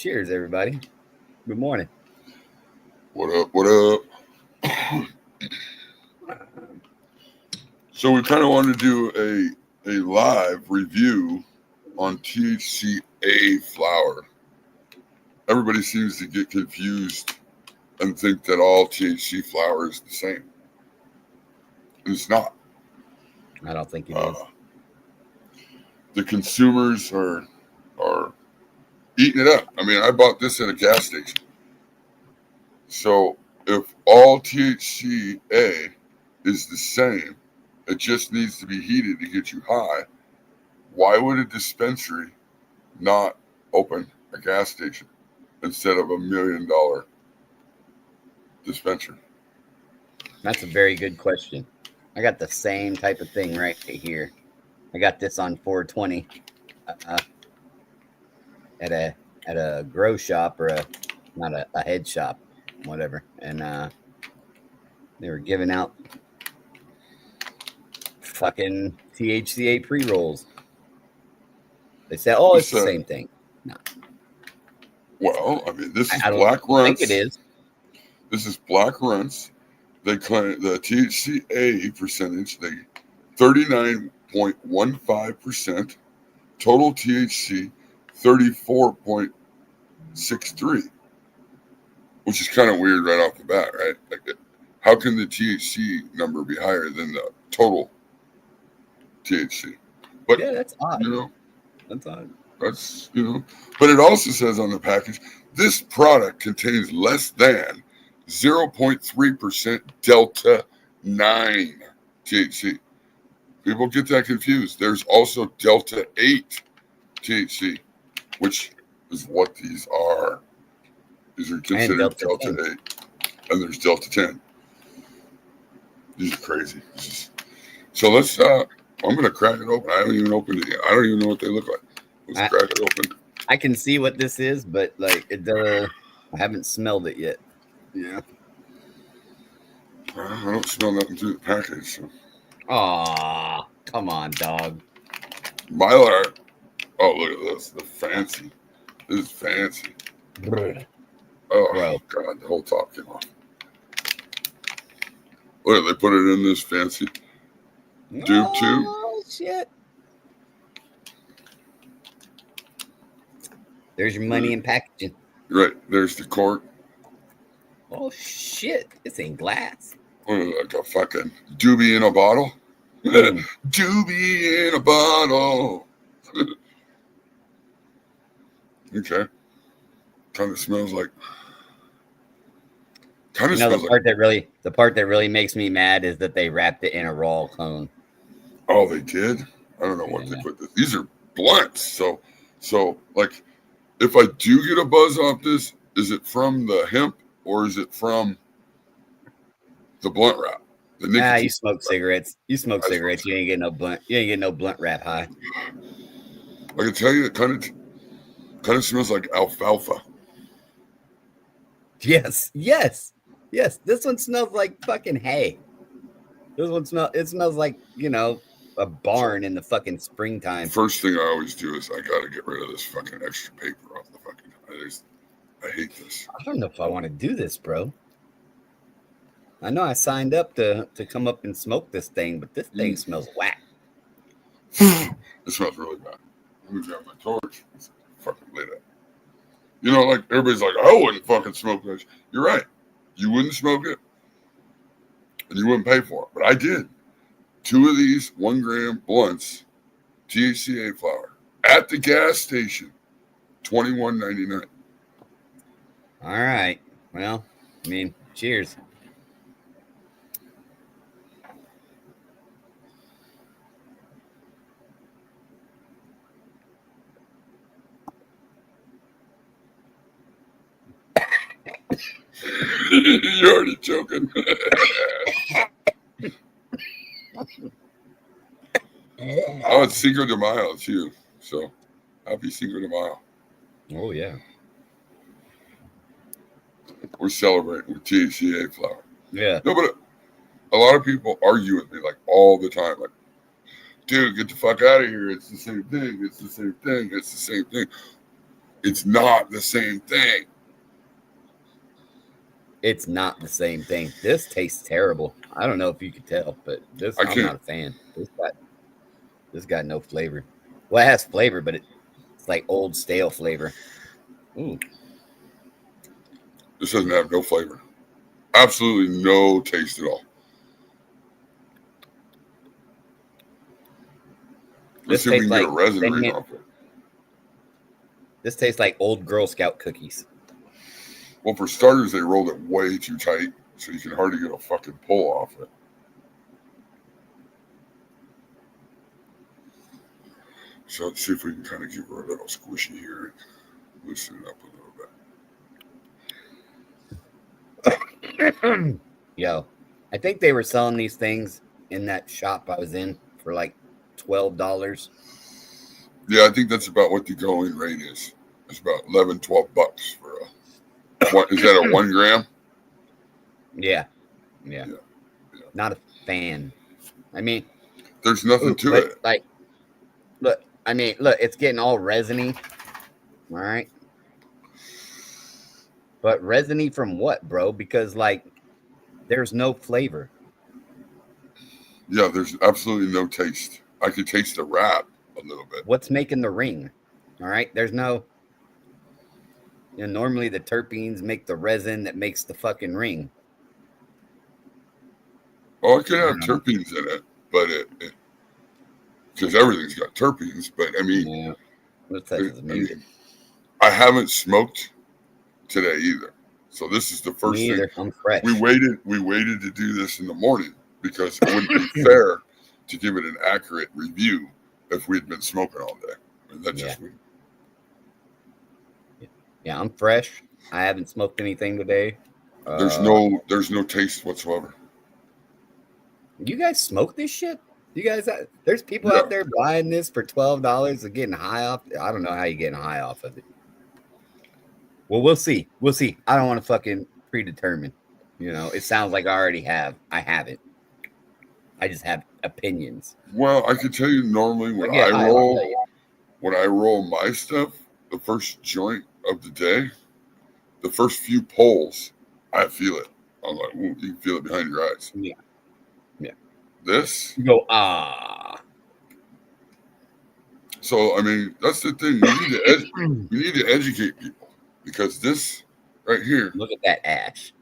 Cheers, everybody. Good morning. What up? What up? So we kind of want to do a live review on THCA flower. Everybody seems to get confused and think that all THC flower is the same. And it's not. I don't think it is. The consumers are eating it up. I mean, I bought this at a gas station. So if all THCA is the same, it just needs to be heated to get you high, why would a dispensary not open a gas station instead of $1 million dispensary? That's a very good question. I got the same type of thing right here. I got this on 420 at a grow shop or not a head shop, whatever. And they were giving out fucking THCA pre-rolls. They said, "Oh, it's the same thing." No. Well, I mean, this is I don't black runts. think it is. This is black runts. They claim the THCA percentage, 39.15%. Total THC, 34.63, which is kind of weird right off the bat, right? Like, how can the THC number be higher than the total THC? But yeah, that's odd. That's odd. But it also says on the package, this product contains less than 0.3% Delta 9 THC. People get that confused. There's also Delta 8 THC, which is what these are. These are considered Delta 8. And there's Delta 10. These are crazy. So let's, I'm going to crack it open. I haven't even opened it yet. I don't even know what they look like. Let's crack it open. I can see what this is, but like I haven't smelled it yet. Yeah. I don't smell nothing through the package. So. Aw, come on, dog. Mylar. Oh, look at this. The fancy. This is fancy. Oh, bro. God. The whole top came off. Look, they put it in this fancy tube, too. Oh, shit. There's your money in packaging. Right. There's the cork. Oh, shit. This ain't glass. Like a fucking doobie in a bottle. Doobie in a bottle. Okay. Kind of smells like. The part that really makes me mad is that they wrapped it in a raw cone. Oh, they did? I don't know what they put this. These are blunts. So like, if I do get a buzz off this, is it from the hemp or is it from the blunt wrap? You smoke cigarettes. You smoke cigarettes. You ain't getting no blunt. You ain't getting no blunt wrap high. I can tell you, it kind of smells like alfalfa. Yes. This one smells like fucking hay. This one smells like, a barn in the fucking springtime. First thing I always do is I gotta get rid of this fucking extra paper off the fucking. I hate this. I don't know if I want to do this, bro. I know I signed up to come up and smoke this thing, but this thing smells whack. It smells really bad. Let me grab my torch. Fucking lit up. Like everybody's like, I wouldn't fucking smoke this. You're right. You wouldn't smoke it, and you wouldn't pay for it. But I did. 2 of these 1 gram blunts, THCA flower, at the gas station, $21.99. All right. Well, I mean, cheers. You're already joking. Oh, it's Cinco de Mayo too. So, happy Cinco de Mayo. Oh, yeah. We're celebrating with THCA flower. Yeah. No, but a lot of people argue with me like all the time. Like, dude, get the fuck out of here. It's the same thing. It's the same thing. It's the same thing. It's not the same thing. It's not the same thing. This tastes terrible. I don't know if you could tell, but I'm not a fan. This got no flavor. Well, it has flavor, but it's like old stale flavor. Ooh. This doesn't have no flavor. Absolutely no taste at all. Let's see if we can get a resin ring off it. This tastes like old Girl Scout cookies. Well, for starters, they rolled it way too tight, so you can hardly get a fucking pull off it. So let's see if we can kind of give her a little squishy here. Loosen it up a little bit. Yo, I think they were selling these things in that shop I was in for like $12. Yeah, I think that's about what the going rate is. It's about $11, $12 for a. What is that, a 1 gram? Yeah. Not a fan. I mean, there's nothing to it. Like, look, it's getting all resiny. All right. But resiny from what, bro? Because like, there's no flavor. Yeah, there's absolutely no taste. I could taste the wrap a little bit. What's making the ring? All right. There's no. Normally the terpenes make the resin that makes the fucking ring. Oh, it could have terpenes in it, but because everything's got terpenes. But I mean, I haven't smoked today either, so this is the first thing. I'm fresh. We waited to do this in the morning because it wouldn't be fair to give it an accurate review if we'd been smoking all day. I mean, that's just me. Yeah, I'm fresh. I haven't smoked anything today. There's no taste whatsoever. You guys smoke this shit? You guys, there's people out there buying this for $12 and getting high off. I don't know how you're getting high off of it. Well, we'll see. I don't want to fucking predetermine. It sounds like I already have. I haven't. I just have opinions. Well, I can tell you normally when I roll my stuff, the first joint of the day, the first few pulls, I feel it. I'm like, ooh, you can feel it behind your eyes. Yeah. This? You go, ah. So, I mean, that's the thing. You need to educate people because this right here. Look at that ash.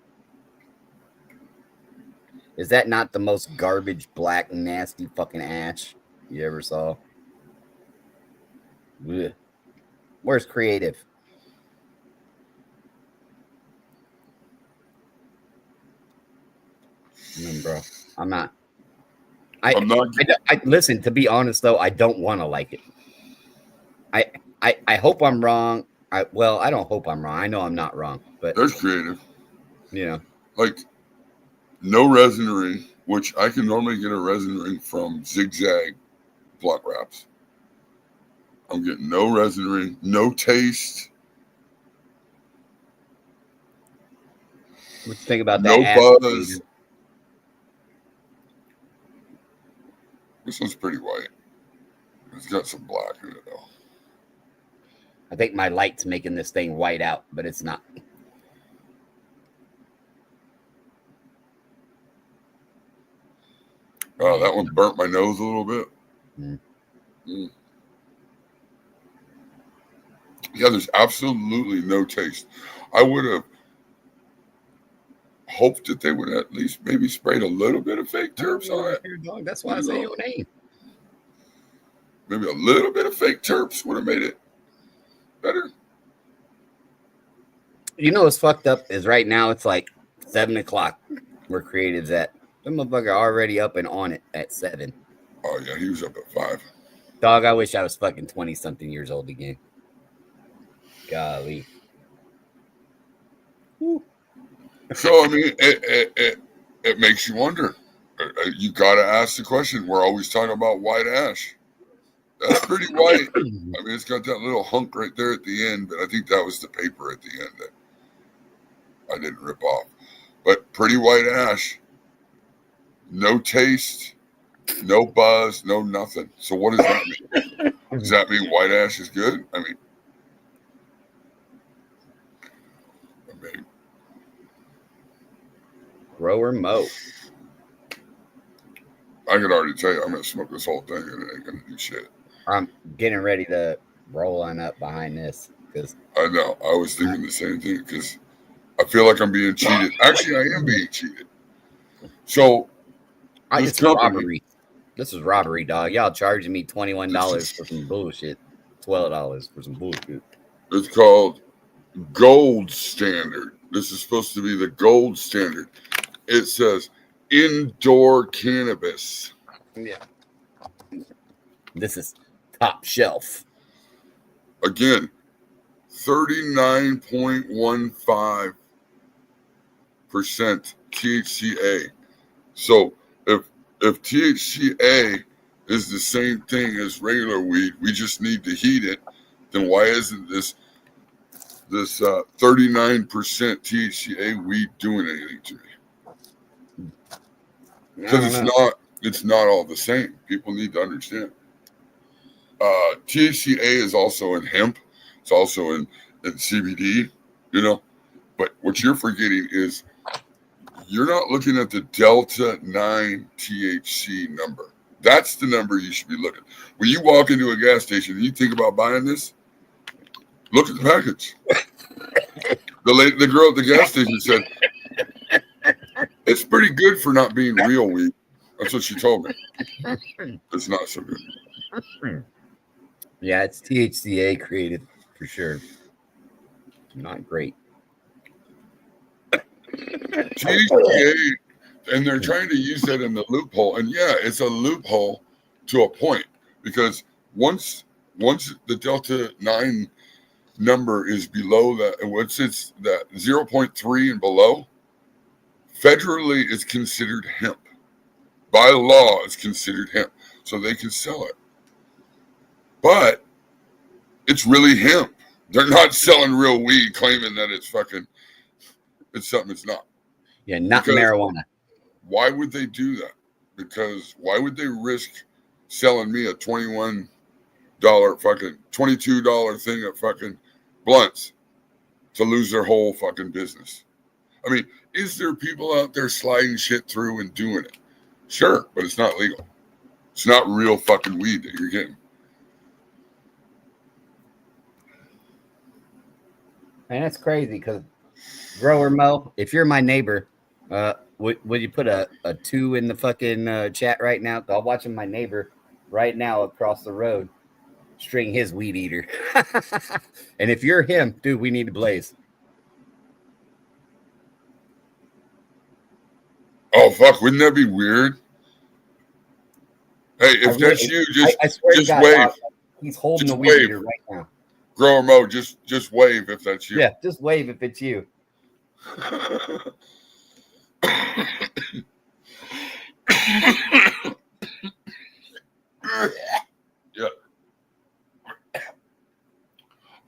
Is that not the most garbage, black, nasty fucking ash you ever saw? Ugh. Where's creative? Bro, I'm not. I listen, to be honest though, I don't want to like it. I hope I'm wrong. I don't hope I'm wrong. I know I'm not wrong, but there's creative. Like no resin ring, which I can normally get a resin ring from Zigzag blunt wraps. I'm getting no resin ring, no taste. What you think about that? No buzz. This one's pretty white. It's got some black in it, though. I think my light's making this thing white out, but it's not. Oh, that one burnt my nose a little bit. Yeah, there's absolutely no taste. I would have hoped that they would at least maybe sprayed a little bit of fake terps on it. That's why I say your name. Maybe a little bit of fake terps would have made it better. What's fucked up is right now it's like 7 o'clock where creative's at. That motherfucker already up and on it at 7. Oh yeah, he was up at 5. Dog, I wish I was fucking 20-something years old again. Golly. Woo. So I mean, it makes you wonder. You got to ask the question. We're always talking about white ash. That's pretty white. I mean, it's got that little hunk right there at the end, but I think that was the paper at the end that I didn't rip off. But pretty white ash. No taste, no buzz, no nothing. So what does that mean? Does that mean white ash is good? I mean, Grower Mo. I can already tell you, I'm gonna smoke this whole thing and it ain't gonna do shit. I'm getting ready to roll on up behind this because I know. I was thinking the same thing because I feel like I'm being cheated. Actually, I am being cheated. So this it's company, robbery. This is robbery, dog. Y'all charging me $21 for some bullshit. $12 for some bullshit. it's called Gold Standard. This is supposed to be the gold standard. It says indoor cannabis. Yeah. This is top shelf. Again, 39.15% THCA. So if THCA is the same thing as regular weed, we just need to heat it, then why isn't this 39% THCA weed doing anything to me? Because it's not all the same. People need to understand. THCA is also in hemp. It's also in CBD, But what you're forgetting is you're not looking at the Delta 9 THC number. That's the number you should be looking. When you walk into a gas station and you think about buying this, look at the package. The girl at the gas station said, it's pretty good for not being real weed. That's what she told me. It's not so good. Yeah, it's THCA created for sure. Not great. THCA, and they're trying to use that in the loophole. And yeah, it's a loophole to a point because once the Delta 9 number is below that, and once it's that 0.3 and below, federally it's considered hemp. By law, it's considered hemp, so they can sell it. But it's really hemp. They're not selling real weed, claiming that it's something it's not. Yeah, not because marijuana. Why would they do that? Because why would they risk selling me a $22 thing of fucking blunts to lose their whole fucking business? I mean, is there people out there sliding shit through and doing it? Sure, but it's not legal. It's not real fucking weed that you're getting. Man, that's crazy because Grower Mo, if you're my neighbor, would you put a 2 in the fucking chat right now? I'm watching my neighbor right now across the road string his weed eater. And if you're him, dude, we need to blaze. Oh, fuck. Wouldn't that be weird? Hey, if that's you, just wave. He's holding the weed eater right now. Grower Mo, just wave if that's you. Yeah, just wave if it's you. Yeah.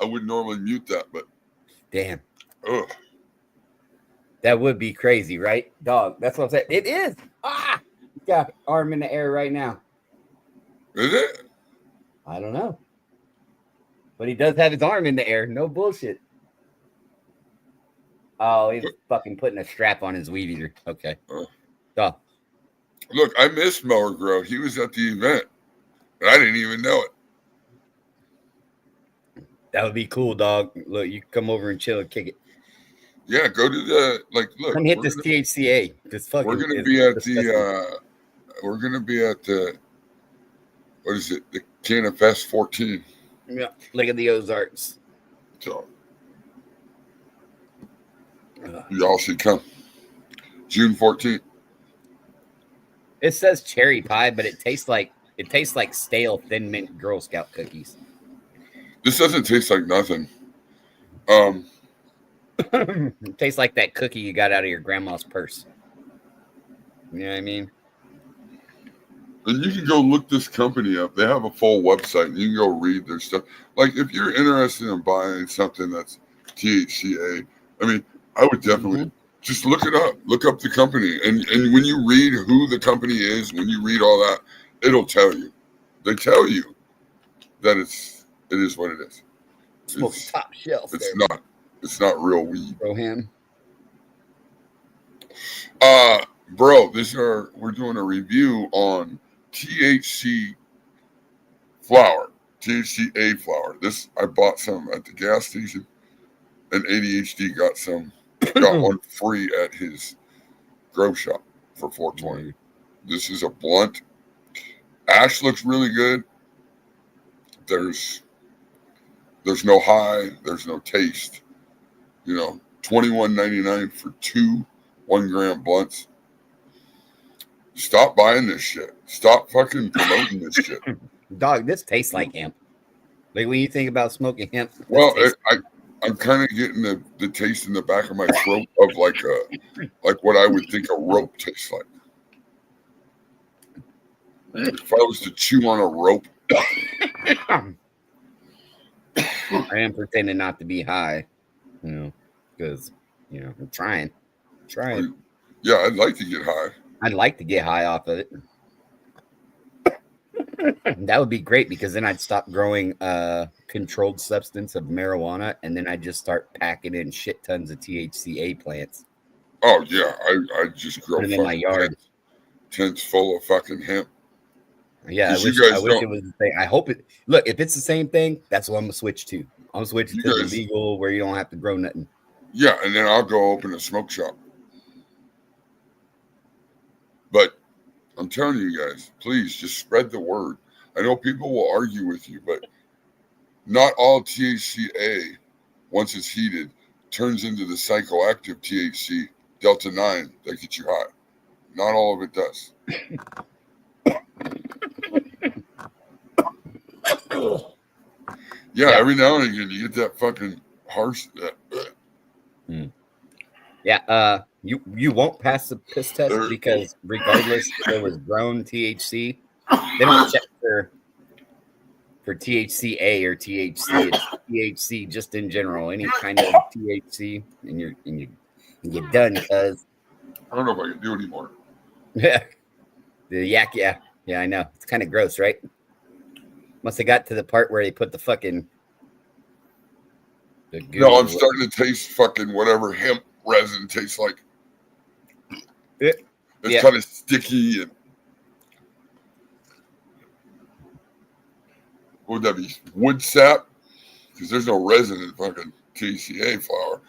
I would normally mute that, but damn. Ugh. That would be crazy, right? Dog, that's what I'm saying. It is. He's got arm in the air right now. Is it? I don't know. But he does have his arm in the air. No bullshit. Oh, he's fucking putting a strap on his weed eater. Okay. Dog. Look, I missed Mower Grow. He was at the event. And I didn't even know it. That would be cool, dog. Look, you can come over and chill and kick it. Yeah, go to the look. Come hit this THCA. This fucking. We're gonna be at the. We're gonna be at the. What is it? The Cannafest 14. Yeah, look at the Ozarks. So y'all should come. June 14th. It says cherry pie, but it tastes like stale Thin Mint Girl Scout cookies. This doesn't taste like nothing. It tastes like that cookie you got out of your grandma's purse. You know what I mean? And you can go look this company up. They have a full website. And you can go read their stuff. Like, if you're interested in buying something that's THCA, I mean, I would definitely just look it up. Look up the company. And when you read who the company is, when you read all that, it'll tell you. They tell you that it is what it is. Smoke top shelf. It's not real weed. Bro, him. Bro, we're doing a review on THC flower, THCA flower. This I bought some at the gas station, and ADHD got one free at his grow shop for $4.20. This is a blunt. Ash looks really good. There's no high, there's no taste. You know, $21.99 for 2 1-gram blunts. Stop buying this shit. Stop fucking promoting this shit. Dog, this tastes like hemp. Like when you think about smoking hemp. Well, I'm kind of getting the taste in the back of my throat of like what I would think a rope tastes like. If I was to chew on a rope. I am pretending not to be high, because I'm trying. Yeah, I'd like to get high. I'd like to get high off of it. That would be great because then I'd stop growing controlled substance of marijuana, and then I'd just start packing in shit tons of THCA plants. Oh yeah, I just grow them in my yard. Tents full of fucking hemp. Yeah, I wish it was the same. I hope it. Look, if it's the same thing, that's what I'm gonna switch to. I'm gonna switch to the legal where you don't have to grow nothing. Yeah, and then I'll go open a smoke shop. But I'm telling you guys, please just spread the word. I know people will argue with you, but not all THCA, once it's heated, turns into the psychoactive THC, Delta 9, that gets you high. Not all of it does. Yeah, every now and again you get that fucking harsh. Yeah, you won't pass the piss test because regardless if it was grown THC, they don't check for THCA or THC. It's THC just in general, any kind of THC, and you're done. Cause I don't know if I can do anymore. Yeah, the yak. Yeah, I know. It's kind of gross, right? Must have got to the part where they put the fucking. No, I'm starting to taste fucking whatever hemp resin tastes like. It's kind of sticky and. What would that be? Wood sap? Because there's no resin in fucking THCA flower.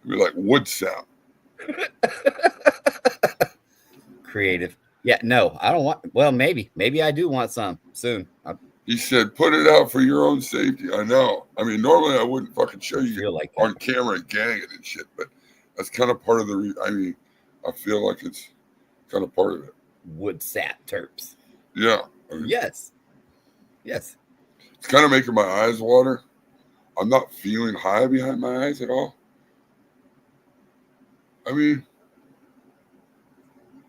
It'd be like wood sap. Creative. Yeah, no, I don't want. Well, maybe I do want some soon. He said, "Put it out for your own safety." I know. I mean, normally I wouldn't fucking show you like on camera and gang it and shit, but that's kind of part of the. I mean, I feel like it's kind of part of it. Wood sap terps. Yeah. I mean, yes. It's kind of making my eyes water. I'm not feeling high behind my eyes at all. I mean,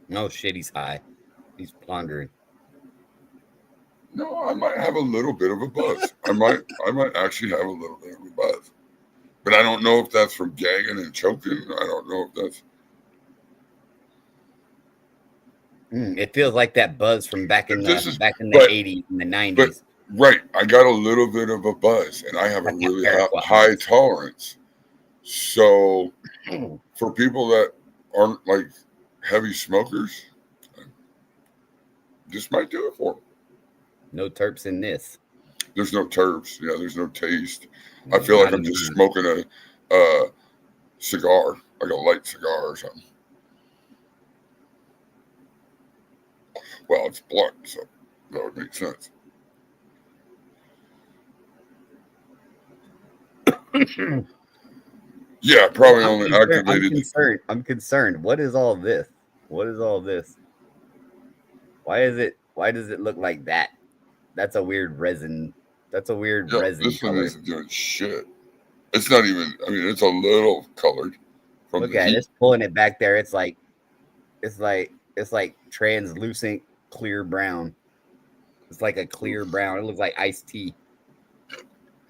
no shit, he's high. He's pondering. No, I might have a little bit of a buzz. I might actually have a little bit of a buzz, but I don't know if that's from gagging and choking. I don't know if that's. It feels like that buzz from back in the 80s and the 90s. But, right, I got a little bit of a buzz, and I have a really high tolerance. So, for people that aren't like heavy smokers, this might do it for them. No terps in this. There's no terps. Yeah, there's no taste. I feel like I'm just smoking a cigar, like a light cigar or something. Well, it's blunt, so that would make sense. Yeah, probably only activated. I'm concerned. What is all this? Why does it look like that? That's a weird resin. Resin. This one isn't doing shit. It's not even. I mean, it's a little colored. Look at it. It's pulling it back there. It's like translucent, clear brown. It's like a clear brown. It looks like iced tea.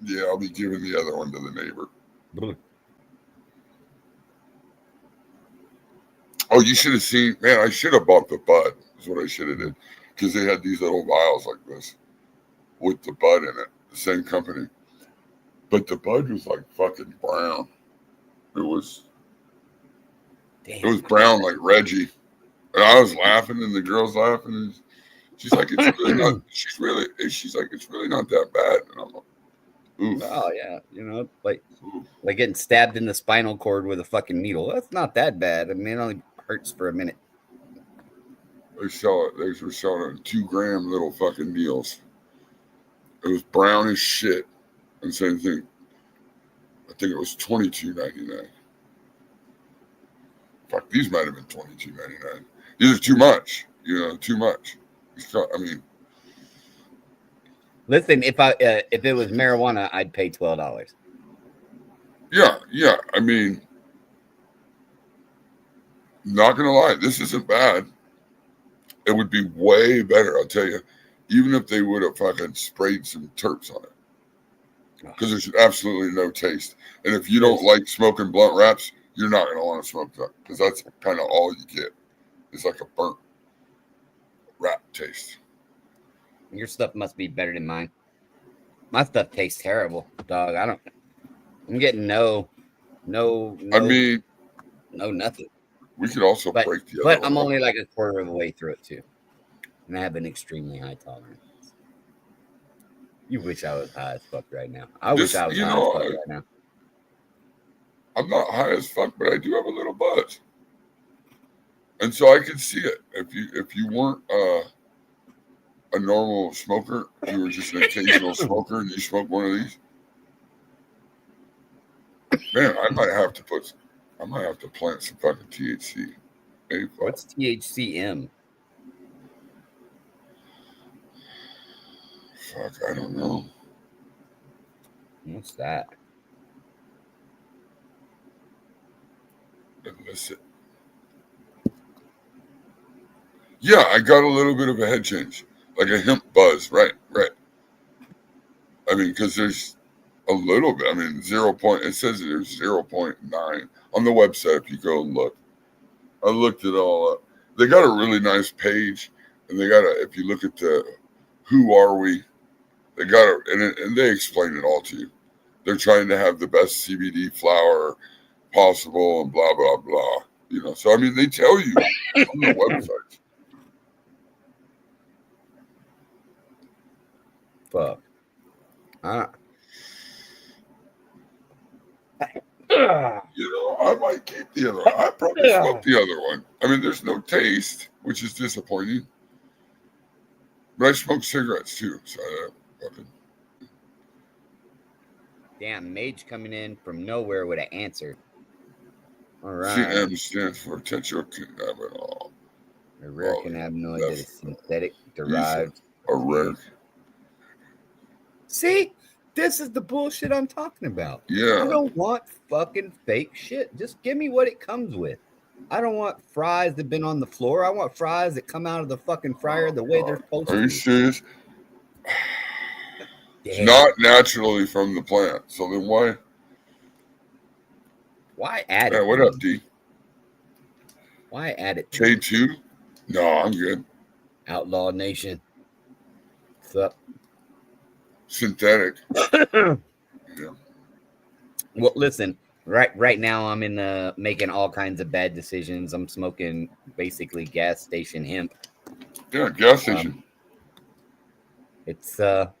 Yeah, I'll be giving the other one to the neighbor. Blue. Oh, you should have seen. Man, I should have bought the bud. Is what I should have did, because they had these little vials like this with the bud in it. The same company, but the bud was like fucking brown. It was. It was brown like Reggie. And I was laughing and the girl's laughing. And she's like, it's really not, she's like, it's really not that bad. And I'm like, oof. Oh yeah, like getting stabbed in the spinal cord with a fucking needle. That's not that bad. I mean, it only hurts for a minute. They were selling it in 2 gram little fucking needles. It was brown as shit. And same thing. I think it was $22.99. Fuck, these might have been $22.99. These are too much. Too much. I mean, listen, if it was marijuana, I'd pay $12. Yeah. I mean, not gonna lie, this isn't bad. It would be way better, I'll tell you, even if they would have fucking sprayed some terps on it. Because there's absolutely no taste. And if you don't like smoking blunt wraps, you're not gonna want to smoke that because that's kind of all you get. It's like a burnt wrap taste. Your stuff must be better than mine. My stuff tastes terrible, dog. I'm getting no. I mean, no nothing. We could also break the other But one I'm up. only like a quarter of the way through it too. And I have an extremely high tolerance. You wish I was high as fuck right now. I wish I was high as fuck right now. I'm not high as fuck, but I do have a little buzz. And so I can see it. If you weren't a normal smoker, if you were just an occasional smoker and you smoke one of these, man, I might have to plant some fucking THC. What's THCM? Fuck, I don't know. What's that? Illicit. Yeah, I got a little bit of a head change, like a hemp buzz. Right. I mean, because there's a little bit. I mean, it says there's 0.9 on the website. If you go and look, I looked it all up. They got a really nice page, and if you look at the who are we, they got and they explain it all to you. They're trying to have the best CBD flower possible, and blah blah blah. So I mean, they tell you on the website. Fuck. I might keep the other one. I probably smoke the other one. I mean, there's no taste, which is disappointing. But I smoke cigarettes too, so fucking. Damn, Mage coming in from nowhere with an answer. All right. CM stands for tetracannabinol. A rare cannabinoid that is synthetic derived. A rare. See, this is the bullshit I'm talking about. Yeah. I don't want fucking fake shit. Just give me what it comes with. I don't want fries that have been on the floor. I want fries that come out of the fucking fryer the way they're supposed to. Are you serious? It's not naturally from the plant. So then why? Why add it? Man, what up, D? Why add it? K2? No, I'm good. Outlaw Nation. What's up? Synthetic. Yeah. Well, listen. Right now, I'm in making all kinds of bad decisions. I'm smoking basically gas station hemp. Yeah, gas station. It's not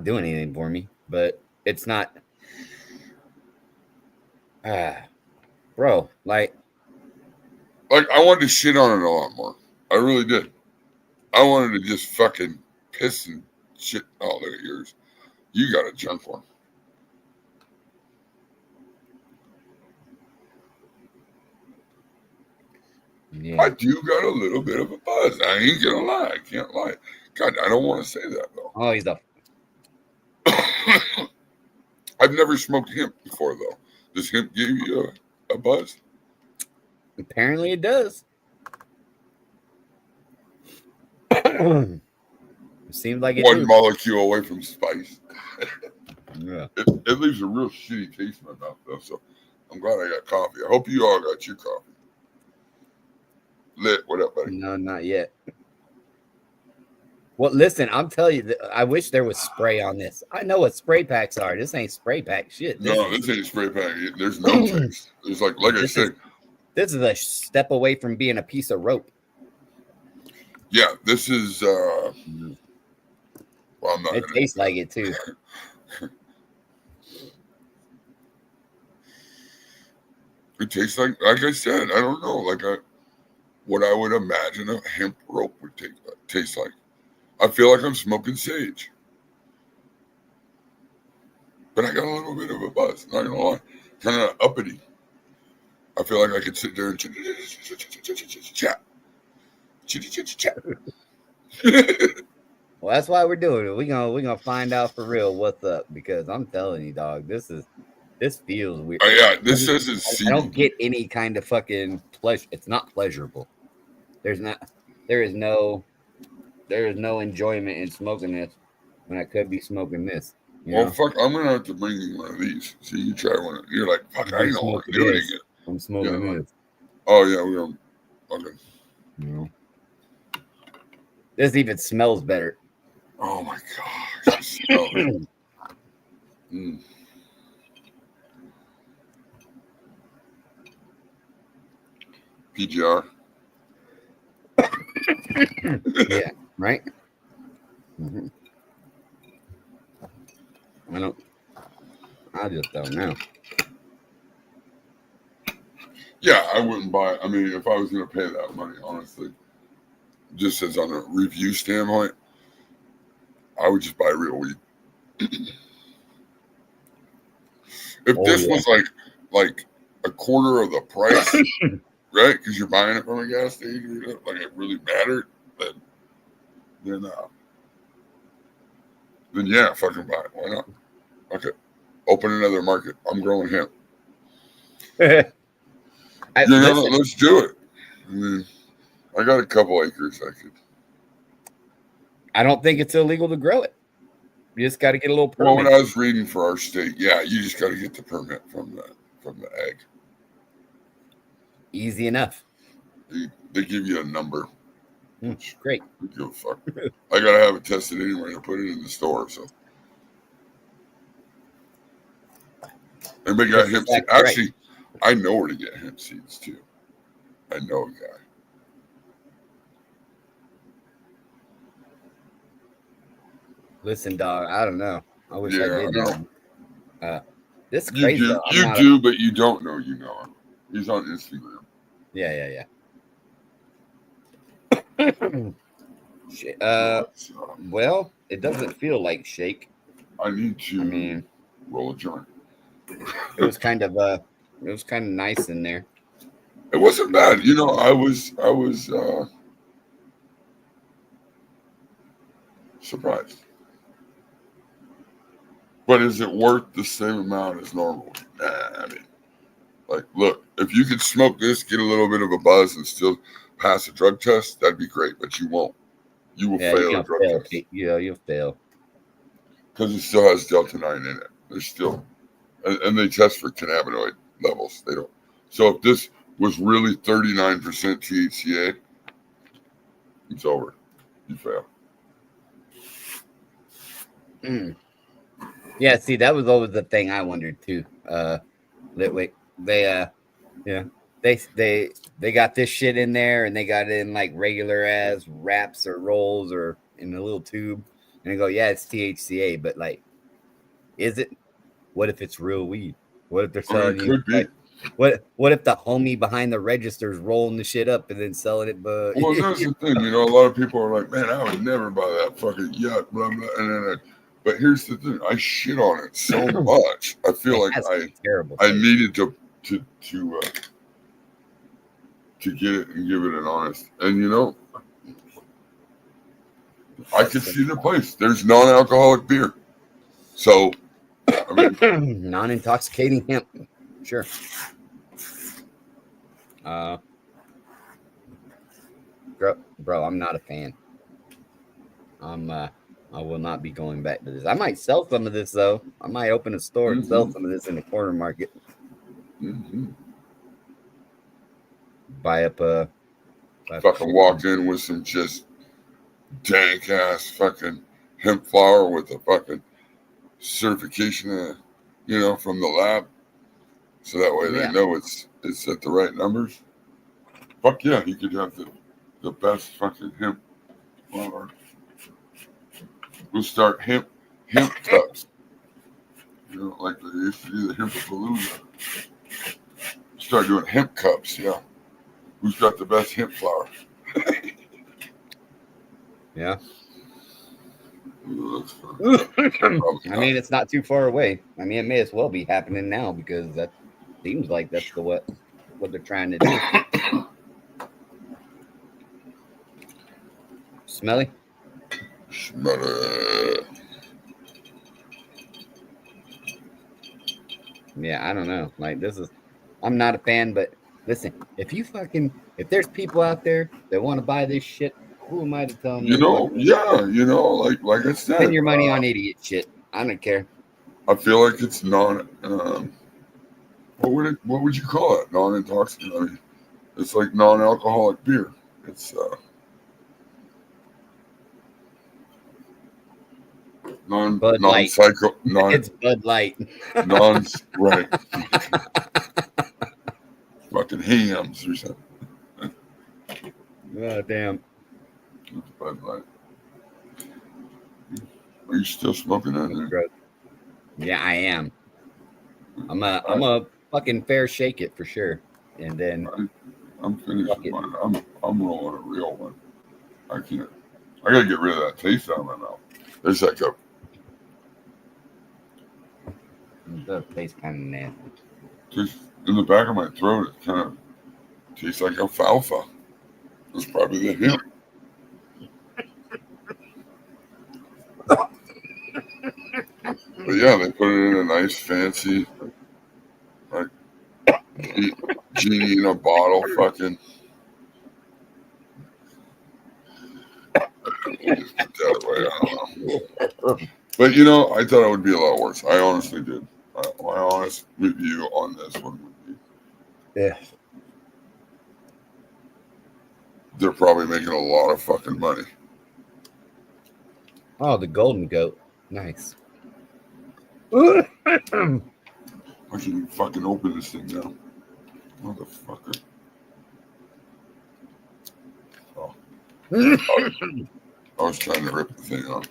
doing anything for me, but it's not. Bro, like I wanted to shit on it a lot more. I really did. I wanted to just fucking piss and shit. Oh, look at yours. You got a junk one. Yeah. I do got a little bit of a buzz. I ain't gonna lie. I can't lie. God, I don't want to say that though. Oh, he's up. I've never smoked hemp before though. Does hemp give you a buzz? Apparently it does. It seems like it one molecule away from spice. Yeah. It leaves a real shitty taste in my mouth though. So I'm glad I got coffee. I hope you all got your coffee. Lit, what up, buddy? No, not yet. Well, listen, I'm telling you, I wish there was spray on this. I know what spray packs are. This ain't spray pack shit. No, this ain't spray pack. There's no taste. It's like I said. This is a step away from being a piece of rope. Yeah, this is. Well, I'm not. It tastes like it too. It tastes like I said. I don't know, what I would imagine a hemp rope would taste like. I feel like I'm smoking sage, but I got a little bit of a buzz. Not gonna lie, kind of uppity. I feel like I could sit there and chat. Well, that's why we're doing it. We're gonna find out for real what's up, because I'm telling you, dog, this feels weird. Oh, yeah, this says it's CBD. I don't get any kind of fucking pleasure. It's not pleasurable. There is no enjoyment in smoking this when I could be smoking this. Well, fuck, I'm gonna have to bring you one of these. See, you try one. You're like, fuck, I don't want to do it again. I'm smoking this. Oh yeah, we're gonna fucking. This even smells better. Oh my gosh, PGR. Yeah, right. Mm-hmm. I just don't know. Yeah, I wouldn't buy. I mean, if I was going to pay that money, honestly, just as on a review standpoint, I would just buy real weed. If this was like a quarter of the price, right? Because you're buying it from a gas station, like it really mattered, then yeah, fucking buy it. Why not? Okay, open another market. I'm growing hemp. Let's do it. I mean, I got a couple acres. I don't think it's illegal to grow it. You just got to get a little permit. Well, when I was reading for our state, yeah, you just got to get the permit from the ag. Easy enough. They give you a number. Great. I don't give a fuck. I gotta have it tested anyway to put it in the store. So, anybody got hemp seeds? Actually, I know where to get hemp seeds too. I know a guy. Listen, dog, I don't know. I wish I did know. This is you crazy. Do, but you don't know you know him. He's on Instagram. Yeah. Well, it doesn't feel like shake. I need to roll a joint. It was kind of nice in there. It wasn't bad. I was surprised. But is it worth the same amount as normal? Nah, I mean, look, if you could smoke this, get a little bit of a buzz, and still pass a drug test, that'd be great. But you won't. You will fail a drug test. Yeah, you'll fail. Because it still has Delta 9 in it. There's still, and they test for cannabinoid levels. They don't. So if this was really 39% THCA, it's over. You fail. Yeah, see, that was always the thing I wondered too. They got this shit in there, and they got it in like regular as wraps or rolls or in a little tube, and they go, yeah, it's THCA, but like, is it? What if it's real weed? What if they're selling you? What if the homie behind the register is rolling the shit up and then selling it? But well, that's the thing, a lot of people are like, man, I would never buy that fucking yuck, blah blah, and then. But here's the thing: I shit on it so much. I feel like I needed to get it and give it an honest. And I could see the place. There's non-alcoholic beer, so non-intoxicating hemp. Sure. Bro, I'm not a fan. I will not be going back to this. I might sell some of this though. I might open a store and sell some of this in the corner market. Buy up a. Fucking walk in with some just dank ass fucking hemp flower with a fucking certification, from the lab, so that way they know it's at the right numbers. Fuck yeah, you could have the best fucking hemp flower. We'll start hemp cups. Like they used to do the Hempapalooza. Start doing hemp cups, yeah. Who's got the best hemp flower? Yeah. Ooh, I mean, it's not too far away. I mean, it may as well be happening now because that seems like that's what they're trying to do. Smelly? Smelly. Yeah, I don't know. Like I'm not a fan, but listen, if there's people out there that want to buy this shit, who am I to tell them? Like I said, Spend your money on idiot shit. I don't care. I feel like it's what would you call it? Non-intoxicating. I mean, it's like non-alcoholic beer. It's Bud Light. It's Bud Light. Right. Fucking hams or something. Oh damn. It's Bud Light. Are you still smoking that? Gross. Yeah, I am. I'm a fucking fair shake it for sure, and then I'm finished with mine. I'm rolling a real one. I can't. I gotta get rid of that taste out of my mouth. There's like a. It does taste kind of nasty. Just in the back of my throat, it kind of tastes like alfalfa. It's probably the hemp. But yeah, they put it in a nice, fancy, like genie in a bottle, fucking. Just put that away. I don't know. But I thought it would be a lot worse. I honestly did. My honest review on this one would be. Yeah. They're probably making a lot of fucking money. Oh, the golden goat. Nice. I can fucking open this thing now. Motherfucker. Oh. I was trying to rip the thing off.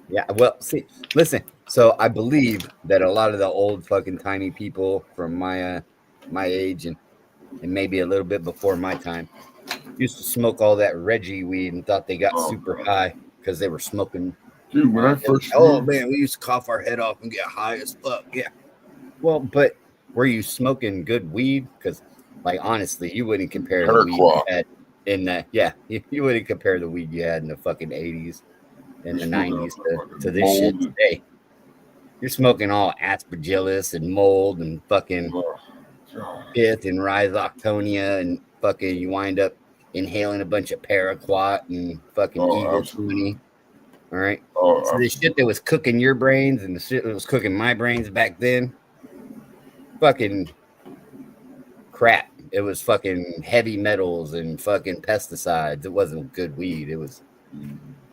Yeah, well, see, listen. So I believe that a lot of the old fucking tiny people from my age and maybe a little bit before my time used to smoke all that Reggie weed and thought they got super high because they were smoking. Dude, when I first smoked, man, we used to cough our head off and get high as fuck. Yeah. Well, but were you smoking good weed? Because, like, honestly, you wouldn't compare the weed you had in the you wouldn't compare the weed you had in the fucking 80s and the 90s to this shit today. You're smoking all aspergillus and mold and fucking pith and rhizoctonia and fucking you wind up inhaling a bunch of paraquat and fucking evil 20. All right. So the shit that was cooking your brains and the shit that was cooking my brains back then, fucking crap. It was fucking heavy metals and fucking pesticides. It wasn't good weed. It was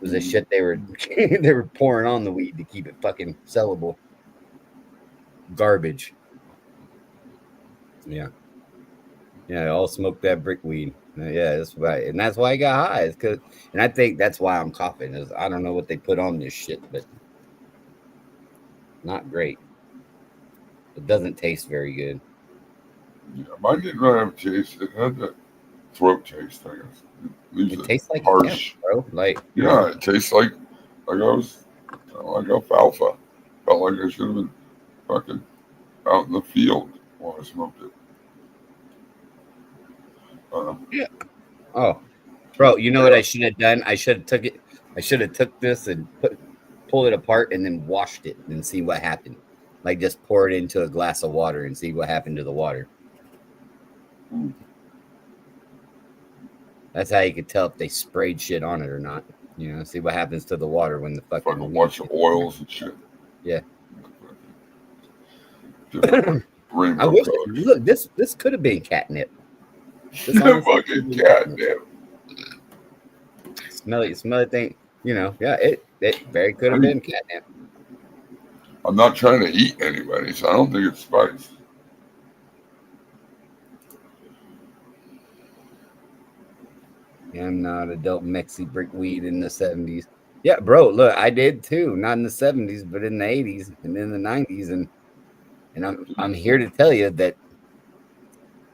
the shit they were pouring on the weed to keep it fucking sellable. Garbage. Yeah. Yeah, I all smoked that brick weed. Yeah, that's right. And that's why I got high. And I think that's why I'm coughing. Is I don't know what they put on this shit, but not great. It doesn't taste very good. Yeah, mine didn't really have a taste. It had that throat taste, I guess. It tastes like harsh, bro. Like it tastes like I was like alfalfa. Felt like I should have been fucking out in the field while I smoked it. Yeah. Oh, bro, you know what I should have done? I should have took it. I should have took this and pulled it apart and then washed it and see what happened. Like just pour it into a glass of water and see what happened to the water. That's how you could tell if they sprayed shit on it or not. See what happens to the water when the fucking a bunch of oils and shit. Yeah. I wish. Look, this could have been catnip. This honestly Fucking catnip. smell it thing, yeah, it very could have been catnip. I'm not trying to eat anybody, so I don't think it's spice. I'm not adult Mexi brick weed in the 70s. Yeah, bro, look, I did too. Not in the 70s, but in the 80s and in the 90s. And I'm here to tell you that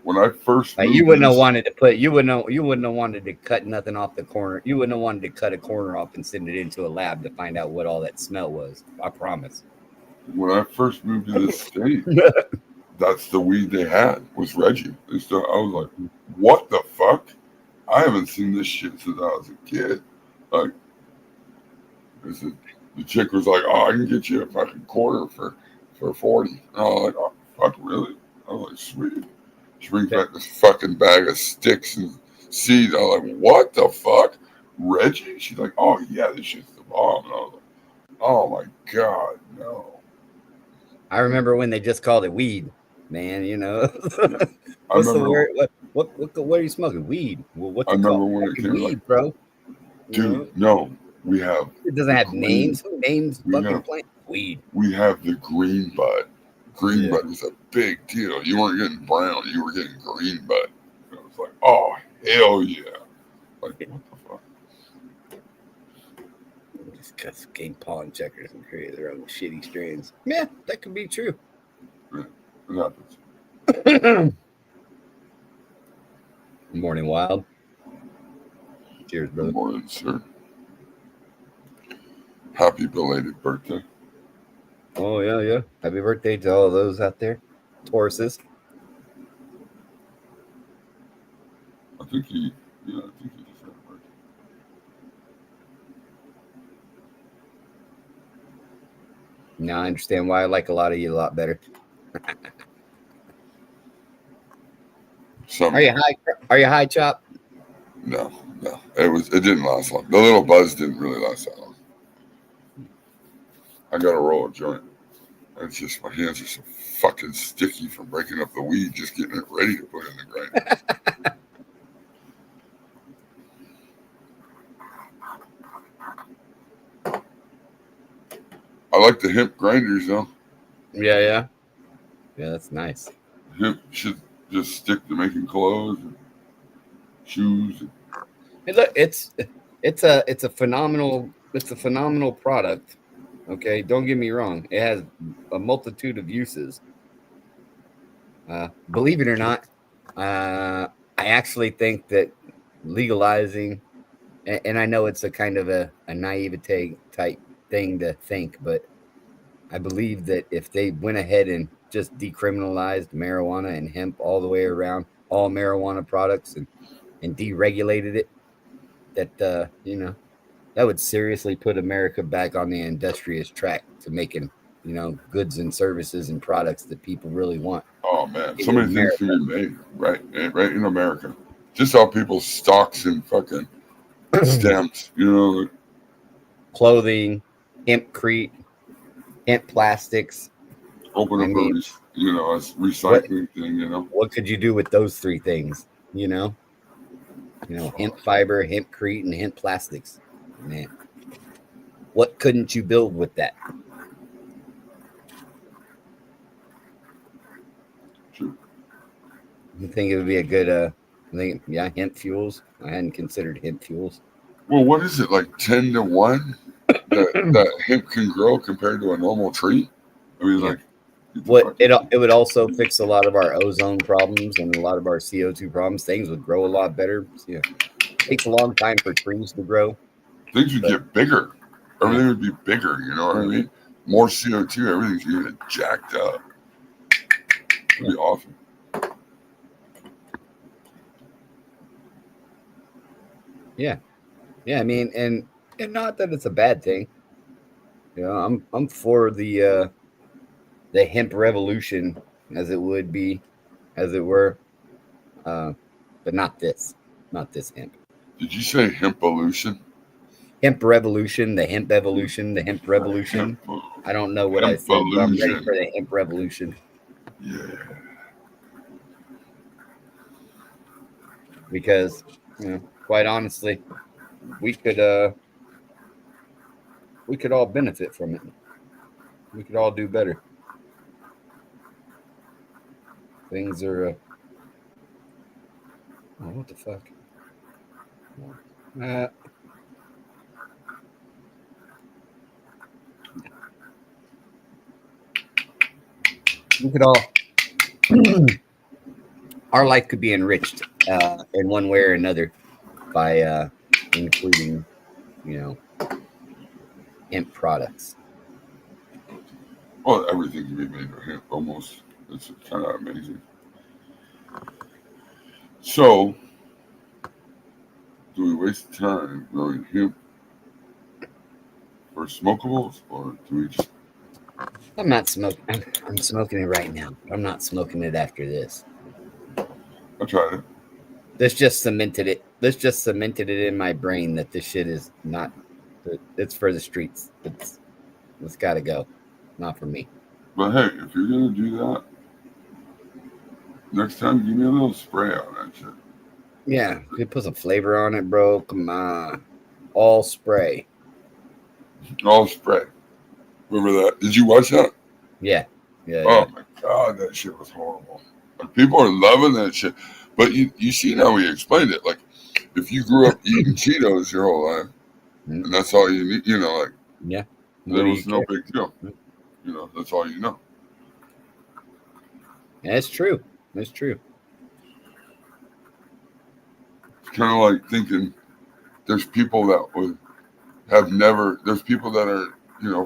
When I first you moved to wouldn't have this, wanted to you wouldn't have wanted to cut nothing off the corner. You wouldn't have wanted to cut a corner off and send it into a lab to find out what all that smell was. I promise. when I first moved to this state, that's the weed they had was Reggie. I was like, what the fuck? I haven't seen this shit since I was a kid. Like, the chick was like, "Oh, I can get you a fucking quarter for 40." And I was like, "Oh, fuck, really?" I was like, "Sweet." She brings back this fucking bag of sticks and seeds. I was like, "What the fuck, Reggie?" She's like, "Oh yeah, this shit's the bomb." And I was like, "Oh my god, no." I remember when they just called it weed, man. I What's the remember, word? What are you smoking? Weed. Well, I what's it remember called? when it Fucking came like, weed, bro. dude, no, we have It doesn't the have green, names. Who names we fucking have plant weed? we have the green bud. Green Yeah. bud was a big deal. You weren't getting brown, you were getting green bud. And I was like, oh hell yeah! Like what the fuck? Just cuts game pollen checkers and create their own shitty strains. Yeah, that could be true. Yeah, it happens. Morning Wild. Cheers, Good brother. morning, sir. Happy belated birthday. Oh yeah, yeah. Happy birthday to all those out there. Tauruses. I think he, yeah, I think he just had a birthday. Now I understand why I like a lot of you a lot better. Some Are you high? Are you high, Chop? no, no. It didn't last long. The little buzz didn't really last that long. I got to roll a joint. It's just my hands are so fucking sticky from breaking up the weed, just getting it ready to put in the grinder. I like the hemp grinders though. Yeah, yeah, yeah. That's nice. Hemp should just stick to making clothes and shoes. Hey, look, it's a phenomenal product. Okay, don't get me wrong. It has a multitude of uses. Believe it or not, I actually think that legalizing, and I know it's a kind of a naivete type thing to think, but I believe that if they went ahead and just decriminalized marijuana and hemp all the way around, all marijuana products, and deregulated it, that that would seriously put America back on the industrious track to making goods and services and products that people really want Oh man, so in many things America. can be made right in America. Just how people's stocks and fucking stamps, Clothing, hempcrete, hemp plastics. open I up mean, a what recycling thing. what could you do with those three things? Hemp fiber, hempcrete, and hemp plastics. Man, what couldn't you build with that? Sure. You think it would be a good I think, yeah, hemp fuels. I hadn't considered hemp fuels. Well, what is it like 10-1 that hemp can grow compared to a normal tree? I mean, Yeah. like, get the What fucking it would also fix a lot of our ozone problems and a lot of our CO2 problems. Things would grow a lot better. Yeah. It takes a long time for trees to grow, things would but get bigger. yeah. Everything would be bigger. You know what I Mhm. mean? More CO2. Everything's gonna get jacked up. It'd Yeah. be awesome. Yeah. Yeah. I mean, and not that it's a bad thing. I'm for the hemp revolution as it would be, as it were. Uh, but not this hemp. Did you say hempolution? Hemp revolution, the hemp evolution, the hemp revolution. Hemp, I don't know what I said, but I'm ready hempolution. for the hemp revolution. Yeah. because quite honestly, we could all benefit from it. We could all do better. Things are oh, what the fuck? Uh, we could all our life could be enriched in one way or another by including, you know, hemp products. Well, everything can be made with hemp almost. It's kind of amazing. So, do we waste time growing hemp for smokables, or do we just? I'm not smoking. I'm smoking it right now. I'm not smoking it after this. I tried it. This just cemented it. This just cemented it in my brain that this shit is not. It's for the streets. It's got to go. Not for me. But hey, if you're gonna do that, next time give me a little spray on that shit. Yeah, you put some flavor on it, bro. Come on, all spray. All spray. Remember that? Did you watch that? Yeah, yeah, yeah. Oh my god, that shit was horrible. Like, people are loving that shit. But you see how he explained it. Like, if you grew up eating Cheetos your whole life, and that's all you need, like, Yeah. there was no big deal. That's all you know. That's true. That's true. It's kind of like thinking there's people that would have never, there's people that are,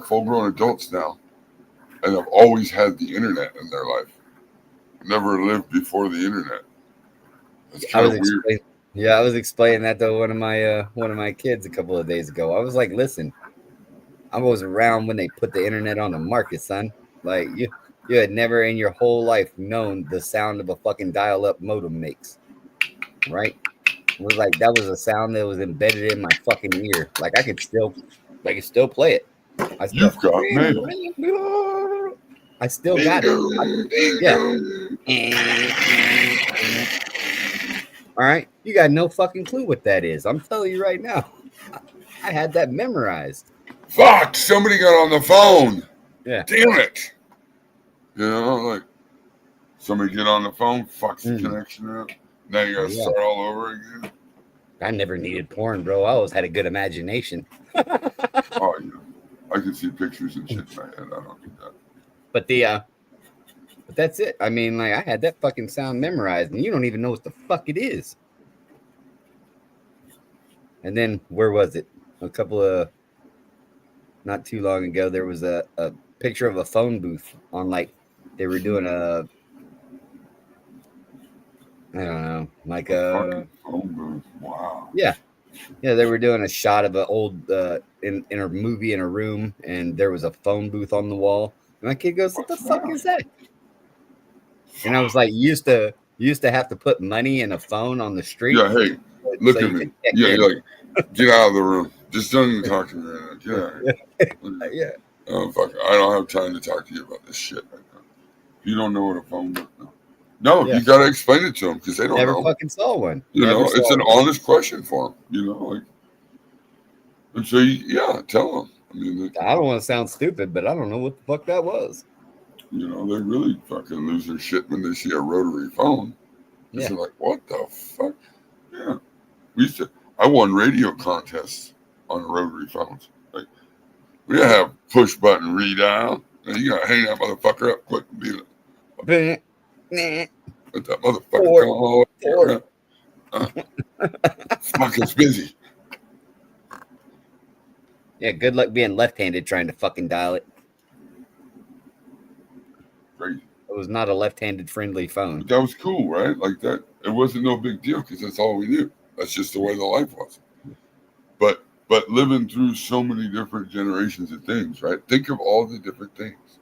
full grown adults now and have always had the internet in their life, never lived before the internet. It's kind of weird. Yeah, I was explaining that to one of my kids a couple of days ago. I was like, listen, I was around when they put the internet on the market, son. Like you had never in your whole life known the sound of a fucking dial-up modem makes. Right? It was like that was a sound that was embedded in my fucking ear. Like I could still play it. You've got mail. I still got it. Yeah. All right. You got no fucking clue what that is. I'm telling you right now. I had that memorized. Fuck! Somebody got on the phone. Yeah. Damn it. Like somebody get on the phone, fucks the connection up. Now you gotta start all over again. I never needed porn, bro. I always had a good imagination. Oh yeah. I can see pictures and shit in my head. I don't do that. But that's it. I mean, like I had that fucking sound memorized, and you don't even know what the fuck it is. And then where was it? A couple of not too long ago, there was a picture of a phone booth on like they were doing a I don't know, like a phone booth. Wow. Yeah, they were doing a shot of an old in a movie in a room, and there was a phone booth on the wall. And my kid goes, "What the fuck is that?" And I was like, "You used to have to put money in a phone on the street." Yeah, hey, look at me. Yeah, you're like, get out of the room. Just don't even talk to me right now. Get out of here. Yeah. Oh, fuck. I don't have time to talk to you about this shit right now. If you don't know what a phone booth is. No, you got to explain it to them because they don't Never know. fucking saw one. It's an honest question for them, and so, tell them. I mean, I don't want to sound stupid, but I don't know what the fuck that was. They really fucking lose their shit when they see a rotary phone. Yeah. They're like, what the fuck? Yeah. I won radio contests on rotary phones. Like, we have push button redial. And you gotta hang that motherfucker up quick and be like, let that motherfucker come all the way. Fuck, it's busy. Yeah, good luck being left-handed trying to fucking dial it. Crazy. It was not a left-handed friendly phone. But that was cool, right? Like that. It wasn't no big deal because that's all we knew. That's just the way the life was. But living through so many different generations of things, right? Think of all the different things.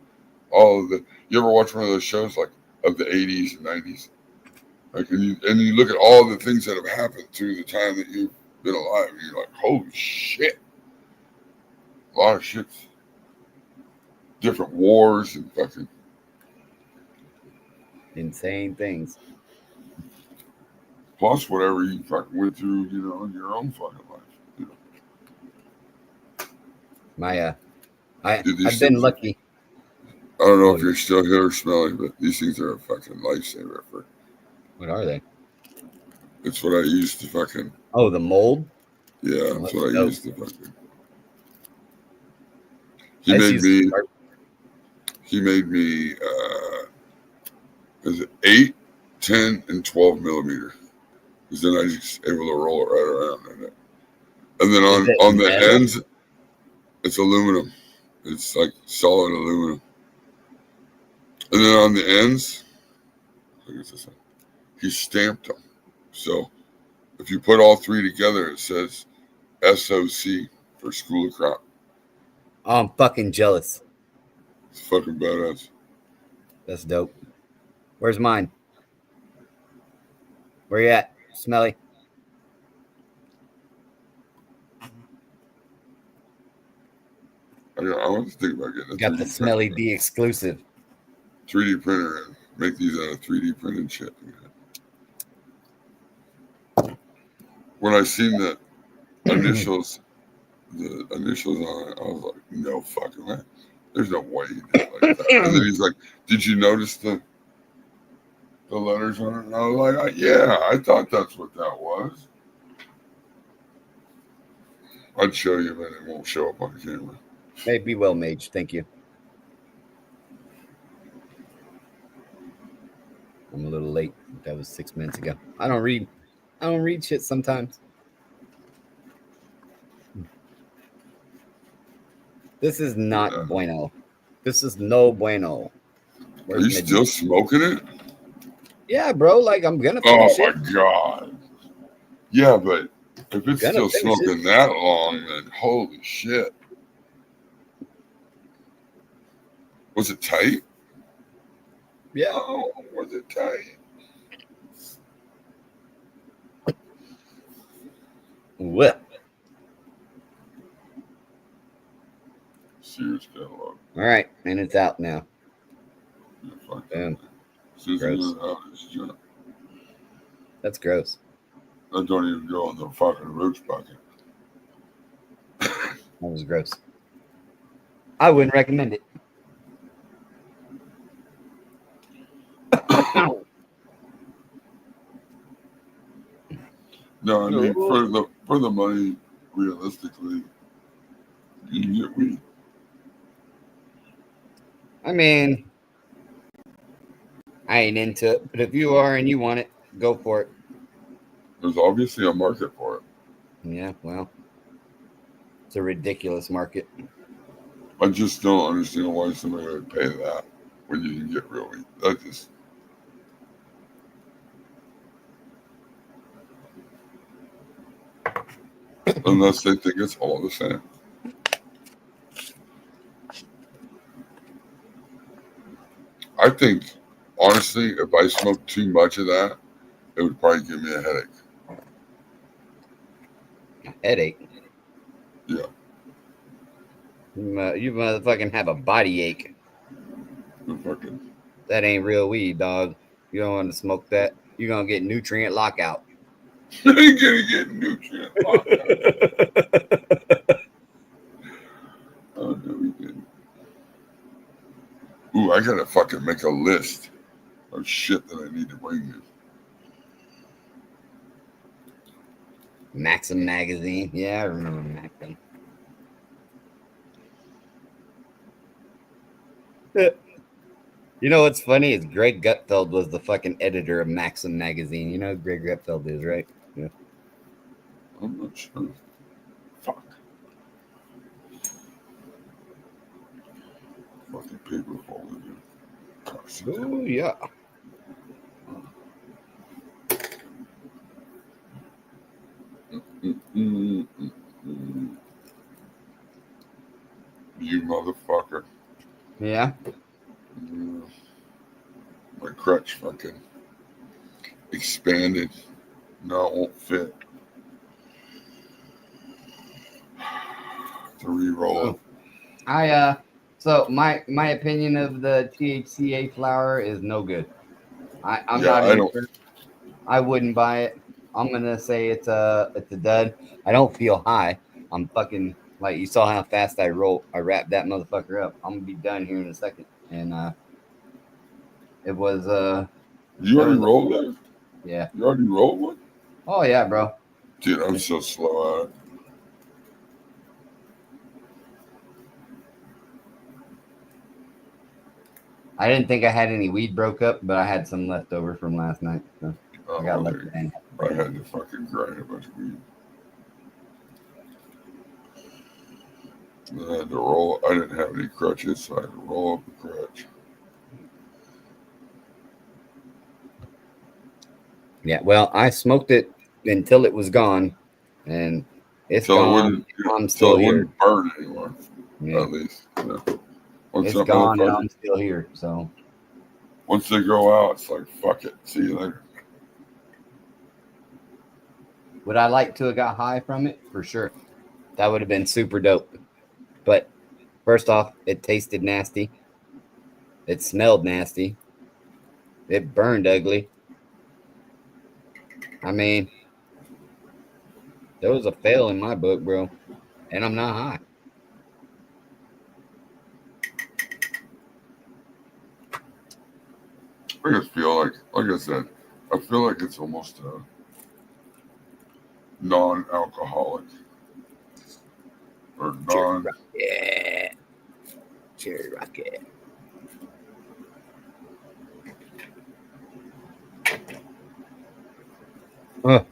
You ever watch one of those shows like of the 80s and 90s? Like, and you look at all the things that have happened through the time that you've been alive, and you're like, holy shit. A lot of shit. Different wars and fucking insane things. plus whatever you fucking went through, you know, in your own fucking life. You know. I've been lucky. I don't know if you're still here or smelling, but these things are a fucking lifesaver. What are they? It's what I use to fucking. Oh, the mold? Yeah, that's what I use to fucking. He made me, is it 8, 10, and 12 millimeter? Because then I just able to roll it right around in it. And then on the ends, it's aluminum. It's like solid aluminum. And then on the ends, he stamped them. So if you put all three together, it says SOC for School of Crop. Oh, I'm fucking jealous. It's fucking badass. That's dope. Where's mine? Where you at, Smelly? I want to think about getting a got the Smelly D exclusive 3D printer and make these out of 3D printed shit. When I seen the initials on it, I was like, no fucking way. There's no way you did it like that. And then he's like, did you notice the letters on it? And I was like, yeah, I thought that's what that was. I'd show you, but it won't show up on the camera. Hey, be well, Mage. Thank you. I'm a little late. That was 6 minutes ago. I don't read shit sometimes. This is not bueno. This is no bueno. Are you still smoking it? Yeah, bro. Like, I'm gonna finish it. Oh my god. Yeah, but if it's still smoking that long, then holy shit. Was it tight? Yeah. Oh, was it tight? What? Sears catalog. All right, and it's out now. Gross. That's gross. That don't even go in the fucking roach bucket. That was gross. I wouldn't recommend it. No, I mean for the money, realistically, you can get weed. I mean, I ain't into it, but if you are and you want it, go for it. There's obviously a market for it. Yeah, well, it's a ridiculous market. I just don't understand why somebody would pay that when you can get real weed. That just. Unless they think it's all the same. I think, honestly, if I smoked too much of that, it would probably give me a headache. Headache? Yeah. You motherfucking have a body ache. That ain't real weed, dog. You don't want to smoke that. You're going to get nutrient lockout. I ain't going to get nutrient lockout. Oh, no, we didn't. Ooh, I got to fucking make a list of shit that I need to bring you. Maxim magazine. Yeah, I remember Maxim. You know what's funny is Greg Gutfeld was the fucking editor of Maxim magazine. You know who Greg Gutfeld is, right? Yeah. I'm not sure. Fuck. Fucking paper falling here. Oh, yeah. You motherfucker. Yeah. My crutch fucking expanded. No, it won't fit. To re-roll it. So my opinion of the THCA flower is no good. I wouldn't buy it. I'm gonna say it's a dud. I don't feel high. I'm fucking like you saw how fast I roll. I wrapped that motherfucker up. I'm gonna be done here in a second. And it was You it already was rolled that? yeah. You already rolled one? Oh yeah, bro. Dude, I'm so slow at it. I didn't think I had any weed broke up, but I had some left over from last night. So I got lucky. Okay. I had to fucking grind a bunch of weed. And I had to roll. I didn't have any crutches, so I had to roll up a crutch. Yeah, well, I smoked it until it was gone, and it's Till it gone. wouldn't, I'm till still it here. wouldn't burn anymore. Yeah, At least, you know. Once it's that gone, and motherfucker, I'm still here. So once they go out, it's like fuck it. See you later. would I like to have got high from it? For sure. That would have been super dope. But first off, it tasted nasty. It smelled nasty. It burned ugly. I mean, there was a fail in my book, bro. And I'm not high. I just feel like I said, I feel like it's almost a non-alcoholic or Cherry non. rocket. Cherry rocket. Oh,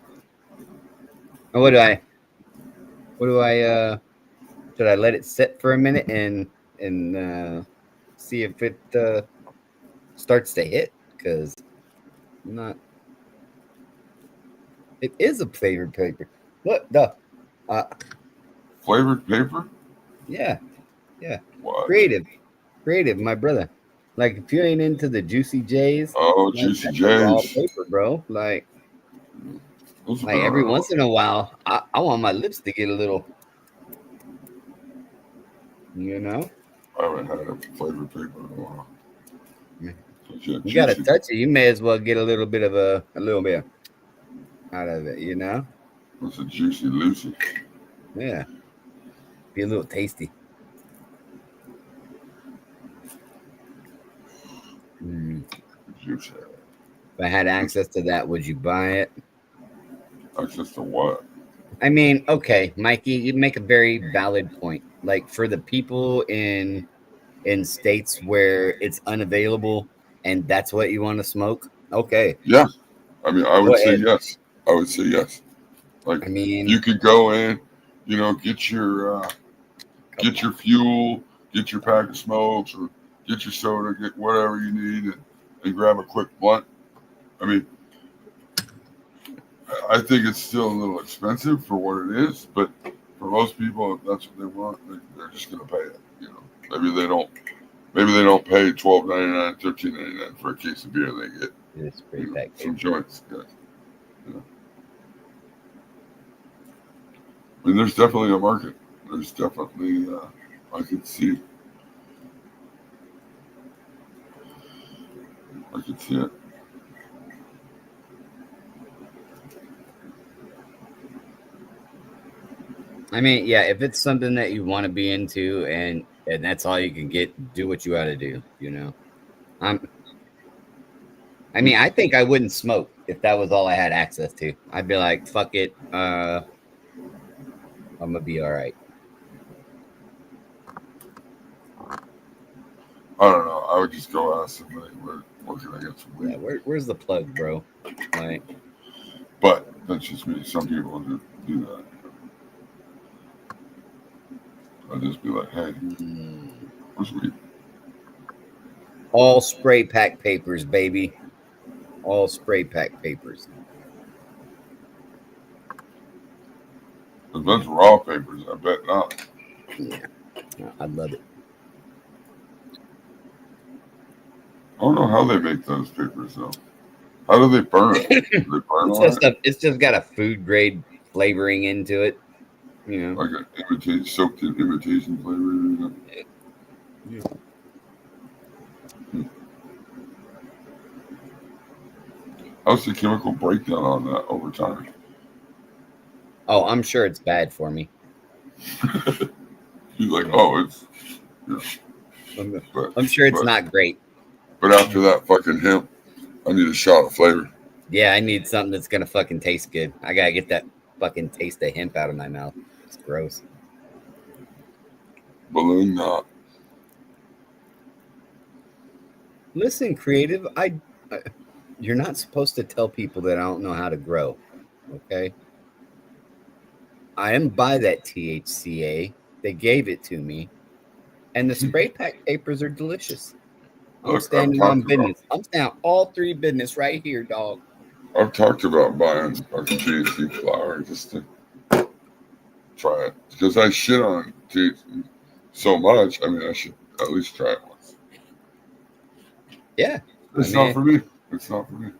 what do I? What do I? Should I let it sit for a minute and see if it starts to hit? Because not. It is a flavored paper. Look, the. Uh, Flavored paper? yeah, yeah. What? Creative, my brother. Like if you ain't into the Juicy J's, Oh, like Juicy that's a raw J's. paper, bro. Those have Like been every around. once in a while, I want my lips to get a little, you know. I haven't had a flavored paper in a while. Yeah, You gotta juicy. touch it. You may as well get a little bit of a little bit out of it, you know. It's a juicy Lucy. Yeah, be a little tasty. Mm. Juicy. If I had access to that, would you buy it? Access to what? I mean, okay, Mikey, you make a very valid point. Like for the people in states where it's unavailable and that's what you want to smoke, okay, Yeah. I mean, I go would say ahead. yes. I would say yes. Like I mean, you could go in, come get on. your fuel, get your pack of smokes, or get your soda, get whatever you need, and grab a quick blunt. I mean, I think it's still a little expensive for what it is, but for most people, if that's what they want, they're just going to pay it. You know, maybe they don't. Maybe they don't pay $12.99, $13.99 for a case of beer. They get It's spray pack some paper. joints. Yeah. Yeah. I mean, there's definitely a market. There's definitely I could see. I could see it. I mean, yeah, if it's something that you want to be into and that's all you can get, do what you got to do, you know. I'm I mean, I think I wouldn't smoke if that was all I had access to. I'd be like, fuck it, I'm gonna be all right. I don't know. I would just go ask somebody where can I get some Yeah, weed? where's the plug, bro? Like, But that's just me. Some people do that. I'd just be like, hey, mm, where's weed? all spray pack papers, baby. All spray pack papers. If Yeah, that's raw papers, I bet not. yeah, I love it. I don't know how they make those papers though. How do they burn them? Do they burn on it? It's just got a food grade flavoring into it, you know. Like an imitation, soaked in imitation flavor? You know? How's the chemical breakdown on that over time? Oh, I'm sure it's bad for me. He's like, oh, it's yeah. I'm sure it's not great. But after that fucking hemp, I need a shot of flavor. Yeah, I need something that's gonna fucking taste good. I gotta get that fucking taste of hemp out of my mouth. It's gross. Balloon knot. Listen, creative. You're not supposed to tell people that I don't know how to grow. Okay. I am by that THCA. They gave it to me, and the spray pack papers are delicious. I'm Look, standing on business. I'm standing on all three business right here, dog. I've talked about buying fucking THC flower just to try it because I shit on THC so much. I mean, I should at least try it once. Yeah, it's not for me. It's not for me.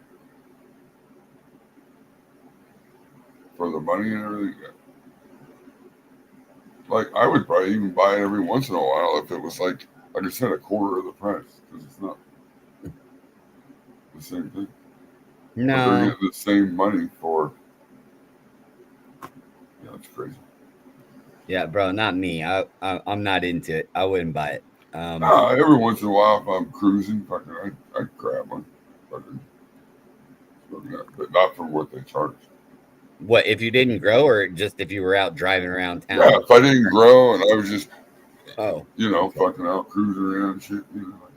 For the money and everything. Like I would probably even buy it every once in a while if it was like I said, a quarter of the price because it's not the same thing. No, but they're getting the same money for. Yeah, it's crazy. Yeah, bro, not me. I'm not into it. I wouldn't buy it. Every once in a while, if I'm cruising, fucking, I'd grab one, fucking, but not for what they charge. What if you didn't grow, or just if you were out driving around town? Yeah, if I didn't grow and I was just, okay. fucking out cruising around and shit, like,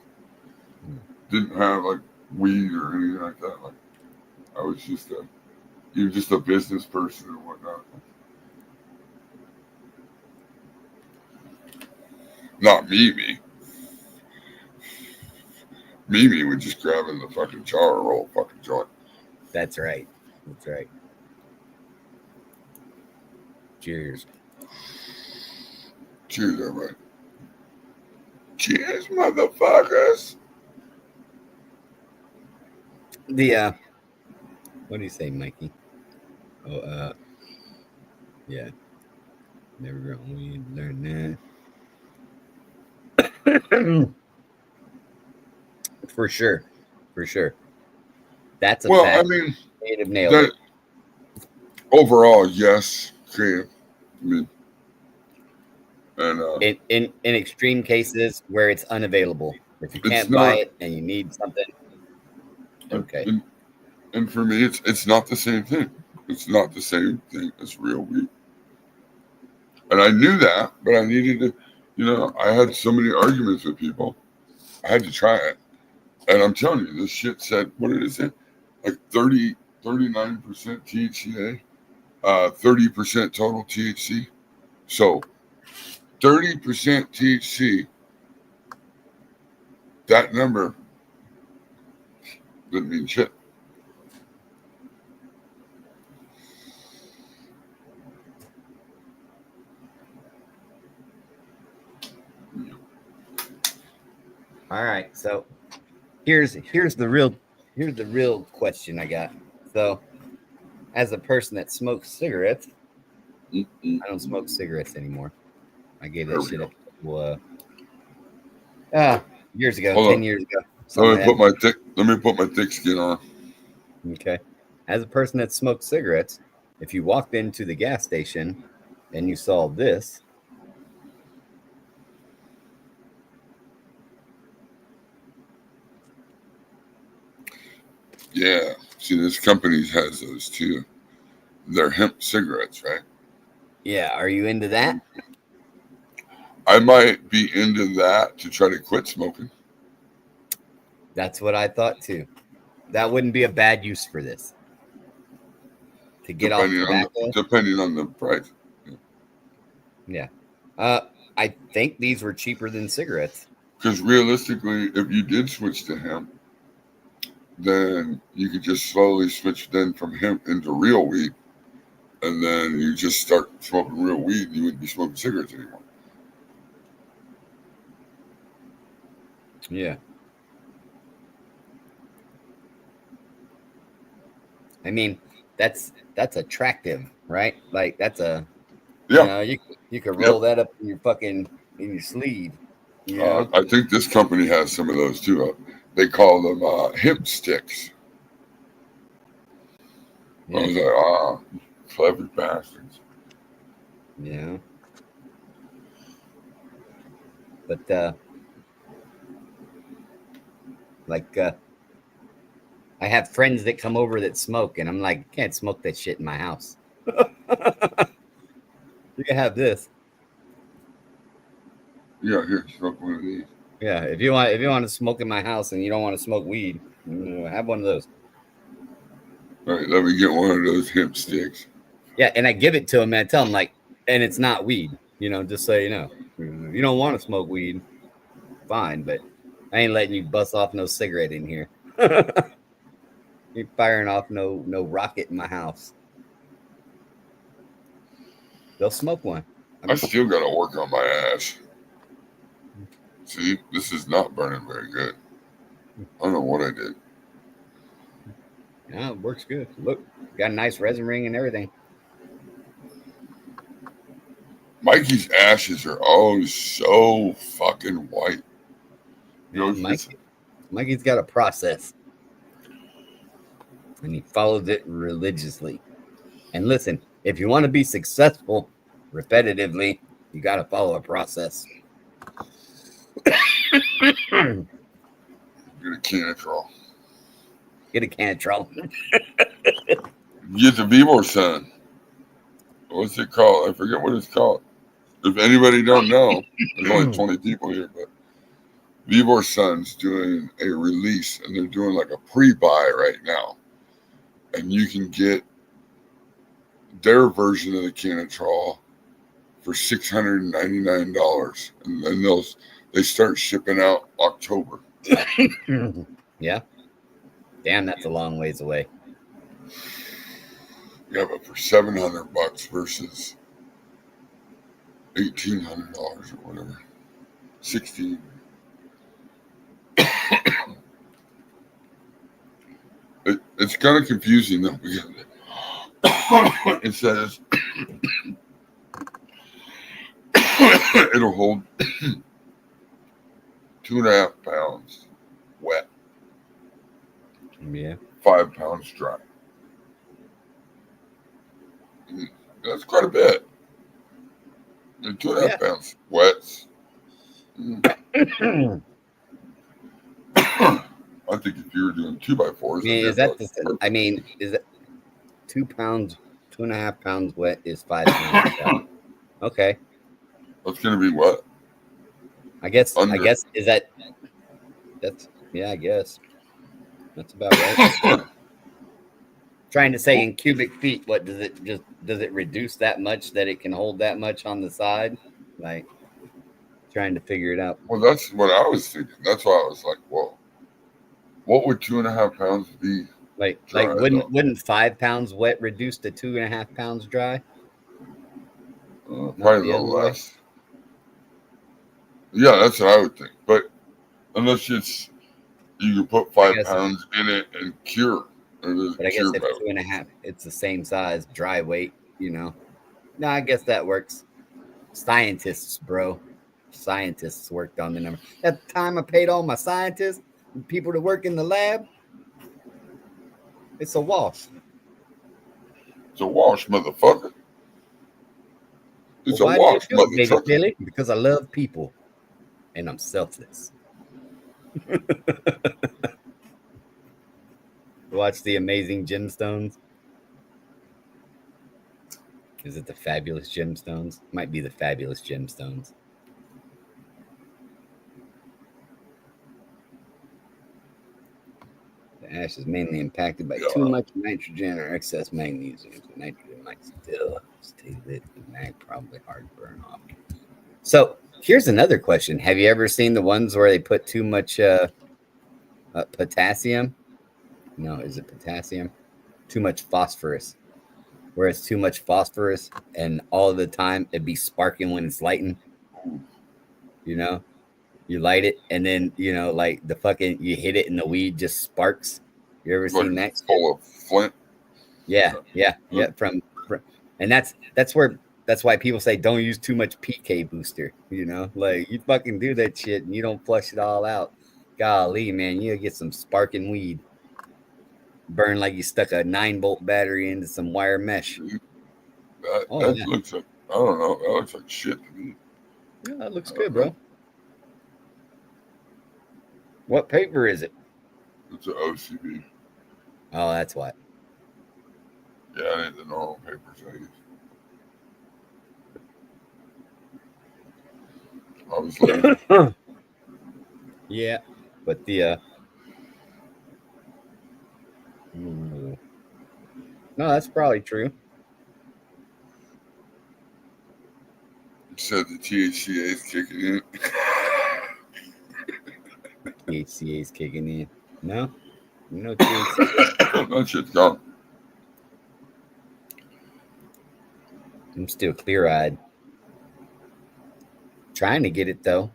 didn't have like weed or anything like that. Like, I was just you're just a business person and whatnot. Not Mimi. Mimi would just grab in the fucking jar or roll a fucking joint. That's right. That's right. Cheers. Cheers, everybody. Cheers, motherfuckers. What do you say, Mikey? Oh, yeah. Never grown weed, learn that. For sure. That's a fact. I mean, Creative nailed it. Overall, yes, creative. I mean, and in extreme cases where it's unavailable, if you can't buy it and you need something, okay. And for me, it's not the same thing. It's not the same thing as real weed. And I knew that, but I needed to, I had so many arguments with people. I had to try it. And I'm telling you, this shit said, what did it say? Like 39% THCA, 30% total THC. So 30% THC, that number didn't mean shit. All right, so here's the real question I got. So, as a person that smokes cigarettes, I don't smoke cigarettes anymore. I gave that shit up years ago, 10 years ago. Let me put my thick skin on. Okay. As a person that smokes cigarettes, if you walked into the gas station and you saw this, yeah. See, this company has those too. They're hemp cigarettes, right? Yeah. Are you into that? I might be into that to try to quit smoking. That's what I thought too. That wouldn't be a bad use for this. To get off tobacco. Depending on the price. Yeah. I think these were cheaper than cigarettes. Because realistically, if you did switch to hemp, then you could just slowly switch then from hemp into real weed. And then you just start smoking real weed. You wouldn't be smoking cigarettes anymore. Yeah. I mean, that's attractive, right? Like that's you could roll that up in your sleeve. I think this company has some of those too. They call them hemp sticks. I was like, clever bastards. Yeah. But like I have friends that come over that smoke, and I'm like, can't smoke that shit in my house. You can have this. Yeah, here, smoke one of these. Yeah, if you want to smoke in my house and you don't want to smoke weed, have one of those. All right, let me get one of those hemp sticks. Yeah, and I give it to him and I tell him like, and it's not weed, just so you know. If you don't want to smoke weed, fine, but I ain't letting you bust off no cigarette in here. You firing off no rocket in my house. They'll smoke one. I still got to work on my ass. See, this is not burning very good. I don't know what I did. Yeah, it works good. Look, got a nice resin ring and everything. Mikey's ashes are so fucking white. Yeah, Mikey's got a process. And he follows it religiously. And listen, if you want to be successful repetitively, you got to follow a process. Get a Canatrol. Get a Cantrell. Get the Vibor Sun. What's it called? I forget what it's called. If anybody don't know, there's only 20 people here, but Vibor Sun's doing a release, and they're doing like a pre-buy right now. And you can get their version of the Canatrol for $699, and then they start shipping out October. Yeah. Damn, that's a long ways away. Yeah, but for $700 versus $1,800 or whatever, $16. It's kind of confusing though, because it says it'll hold 2.5 pounds wet. Yeah. 5 pounds dry. That's quite a bit. And 2.5 pounds wet. I think if you were doing 2x4s, is that 2 pounds, 2.5 pounds wet is 5 pounds dry. Okay. That's gonna be what? I guess is that that's I guess. That's about right. Trying to say in cubic feet, what does it reduce that much that it can hold that much on the side? Like trying to figure it out. Well, that's what I was thinking. That's why I was like, whoa. What would 2.5 pounds be? Like wouldn't 5 pounds wet reduce to 2.5 pounds dry? Probably a little less. Yeah, that's what I would think. But unless you can put 5 pounds in it and cure. But I guess if 2.5, it's the same size, dry weight, No, I guess that works. Scientists, bro. Scientists worked on the number. At the time I paid all my scientists and people to work in the lab, it's a wash. It's a wash, motherfucker. It's a wash, motherfucker. Baby, because I love people and I'm selfless. Watch the Amazing Gemstones. Is it the Fabulous Gemstones? Might be the Fabulous Gemstones. The ash is mainly impacted by too much nitrogen or excess magnesium. So nitrogen might still stay lit, and mag probably hard to burn off. So here's another question: have you ever seen the ones where they put too much potassium? No, is it potassium? Too much phosphorus. Where it's too much phosphorus, and all of the time it'd be sparking when it's lighting. You light it, and then like the fucking you hit it, and the weed just sparks. You ever seen that? Full of flint. Yeah. And that's why people say don't use too much PK booster. Like you fucking do that shit and you don't flush it all out. Golly, man, you get some sparking weed. burn like you stuck a 9-volt battery into some wire mesh. That looks like, I don't know, that looks like shit to me. Yeah, that looks good, bro. What paper is it? It's an OCB. Oh, that's what. Yeah, it ain't the normal papers I use. I was lazy. Yeah, but the no, that's probably true. You said the THCA is kicking in. THCA is kicking in. No, THCA. That shit's gone. I'm still clear-eyed. Trying to get it though.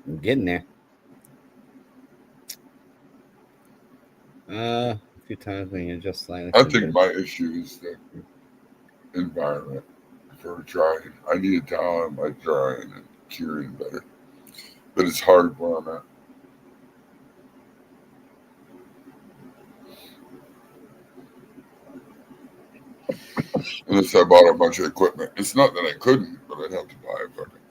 I'm getting there. A few times when you're just slightly. I think my issue is the environment for drying. I need a down by drying and curing better. But it's hard where I'm at. Unless I bought a bunch of equipment. It's not that I couldn't, but I'd have to buy a fucking.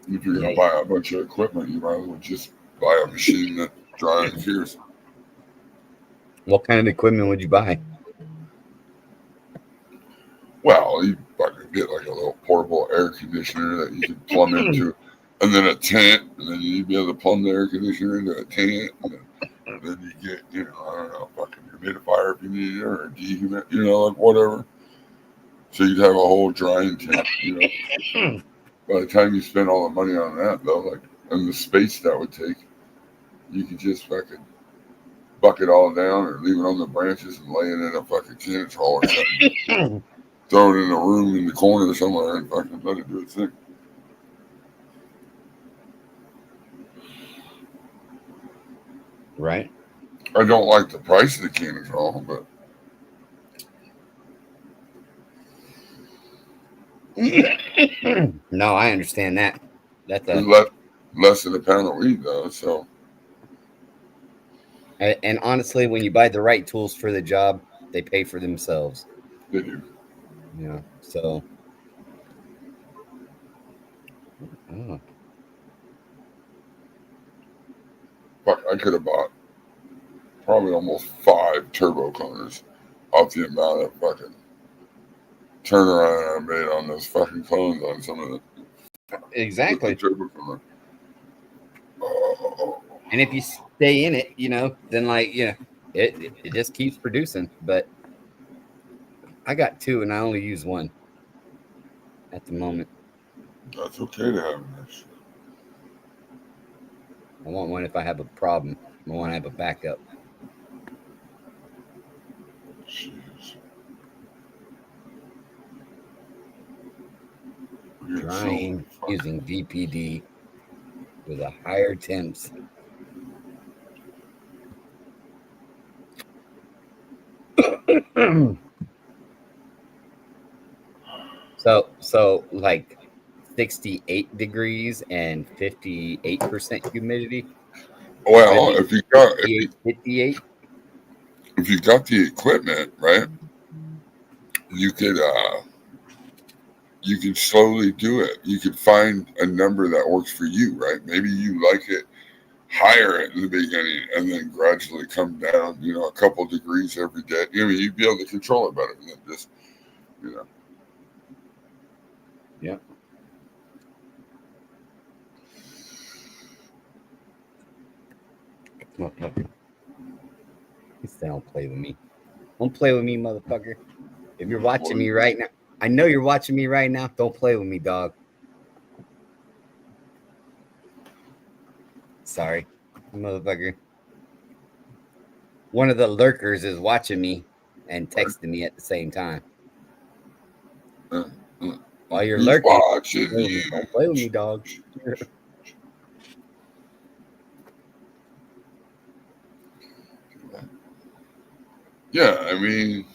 If you're gonna buy a bunch of equipment, you might as well just buy a machine that dries and cures. What kind of equipment would you buy? Well, you fucking get like a little portable air conditioner that you can plumb into, and then a tent, and then you'd be able to plumb the air conditioner into a tent, and then you get, I don't know, fucking humidifier if you need it, or a dehumid, like whatever. So you'd have a whole drying tent, By the time you spend all the money on that, though, like, and the space that would take, you could just fucking buck it all down or leave it on the branches and lay it in a fucking tennis hall or something. Throw it in a room in the corner somewhere and fucking let it do its thing. Right. I don't like the price of the cannabis, but No, I understand that. That's it's less than a pound of weed, though. So, and honestly, when you buy the right tools for the job, they pay for themselves. they do. Yeah. So. Oh. Fuck, I could have bought probably almost 5 turbo cloners off the amount of fucking turnaround I made on those fucking clones on some of the Exactly. turbo cloner. Oh. And if you stay in it, then it just keeps producing. But I got 2 and I only use 1 at the moment. That's okay to have this. I want one if I have a problem. I want to have a backup. Jeez. Drying using VPD with a higher temps. So like 68 degrees and 58% humidity. Well, if you got 58. If you got the equipment, right, you could you can slowly do it. You could find a number that works for you, right? Maybe you like it higher in the beginning and then gradually come down, a couple degrees every day. You'd be able to control it better than just, Yeah. Motherfucker. Don't play with me. Don't play with me, motherfucker. If you're watching me right now, I know you're watching me right now. Don't play with me, dog. Sorry, motherfucker. One of the lurkers is watching me and texting me at the same time. While you're lurking, don't play with me, dog. Yeah, I mean,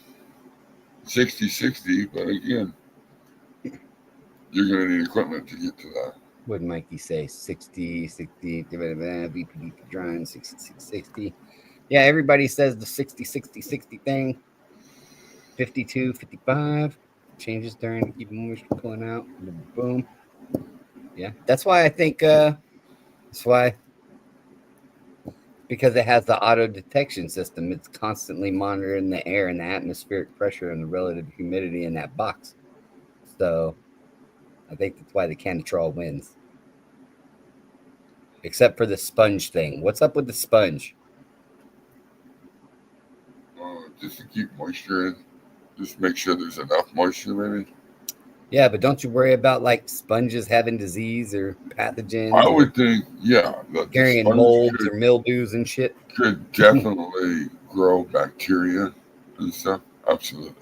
60-60, but again, you're going to need equipment to get to that. What did Mikey say? 60, BPD drawing, 60. Yeah, everybody says the 60 thing. 52, 55. Changes during to keep moisture pulling out. Boom. Yeah, that's why I think, that's why, because it has the auto detection system, it's constantly monitoring the air and the atmospheric pressure and the relative humidity in that box. So I think that's why the Canatrol wins. Except for the sponge thing. What's up with the sponge? Just to keep moisture in. Just make sure there's enough moisture, maybe. Yeah, but don't you worry about like sponges having disease or pathogens? I would think, yeah, that carrying molds or mildews and shit. Could definitely grow bacteria and stuff. Absolutely.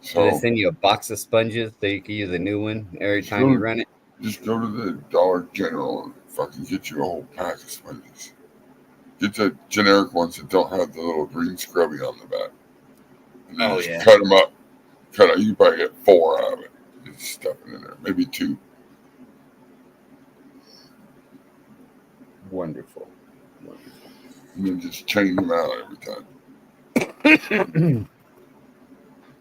So they send you a box of sponges so you can use a new one every time you run it? Just go to the Dollar General and fucking get you a whole pack of sponges. Get the generic ones that don't have the little green scrubby on the back. And then just cut them up. You probably get 4 out of it. Just stuff it in there. Maybe 2. Wonderful. And then just change them out every time.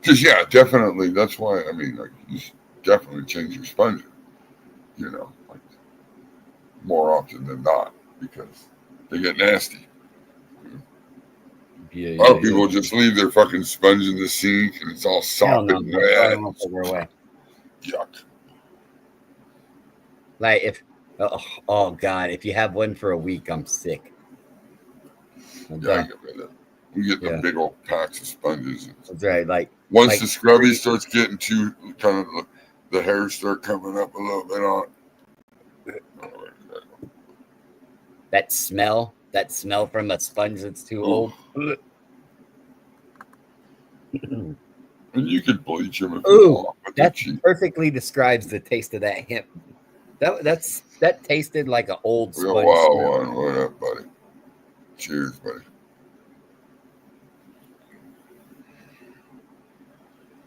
Because, yeah, definitely. That's why, I mean, like, you definitely change your sponges. You know, like, more often than not. Because they get nasty. A lot of people just leave their fucking sponge in the sink and it's all soft and wet. Yuck. Like if, oh God, if you have one for a week, I'm sick. I get rid of it. We get the big old packs of sponges. That's right. Like once the scrubby starts getting too kind of the hairs start coming up a little bit on it. That smell from a sponge that's too old. And you could bleach them if you want. That perfectly describes the taste of that hemp. That tasted like an old sponge. Wow, what up, buddy? Cheers, buddy.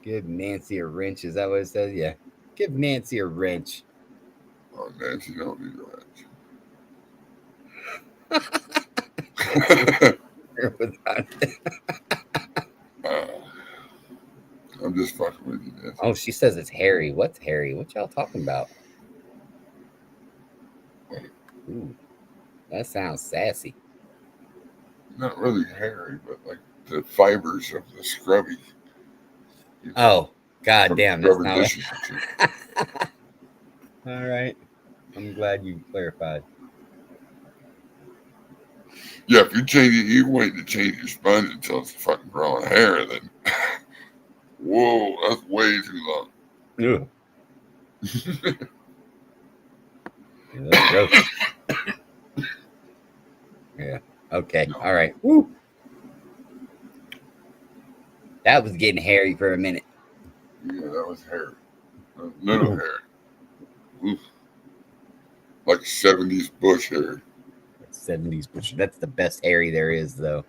Give Nancy a wrench. Is that what it says? Yeah. Give Nancy a wrench. Oh, Nancy don't need a wrench. I'm just fucking with you, Nancy. Oh, she says it's hairy. What's hairy? What y'all talking about? Ooh, that sounds sassy. Not really hairy, but like the fibers of the scrubby. Oh, God damn. That's not all right. I'm glad you clarified. Yeah, if you change it, you wait to change your sponge until it's fucking growing hair, then whoa, that's way too long. Yeah, that's gross. Yeah. Okay. No. All right. Woo. That was getting hairy for a minute. Yeah, that was hairy. Little hair. Oof. Like 70s bush hair. 70s bush. That's the best hairy there is, though.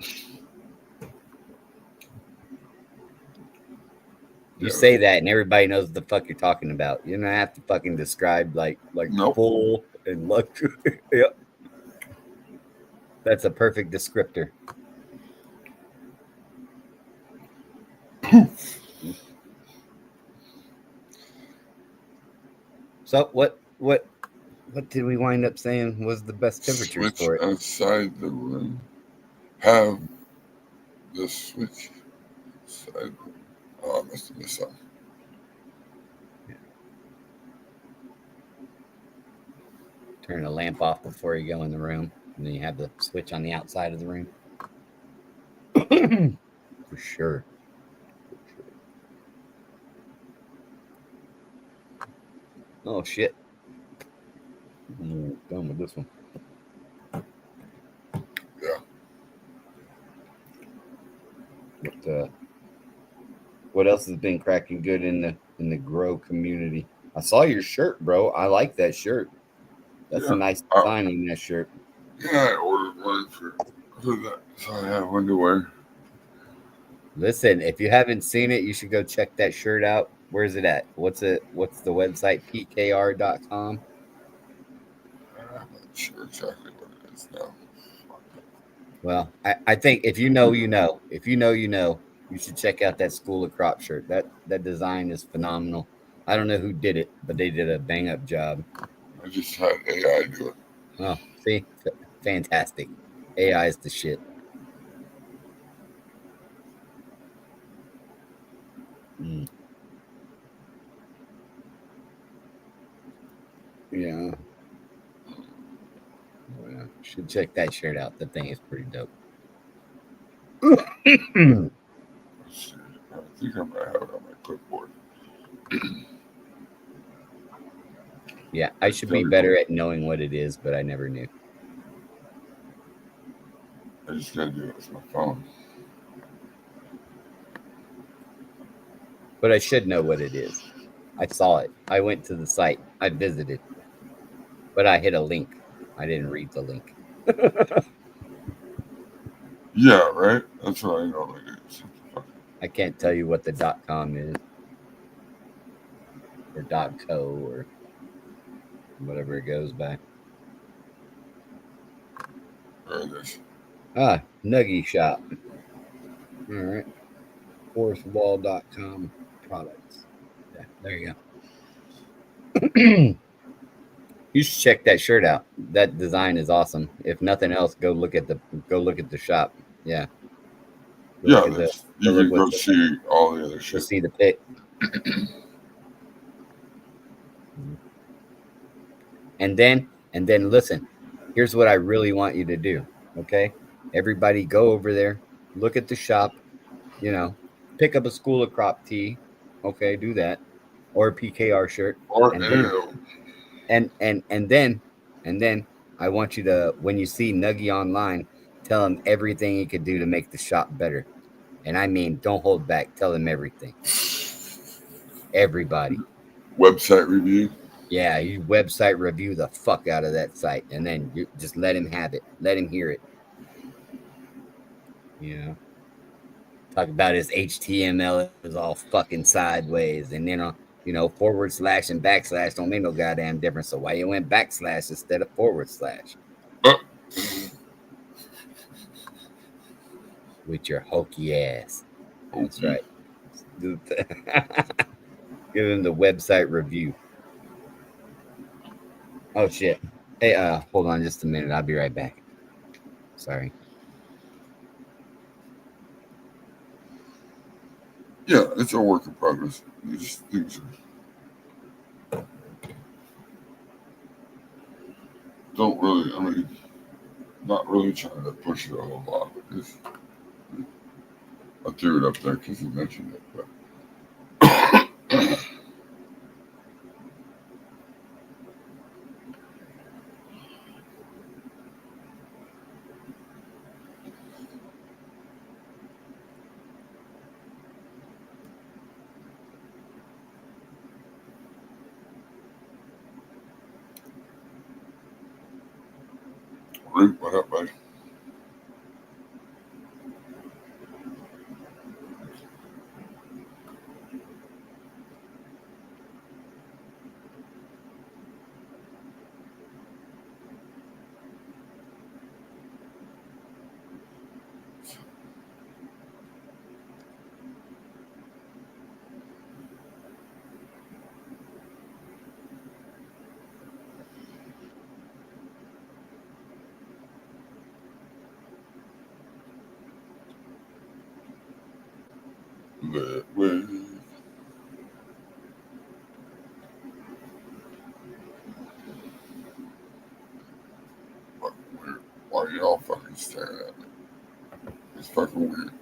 You say that, and everybody knows what the fuck you're talking about. You don't have to fucking describe like full and luxury. Yep. That's a perfect descriptor. So what did we wind up saying was the best temperature for it? Outside the room. Have the switch outside. Oh, I must have missed something. Turn the lamp off before you go in the room, and then you have the switch on the outside of the room. For sure. Oh shit! I'm done with this one. Yeah. But what else has been cracking good in the grow community? I saw your shirt, bro. I like that shirt. That's a nice design on that shirt. Yeah, I ordered one for that, so I have underwear. Listen, if you haven't seen it, you should go check that shirt out. Where's it at? What's the website? PKR.com. I'm not sure exactly what it is now. Well, I think if you know, you know. If you know, you know. You should check out that School of Crop shirt. That design is phenomenal. I don't know who did it, but they did a bang up job. I just had AI do it. Oh, see, fantastic. AI is the shit. Mm. Yeah. Oh, yeah. Should check that shirt out. That thing is pretty dope. Let's see. I think I might have it on my clipboard. Yeah, I should be Gotta better go. at knowing what it is, but I never knew. I just gotta do it with my phone. But I should know what it is. I saw it. I went to the site. I visited, but I hit a link. I didn't read the link. Yeah, right? That's what I normally do. I can't tell you what the .com is or .co or whatever it goes by. There it is. Ah, Nuggy Shop. All right. Forestwall.com products. Yeah, there you go. You should check that shirt out. That design is awesome. If nothing else, go look at the shop. Yeah, go Yeah, look at the that's go you look can go what's in there. see all the other Go shit. see the pic. And then listen. Here's what I really want you to do. Okay, everybody, go over there, look at the shop. You know, pick up a School of Crop tee. Okay, do that, or a PKR shirt, Or and then ew. and then I want you to, when you see Nuggy online, tell him everything he could do to make the shop better. And I mean, don't hold back. Tell him everything. Everybody. Website review. Yeah, you website review the fuck out of that site, and then you just let him have it. Let him hear it. You know, talk about his HTML is all fucking sideways, and then forward slash and backslash don't make no goddamn difference. So why you went backslash instead of forward slash Uh, with your hokey ass? That's okay. right. Give him the website review. Oh shit. Hey, hold on just a minute. I'll be right back. Sorry. Yeah, it's a work in progress. These things don't really, I mean, not really trying to push it a whole lot. But just, I threw it up there because you mentioned it. But Root, what up, buddy? But wait, what, weird. Why are y'all fucking staring at me? It's fucking weird.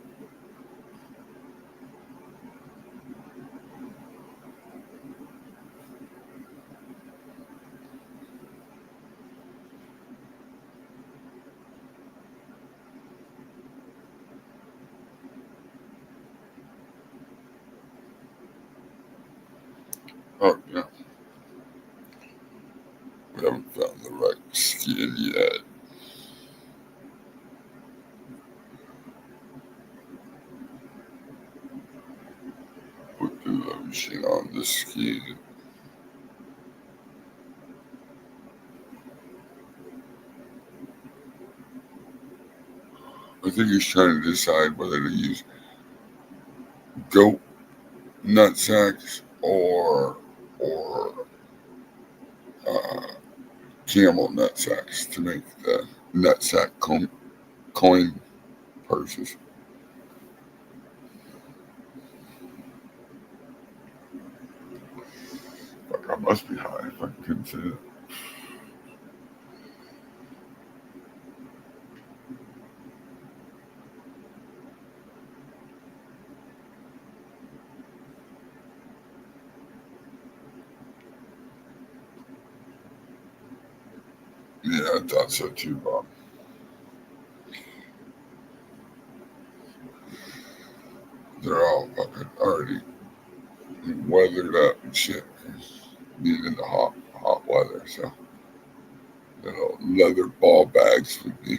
Oh, yeah. We haven't found the right skin yet. What do those machine on the skin. I think he's trying to decide whether to use goat nut sacks or camel nut sacks to make the nut sack coin purses. Fuck, I must be high if I couldn't say that. Yeah, I thought so too, Bob. They're all fucking already weathered up and shit. Being in the hot weather, so little leather ball bags would be.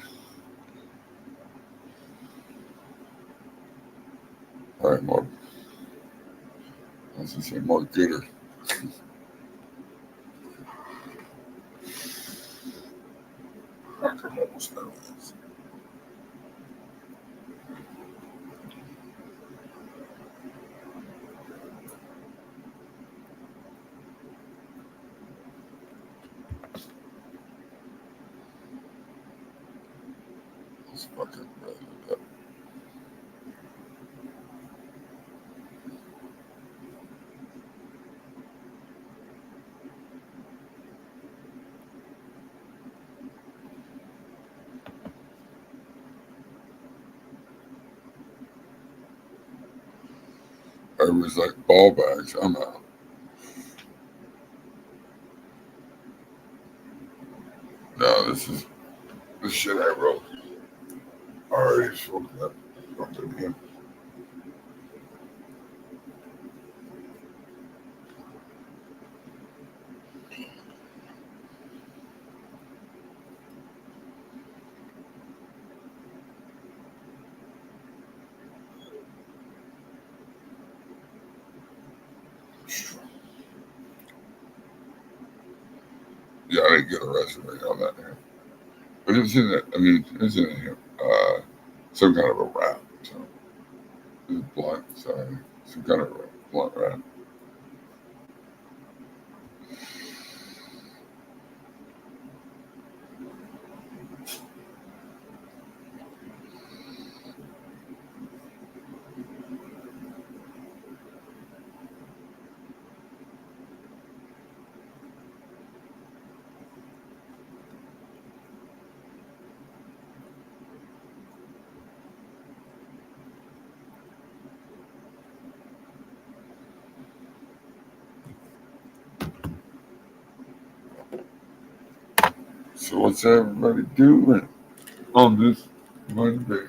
All right, more. I was gonna say more gooder. I'm almost done with this. Let's fucking wrap it up. Everybody's like ball bags. I'm out. No, this is the shit I wrote. Already smoked that. Smoked it again. Yeah, I didn't get arrested on that here. But it was in it. I mean, it was in here. Some kind of a wrap. So it was blunt. Sorry, some kind of a blunt wrap. So what's everybody doing on this Monday?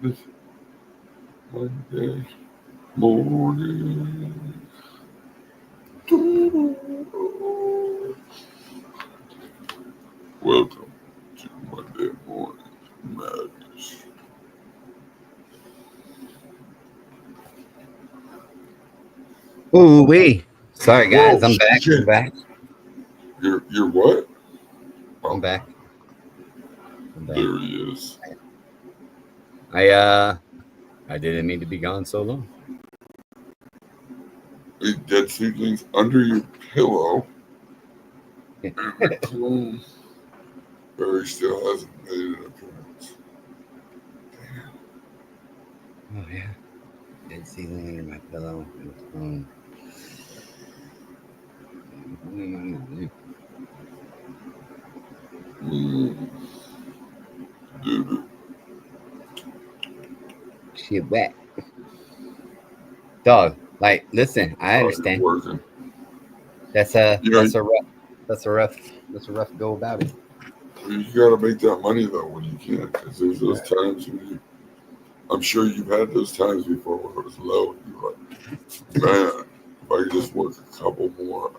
This Monday morning. Welcome to Monday Morning Madness. Ooh wee. Sorry guys, Whoa, I'm back. shit. I'm back. You're what? Oh, I'm back. there he is. I didn't mean to be gone so long. A dead seedlings under your pillow. And the clone Barry still hasn't made an appearance. Oh yeah. Dead seedling under my pillow. Dude, Shit wet. Dog, like listen, I understand. working. That's a rough go about it. You gotta make that money though when you can, because there's those times when you. I'm sure you've had those times before where it was low. And you're like, man, if I could just work a couple more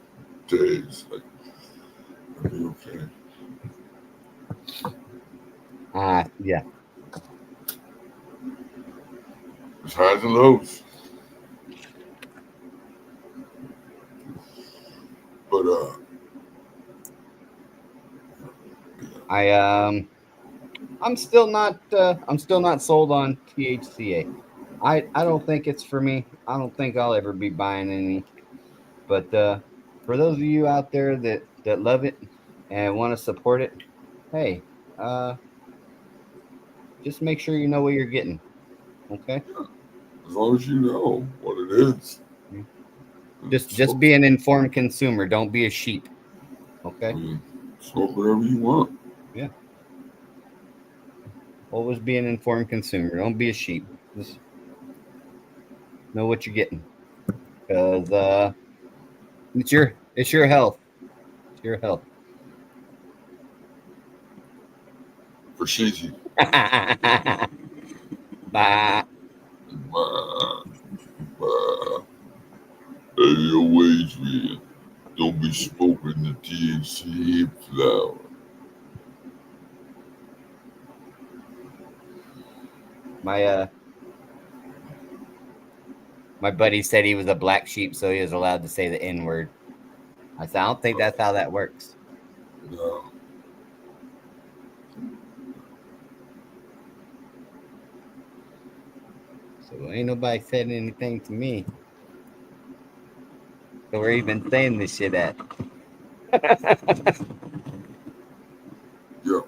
days, like, I'd be okay. Yeah. There's highs and lows. But I'm still not sold on THCA. I don't think it's for me. I don't think I'll ever be buying any. But for those of you out there that love it and want to support it, hey, uh, just make sure you know what you're getting. Okay. as long as you know what it is, Mm. Just smoke. be an informed consumer. Don't be a sheep. I Okay. mean, smoke whatever you want. Yeah. Always be an informed consumer. Don't be a sheep. Just know what you're getting. Because it's your health. It's your health. For Shiji. Bye. Uh, Hey, yo, Adrian, don't be smoking the THC flower. My my buddy said he was a black sheep, so he was allowed to say the N word. I said, I don't think that's how that works. No. So ain't nobody said anything to me. So we're even saying this shit at. Yeah.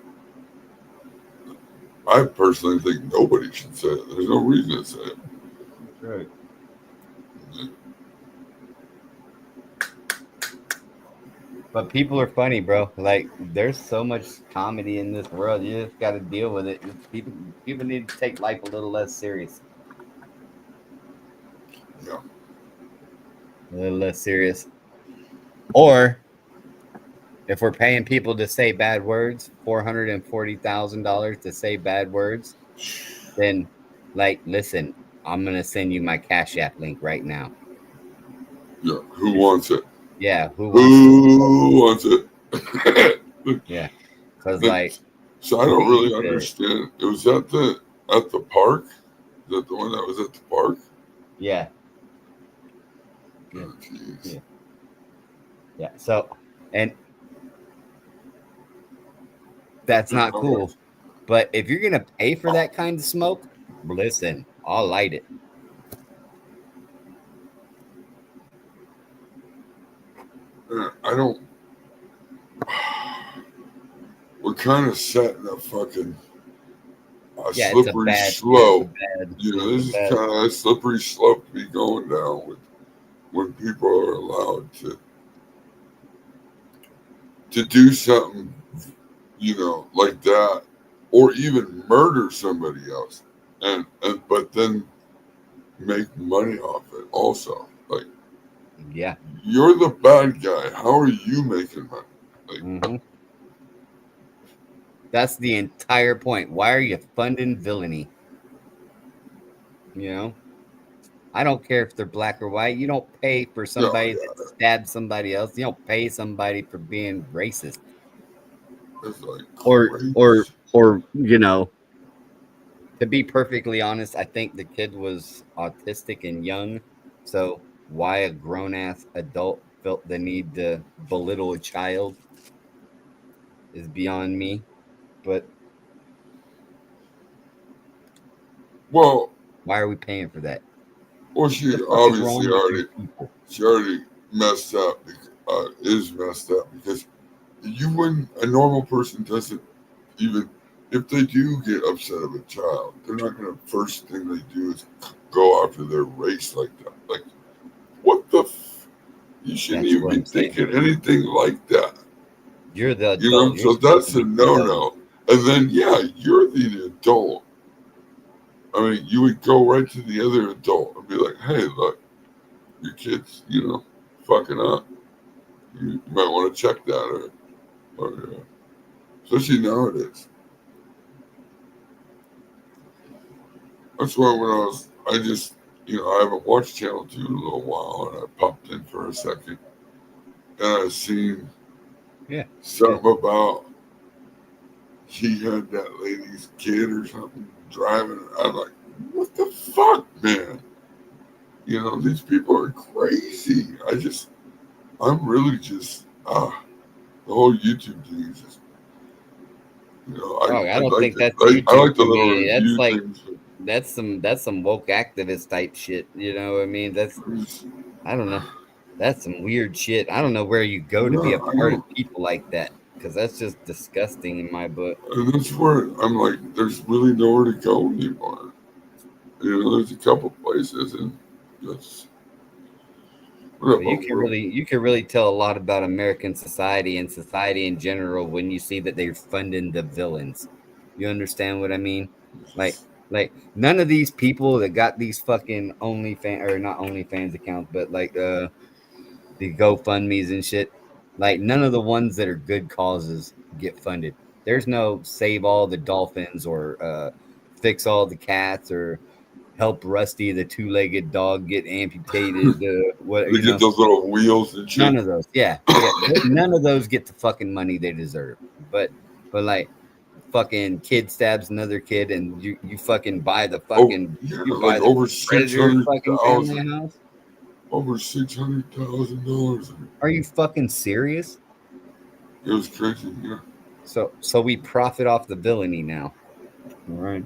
I personally think nobody should say it. There's no reason to say it. That's right. But people are funny, bro. Like, there's so much comedy in this world. You just got to deal with it. People need to take life a little less serious. Yeah. A little less serious. Or if we're paying people to say bad words, $440,000 to say bad words, then like, listen, I'm gonna send you my Cash App link right now. Yeah. Who wants it? Yeah, who wants this? Who wants it? Yeah, because Like, like so I we don't really used to, understand. It was at the park. Is that the one that was at the park? yeah, yeah, Oh, jeez. yeah, yeah. So, and that's And not how cool. much? But if you're gonna pay for that kind of smoke, listen, I'll light it. I don't. We're kind of setting a fucking Yeah, it's a slippery bad. Yeah, it's a slope. bad. You know, It's a this is bad. kind of a slippery slope to be going down with when people are allowed to do something, like that, or even murder somebody else, and but then make money off it. Also, like Yeah. you're the bad guy. How are you making money? Like, Hmm. That's the entire point. Why are you funding villainy? You know, I don't care if they're black or white. You don't pay for yeah, somebody that stabbed somebody else. You don't pay somebody for being racist it's like or or crazy. or to be perfectly honest, I think the kid was autistic and young. So why a grown ass adult felt the need to belittle a child is beyond me. But Well, why are we paying for that? she The fuck is obviously wrong with you already people? she already messed up. Is messed up because you wouldn't. A normal person doesn't even if they do get upset of a child, they're not gonna first thing they do is go after their race like that. Like what the you shouldn't That's even what be I'm saying. thinking anything like that. You're the adult. You're So supposed that's to a be no chill. no. And then yeah, you're the adult. I mean, you would go right to the other adult and be like, hey, look, your kid's, fucking up. You might want to check that or especially nowadays. That's why I just, I haven't watched Channel 2 in a little while, and I popped in for a second, and I seen Yeah. Yeah. something about he had that lady's kid or something driving. I'm like, what the fuck, man? You know, these people are crazy. I'm really just, the whole YouTube thing is just, you know, Oh, I I don't like think it. that's I YouTube like the to little me. That's review like things. that's some woke activist type shit. You know what I mean? I don't know. That's some weird shit. I don't know where you go to be a No, I part of know. people like that because that's just disgusting in my book. And that's where I'm like, there's really nowhere to go anymore. You know, there's a couple places, and that's what But about world? you can really tell a lot about American society and society in general when you see that they're funding the villains. You understand what I mean? Like none of these people that got these fucking OnlyFans or not OnlyFans accounts, but like the GoFundMe's and shit. Like none of the ones that are good causes get funded. There's no save all the dolphins or fix all the cats or help Rusty the two-legged dog get amputated. What They you get know? those little wheels and shit. None of those. Yeah, yeah. None of those get the fucking money they deserve. But like fucking kid stabs another kid and you fucking buy the Oh, fucking yeah, you buy like the over six predator's hundred fucking family thousand, house. over $600,000. Are you fucking serious? It was crazy, yeah. So we profit off the villainy now. All right.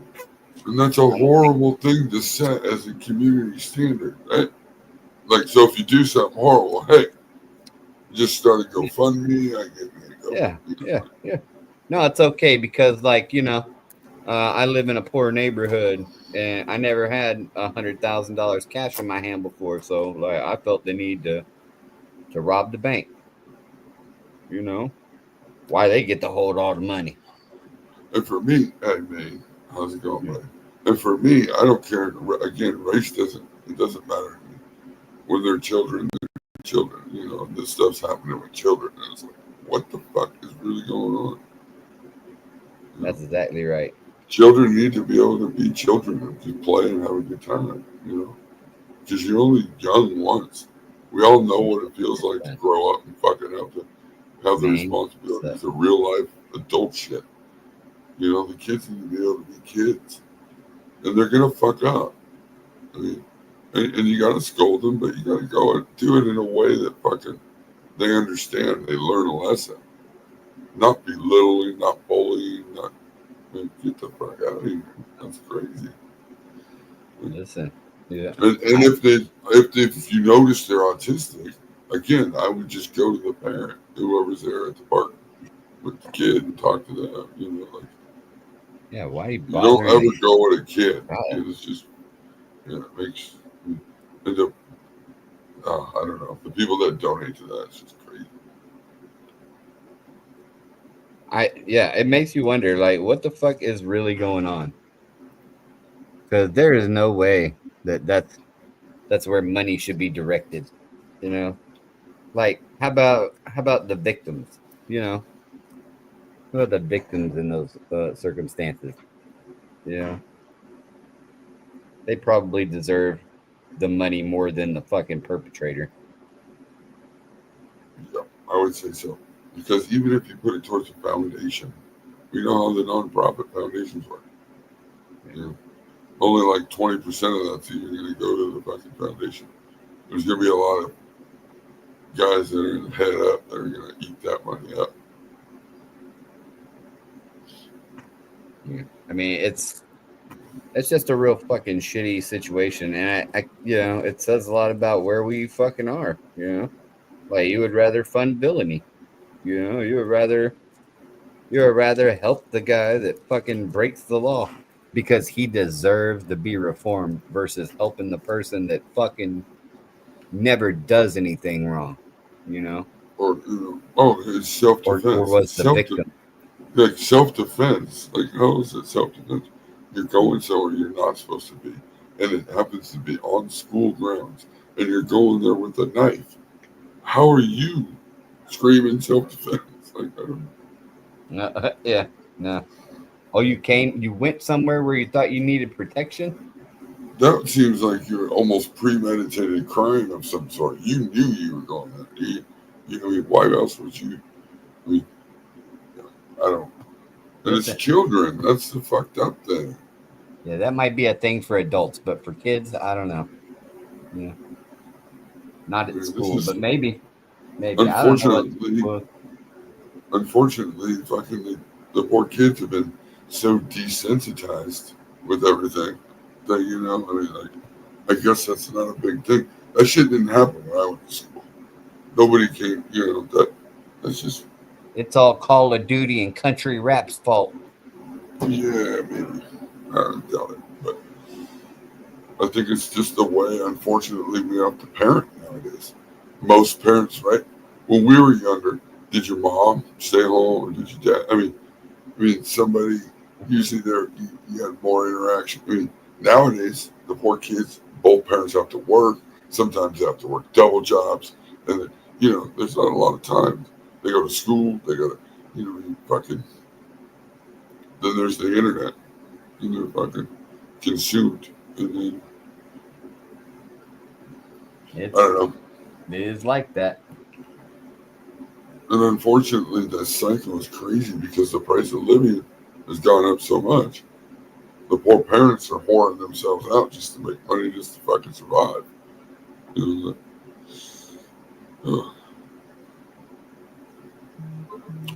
And that's a horrible thing to set as a community standard, right? Like, so if you do something horrible, hey, just start a GoFundMe, I get me a couple, Yeah, yeah, yeah. No, it's okay because like, I live in a poor neighborhood and I never had $100,000 cash in my hand before. So like I felt the need to rob the bank. You know, why they get to hold all the money. And for me, hey, man, how's it going, Yeah. buddy? And for me, I don't care. Again, race it doesn't matter to me. When they're children, you know, this stuff's happening with children. And it's like, what the fuck is really going on? You know? That's exactly right. Children need to be able to be children and just play and have a good time, you know, because you're only young once. We all know what it feels like to grow up and fucking have the Man, responsibilities of real life adult shit. You know, the kids need to be able to be kids, and they're gonna fuck up. I mean, and you gotta scold them, but you gotta go and do it in a way that fucking they understand. They learn a lesson, not belittling, not bullying, not. I mean, get the fuck out of here. That's crazy. listen. Yeah. And I if you notice they're autistic, again, I would just go to the parent, whoever's there at the park with the kid, and talk to them. You know, like yeah, why are you you don't bothering ever the go with a kid. child? It's just it makes and the I don't know, the people that donate to that, it's just crazy. Yeah, it makes you wonder like what the fuck is really going on? Because there is no way that's where money should be directed. You know, like how about the victims? You know, who are the victims in those circumstances? You know, they probably deserve the money more than the fucking perpetrator. Yeah, I would say so. Because even if you put it towards a foundation, we know how the nonprofit foundations work. You know, only like 20% of that's even going to go to the fucking foundation. There's going to be a lot of guys that are in head up that are going to eat that money up. Yeah. I mean, it's just a real fucking shitty situation, and it says a lot about where we fucking are. You know, like you would rather fund villainy. You know, you would rather help the guy that fucking breaks the law because he deserves to be reformed versus helping the person that fucking never does anything wrong. You know, Or, you know, oh, it's self or defense. was the victim. Like self defense. Like, how is it self defense? You're going somewhere you're not supposed to be, and it happens to be on school grounds, and you're going there with a knife. How are you screaming self defense? Like, I don't know. Yeah, no. Oh, you went somewhere where you thought you needed protection. That seems like you're almost premeditated crime of some sort. You knew you were going there. You know, why else would you? I mean, I don't. And it's children. That's the fucked up thing. Yeah, that might be a thing for adults, but for kids, I don't know. Yeah, not at school, but maybe. I don't know what. Unfortunately, fucking the poor kids have been so desensitized with everything that I mean, like, I guess that's not a big thing. That shit didn't happen when I went to school. Nobody came, that's just. It's all Call of Duty and country rap's fault. Yeah, maybe. I don't doubt it, but I think it's just the way. Unfortunately, we have to parent nowadays. Most parents, right? When we were younger, did your mom stay home or did your dad? I mean, somebody usually you had more interaction. I mean, nowadays the poor kids, both parents have to work. Sometimes they have to work double jobs, and there's not a lot of time. They go to school. They go to, fucking. Then there's the internet, and they're fucking consumed. And then I don't know. It is like that. And unfortunately, that cycle is crazy because the price of living has gone up so much. The poor parents are whoring themselves out just to make money, just to fucking survive.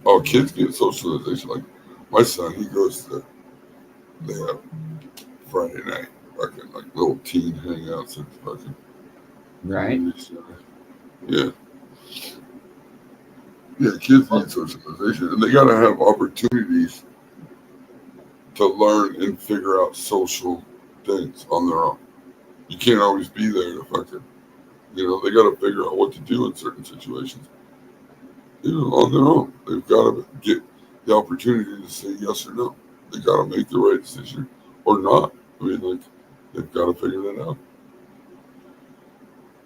Oh, kids get socialization. Like my son, he goes to, they have Friday night, fucking like little teen hangouts and fucking. Right. Yeah. Yeah, kids need socialization, and they gotta have opportunities to learn and figure out social things on their own. You can't always be there to fucking, they got to figure out what to do in certain situations, on their own. They've got to get the opportunity to say yes or no. They got to make the right decision or not. I mean, like, they've got to figure that out.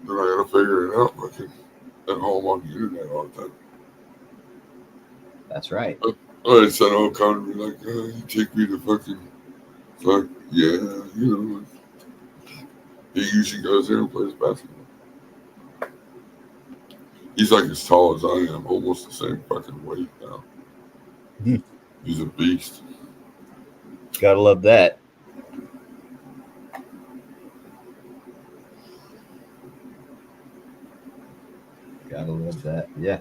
They're not going to figure it out fucking at home on the internet all the time. That's right. I said, oh, kind of be like, you take me to fucking, yeah, he usually goes there and plays basketball. He's like as tall as I am, almost the same fucking weight now. He's a beast. Gotta love that. Gotta love that. Yeah.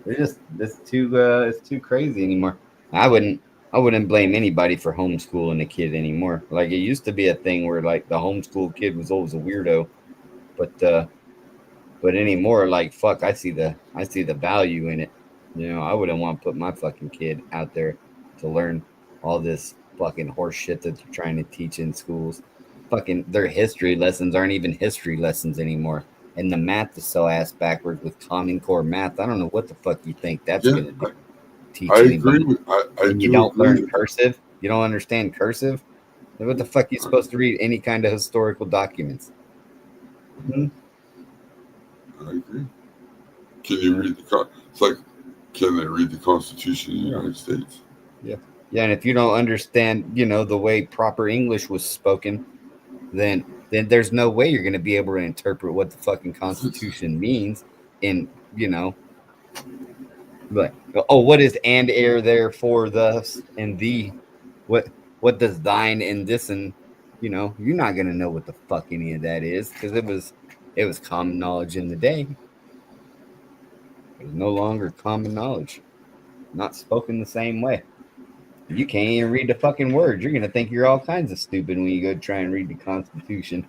It's too crazy anymore. I wouldn't blame anybody for homeschooling a kid anymore. Like it used to be a thing where like the homeschool kid was always a weirdo, but anymore, like fuck, I see the value in it. I wouldn't want to put my fucking kid out there to learn all this fucking horse shit that they're trying to teach in schools. Fucking their history lessons aren't even history lessons anymore. And the math is so ass backwards with Common Core math. I don't know what the fuck you think that's Yeah, gonna do. Teach I anybody. agree with. I And you do don't agree learn with that. cursive. You don't understand cursive. Then what the fuck are you supposed to read any kind of historical documents? I agree. Can you read the? It's like, can they read the Constitution of the United States? Yeah. Yeah, and if you don't understand, the way proper English was spoken, then there's no way you're going to be able to interpret what the fucking Constitution means in, like, oh, what is and air there for thus and the what what does thine and this and you're not going to know what the fuck any of that is because it was common knowledge in the day. It's no longer common knowledge, not spoken the same way. You can't even read the fucking words. You're gonna think you're all kinds of stupid when you go try and read the Constitution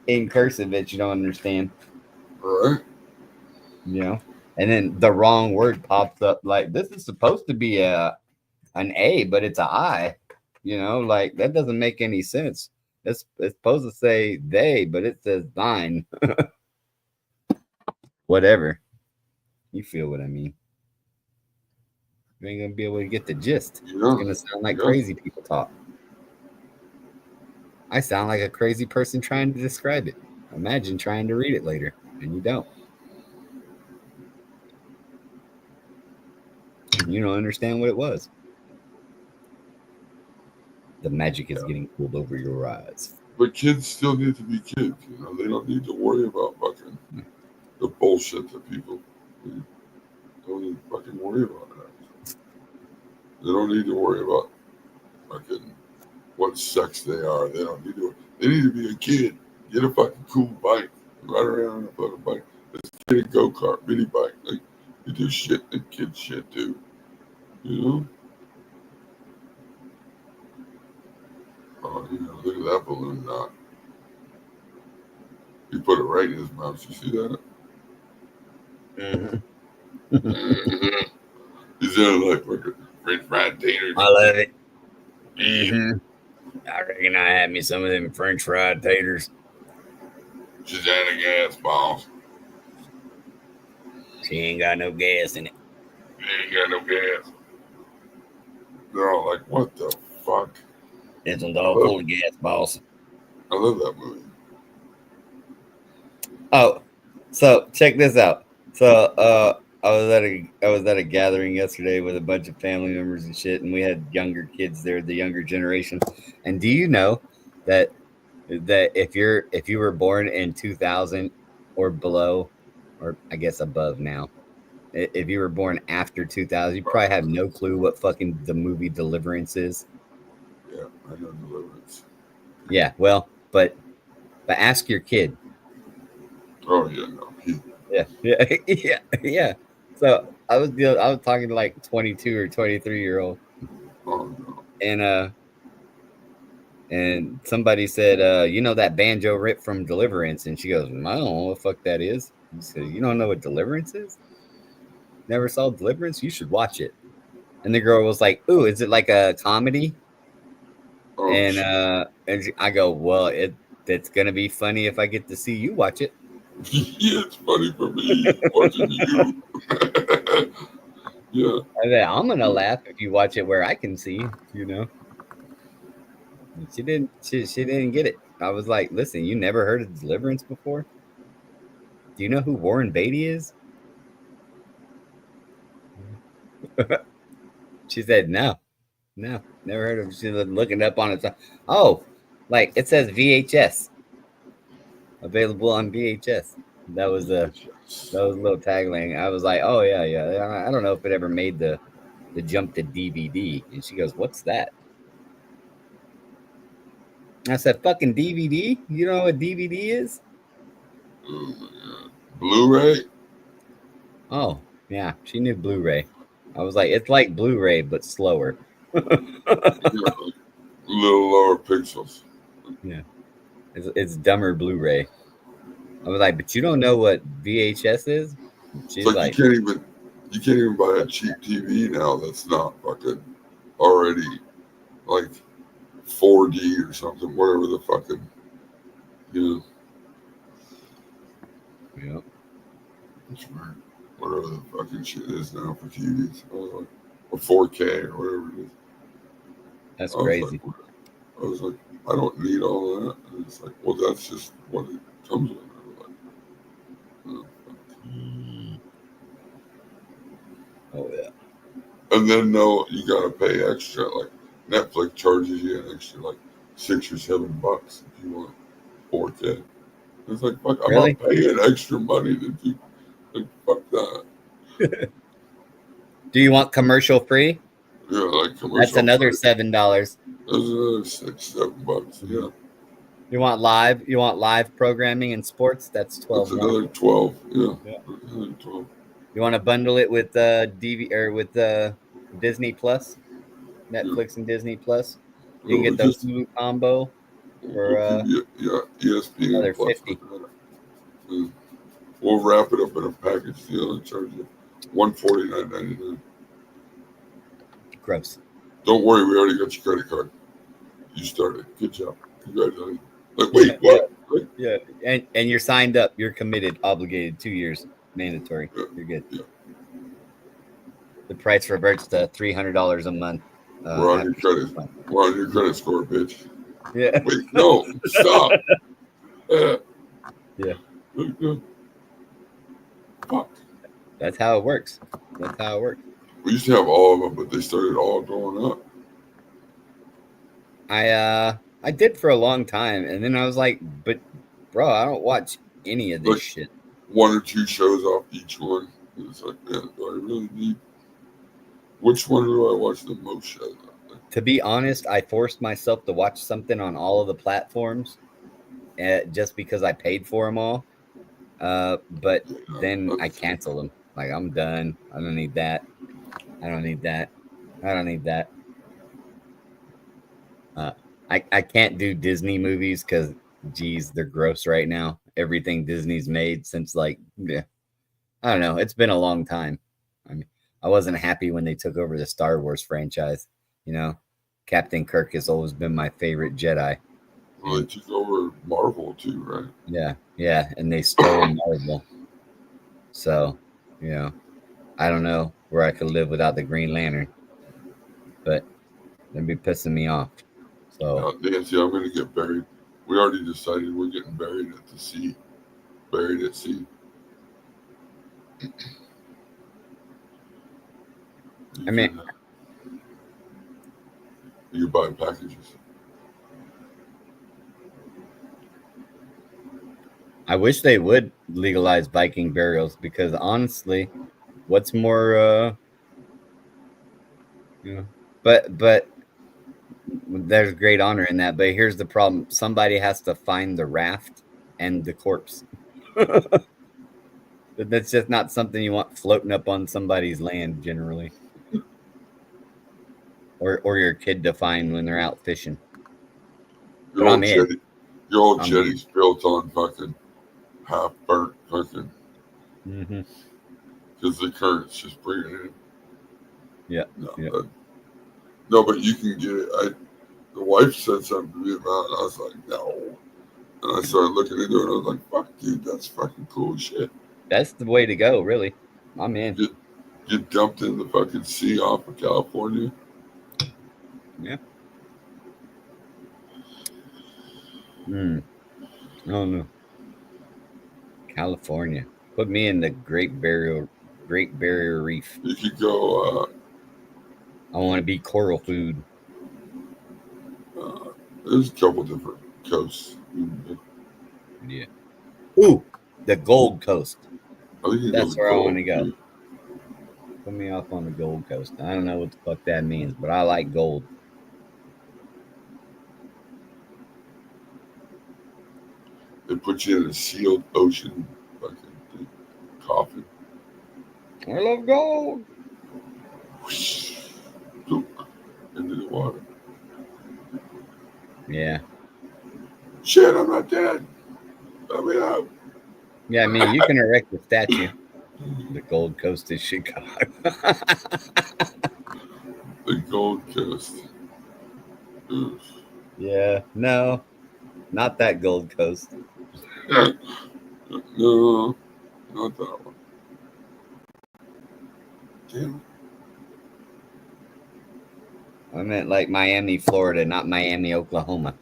in cursive that you don't understand. Right. And then the wrong word pops up. Like this is supposed to be an A, but it's a I. Like that doesn't make any sense. It's supposed to say they, but it says thine. Whatever. You feel what I mean? You ain't gonna be able to get the gist. Yeah. It's gonna sound like crazy people talk. I sound like a crazy person trying to describe it. Imagine trying to read it later, and you don't. You don't understand what it was. The magic is getting pulled over your eyes. But kids still need to be kids. They don't need to worry about fucking the bullshit that people. They don't need to fucking worry about that. They don't need to worry about fucking what sex they are. They don't need to. They need to be a kid. Get a fucking cool bike. Ride around on a fucking bike. Let's get a go-kart, mini bike. Like, you do shit that kids shit do. You know? Oh, you know, look at that balloon knot. He put it right in his mouth. You see that? Mm-hmm. He's in like French fried taters. I love it. Mm-hmm. I reckon I had me some of them French fried taters. She's out of gas balls. She ain't got no gas in it. She ain't got no gas. They're all like, what the fuck? It's all full of gas balls. I love that movie. Oh, so check this out. So I was at a gathering yesterday with a bunch of family members and shit, and we had younger kids there, the younger generation. And do you know that if you were born in 2000 or below, or I guess above now, if you were born after 2000, you probably have no clue what fucking the movie Deliverance is. Yeah, I know Deliverance. Yeah, well, but ask your kid. Oh yeah, no. Yeah. So I was talking to like 22 or 23-year-old, Oh no. and somebody said, you know that banjo rip from Deliverance, and she goes, I don't know what the fuck that is. He said, you don't know what Deliverance is? Never saw Deliverance? You should watch it. And the girl was like, ooh, is it like a comedy? Oh And shit. I go, well, it's gonna be funny if I get to see you watch it. Yeah, it's funny for me watching you. Yeah. I said, I'm gonna laugh if you watch it where I can see, you know. And she didn't. She didn't get it. I was like, listen, you never heard of Deliverance before? Do you know who Warren Beatty is? She said, no, never heard of him. She was looking up on it. Oh, like it says VHS available on VHS. That was a little tagline. I was like, oh yeah. I don't know if it ever made the jump to DVD. And she goes, what's that? I said, fucking DVD? You know what DVD is? Oh my god. Blu-ray? Oh, yeah. She knew Blu ray. I was like, it's like Blu ray, but slower. Yeah, like little lower pixels. Yeah. It's dumber Blu ray. I was like, but you don't know what VHS is? It's She's like like, you can't even buy a cheap TV now that's not fucking already like 4D or something, whatever the fucking, you know, yeah, it's weird. Whatever the fucking shit is now for TVs. I was like, or 4K or whatever it is. that's I was like, crazy. I was like, I don't need all of that. And it's like, well, that's just what it comes with. I was like, oh, Mm. Oh, yeah. and then no, you gotta pay extra. Like Netflix charges you an extra like $6 or $7 if you want 4K. It's like fuck, I'm Really? not paying extra money to do. Like fuck that. Do you want commercial free? Yeah, like That's commercial another free. $7. There's another $6, $7. Yeah, You want live? You want live programming and sports? That's 12 that's more. another 12. Yeah, Yeah. another 12. You want to bundle it with DV or with Disney Plus, Yeah. Netflix and Disney Plus? You can Well, get the just Hulu combo we'll for give you ESPN another Plus 50. with that. Yeah. We'll wrap it up in a package deal and charge you $149.99. Gross. Don't worry, we already got your credit card. You started. Good job. Congratulations. Like, Yeah, wait, what? Like, yeah. And you're signed up. You're committed, obligated, 2 years, mandatory. yeah, You're good. yeah. The price reverts to $300 a month. We're on your After credit. 6 months. We're on your credit score, bitch. Yeah. Wait, no, stop. Yeah. Fuck. That's how it works. That's how it works. We used to have all of them, but they started all going up. I did for a long time, and then I was like, but bro, I don't watch any of this Like shit. 1 or 2 shows off each one. It's like, man, do I really need Which one do I watch the most of? To be honest, I forced myself to watch something on all of the platforms just because I paid for them all. But then I cancel them. Like, I'm done. I don't need that. I don't need that. I don't need that. I can't do Disney movies because, geez, they're gross right now. Everything Disney's made since, like, yeah, I don't know. It's been a long time. I mean, I wasn't happy when they took over the Star Wars franchise. You know, Captain Kirk has always been my favorite Jedi. Well, they took over Marvel too, right? Yeah, and they stole Marvel. So, you know, I don't know where I could live without the Green Lantern, but they'd be pissing me off. So, Nancy, I'm going to get buried. We already decided we're getting buried at the sea. Buried at sea. I mean, you buy packages. I wish they would legalize Viking burials because honestly, what's more, you know, but there's great honor in that. But here's the problem: somebody has to find the raft and the corpse. That's just not something you want floating up on somebody's land generally, or your kid to find when they're out fishing. Your But I'm old in. jetty, your old I'm jetty's built on fucking half burnt fucking in. because the current's just bringing it in. Yeah. No, Yeah. no, but you can get it. The wife said something to me about it. And I was like, no. And I started looking into it. And I was like, fuck, dude, that's fucking cool shit. That's the way to go, really. I'm in. Get dumped in the fucking sea off of California. Yeah. Oh no. California. Put me in the Great Barrier Reef. You could go. I want to be coral food. There's a couple different coasts. Yeah. Ooh, the Gold Coast. That's where I want to go. Put me off on the Gold Coast. I don't know what the fuck that means, but I like gold. They put you in a sealed ocean fucking coffin. I love gold. Whoosh, into the water. Yeah. Shit, I'm not dead. Let me out. Yeah, I mean, you can erect a statue. The Gold Coast is Chicago. The Gold Coast. Oof. Yeah. No, not that Gold Coast. No, not that one. Damn. I meant like Miami, Florida, not Miami, Oklahoma.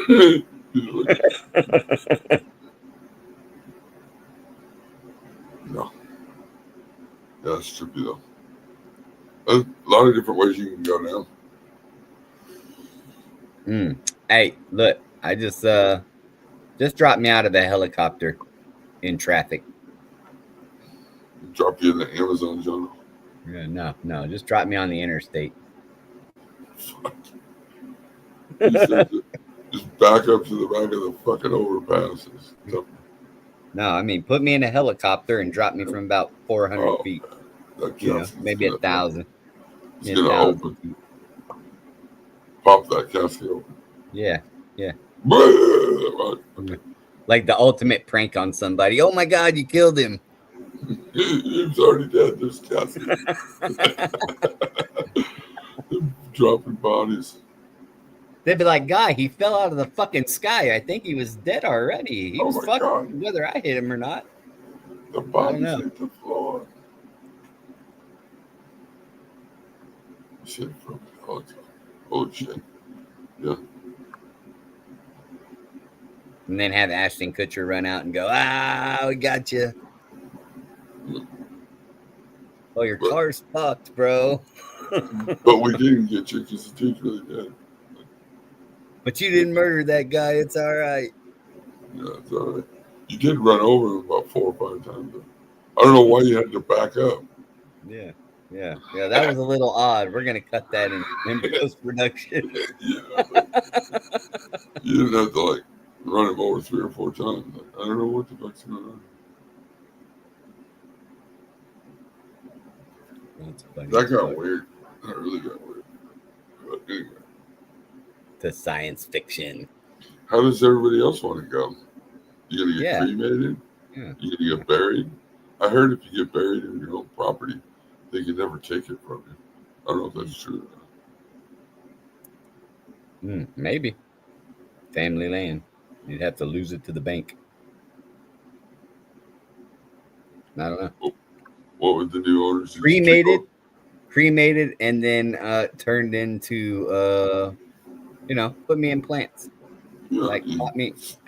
No. Yeah, that's trippy though. There's a lot of different ways you can go now. Hey, look, I just dropped me out of a helicopter in traffic. Drop you in the Amazon jungle. Yeah, no, just drop me on the interstate. Just back up to the back of the fucking overpasses. No, I mean put me in a helicopter and drop me from about 400 feet. Maybe 1,000. It's gonna open. Pop that casket open. Yeah. Like the ultimate prank on somebody. Oh my God, you killed him. He was already dead. There's casket. Dropping bodies. They'd be like, guy, he fell out of the fucking sky. I think he was dead already. He was fucking whether I hit him or not. The bodies hit the floor. Shit from the helicopter. Oh shit. Yeah. And then have Ashton Kutcher run out and go, we got you. Oh, your car's fucked, bro. But we didn't get you because the dude's really dead. But you didn't murder that guy. It's all right. Yeah, it's all right. You did run over him about 4 or 5 times. Though. I don't know why you had to back up. Yeah. Yeah, that was a little odd. We're gonna cut that in post production. Yeah, you didn't have to like run him over 3 or 4 times. Like, I don't know what the fuck's going on. That's funny. That got weird. That really got weird. But anyway, To science fiction. how does everybody else want to go? You gonna get Yeah, cremated? yeah. You gonna get buried? I heard if you get buried in your own property, they can never take it from you. I don't know if that's true or not. Maybe family land. You'd have to lose it to the bank. I don't know. What would the new owners just take Cremated, over? cremated, and then turned into put me in plants. Yeah, Like you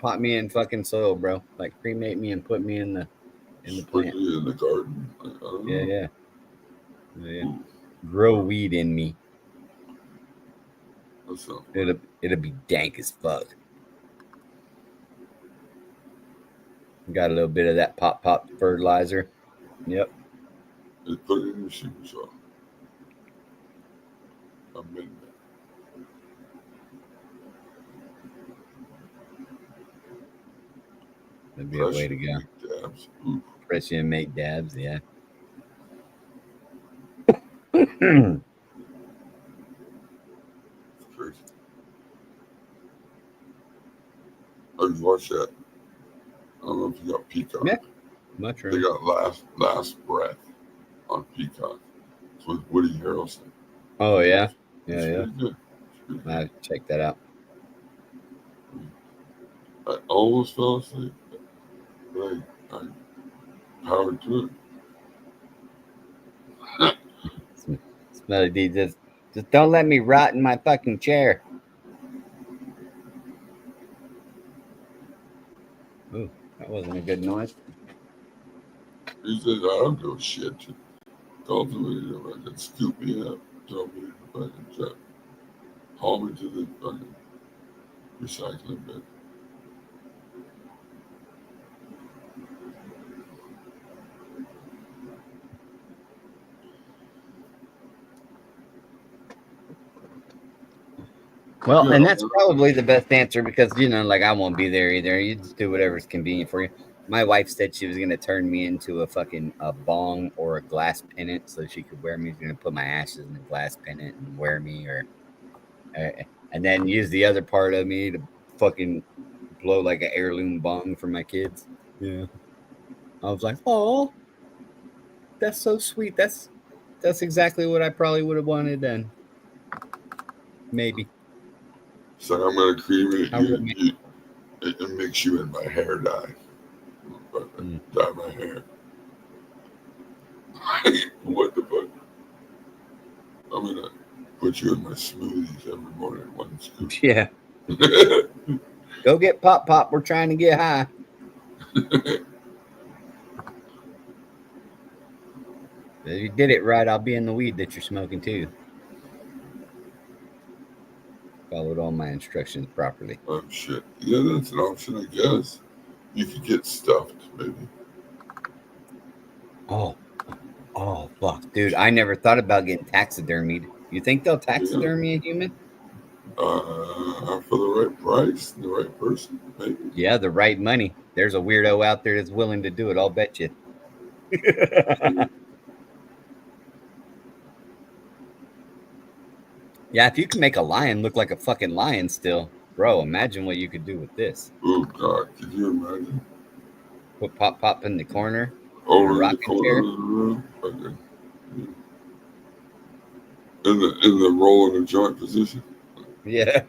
pot me in fucking soil, bro. Like cremate me and put me in the just put plant. you in the garden. I don't Yeah, know. yeah, yeah. Ooh, Grow weed in me. that sounds It'll be dank as fuck. Got a little bit of that pop fertilizer. Yep. They put it in your super shop. Amendment. That'd be a way Pressure to to go. make dabs. Ooh, Press you and make dabs. Yeah. it's crazy. I just watched that. I don't know if you got Peacock. Yeah. They Mushroom. got last breath on Peacock. It's with Woody Harrelson. Oh yeah. It's Yeah. pretty good. It's pretty good. I check that out. I almost fell asleep, but I powered through it. Smelly D, just don't let me rot in my fucking chair. Ooh, that wasn't a good noise. He says, I don't give a shit. Cultivate it. I can scoop me up, throw me in the fucking truck, haul me to the fucking recycling bin. Well, Yeah, and that's probably the best answer because like I won't be there either. You just do whatever's convenient for you. My wife said she was gonna turn me into a bong or a glass pennant so she could wear me. She's gonna put my ashes in a glass pennant and wear me, uh, and then use the other part of me to fucking blow like an heirloom bong for my kids. Yeah, I was like, oh, that's so sweet. That's exactly what I probably would have wanted then. Maybe. so I'm gonna cremate How you. romantic. It mix you in my hair dye. Mm. Dye my hair. What the fuck? I'm gonna put you in my smoothies every morning, one scoop. Yeah. Go get pop. We're trying to get high. If you did it right, I'll be in the weed that you're smoking too. Followed all my instructions properly. Oh shit. Yeah, that's an option, I guess. You could get stuffed, maybe. Oh, fuck, dude! I never thought about getting taxidermied. You think they'll Yeah. taxidermy a human? For the right price, the right person, maybe. Yeah, the right money. There's a weirdo out there that's willing to do it. I'll bet you. Yeah, if you can make a lion look like a fucking lion still, bro, imagine what you could do with this. Oh God, could you imagine? Put pop in the corner in a Over in the rocking corner chair. of the room, okay. In the roll in the joint position. Yeah.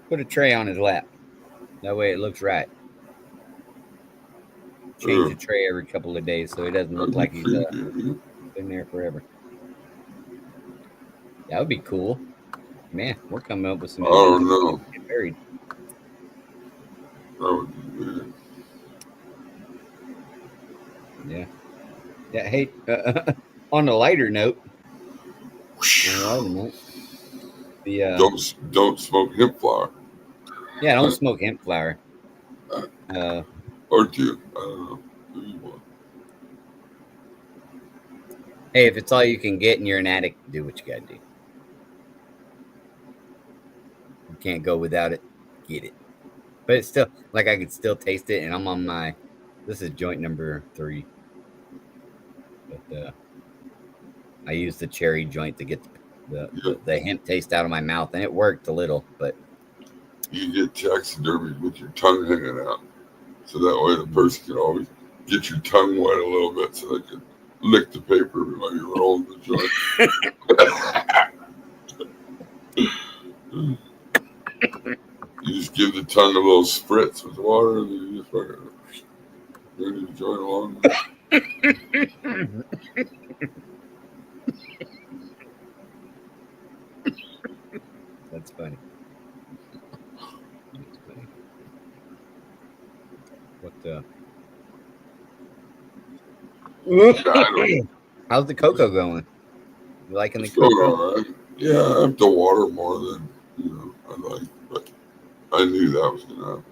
Put a tray on his lap. That way it looks right. Change the Ugh, tray every couple of days so he doesn't look that'd be like he's creepy. Yeah. been there forever. That would be cool. Man, we're coming up with some I don't inventive ways know. to get buried. That would be weird. Yeah. Yeah. Hey, on a lighter note, the Don't smoke hemp flower. yeah, don't smoke hemp flower. Uh, Or do. I don't know. Maybe one. Hey, if it's all you can get and you're an addict, do what you gotta do. You can't go without it. Get it. But it's still like I could still taste it, and I'm on my. This is joint number 3, but I used the cherry joint to get Yeah, the hemp taste out of my mouth, and it worked a little. But you get taxidermy with your tongue hanging out, so that way the person can always get your tongue wet a little bit, so they can lick the paper while you're rolling the joint. You just give the tongue a little spritz with water, and then you just fucking bring the joint along. that's funny. That's funny. What the? Yeah, I don't. How's the cocoa going? You liking the It's going cocoa? all right. Yeah, I have to water more than I like, but I knew that was gonna happen.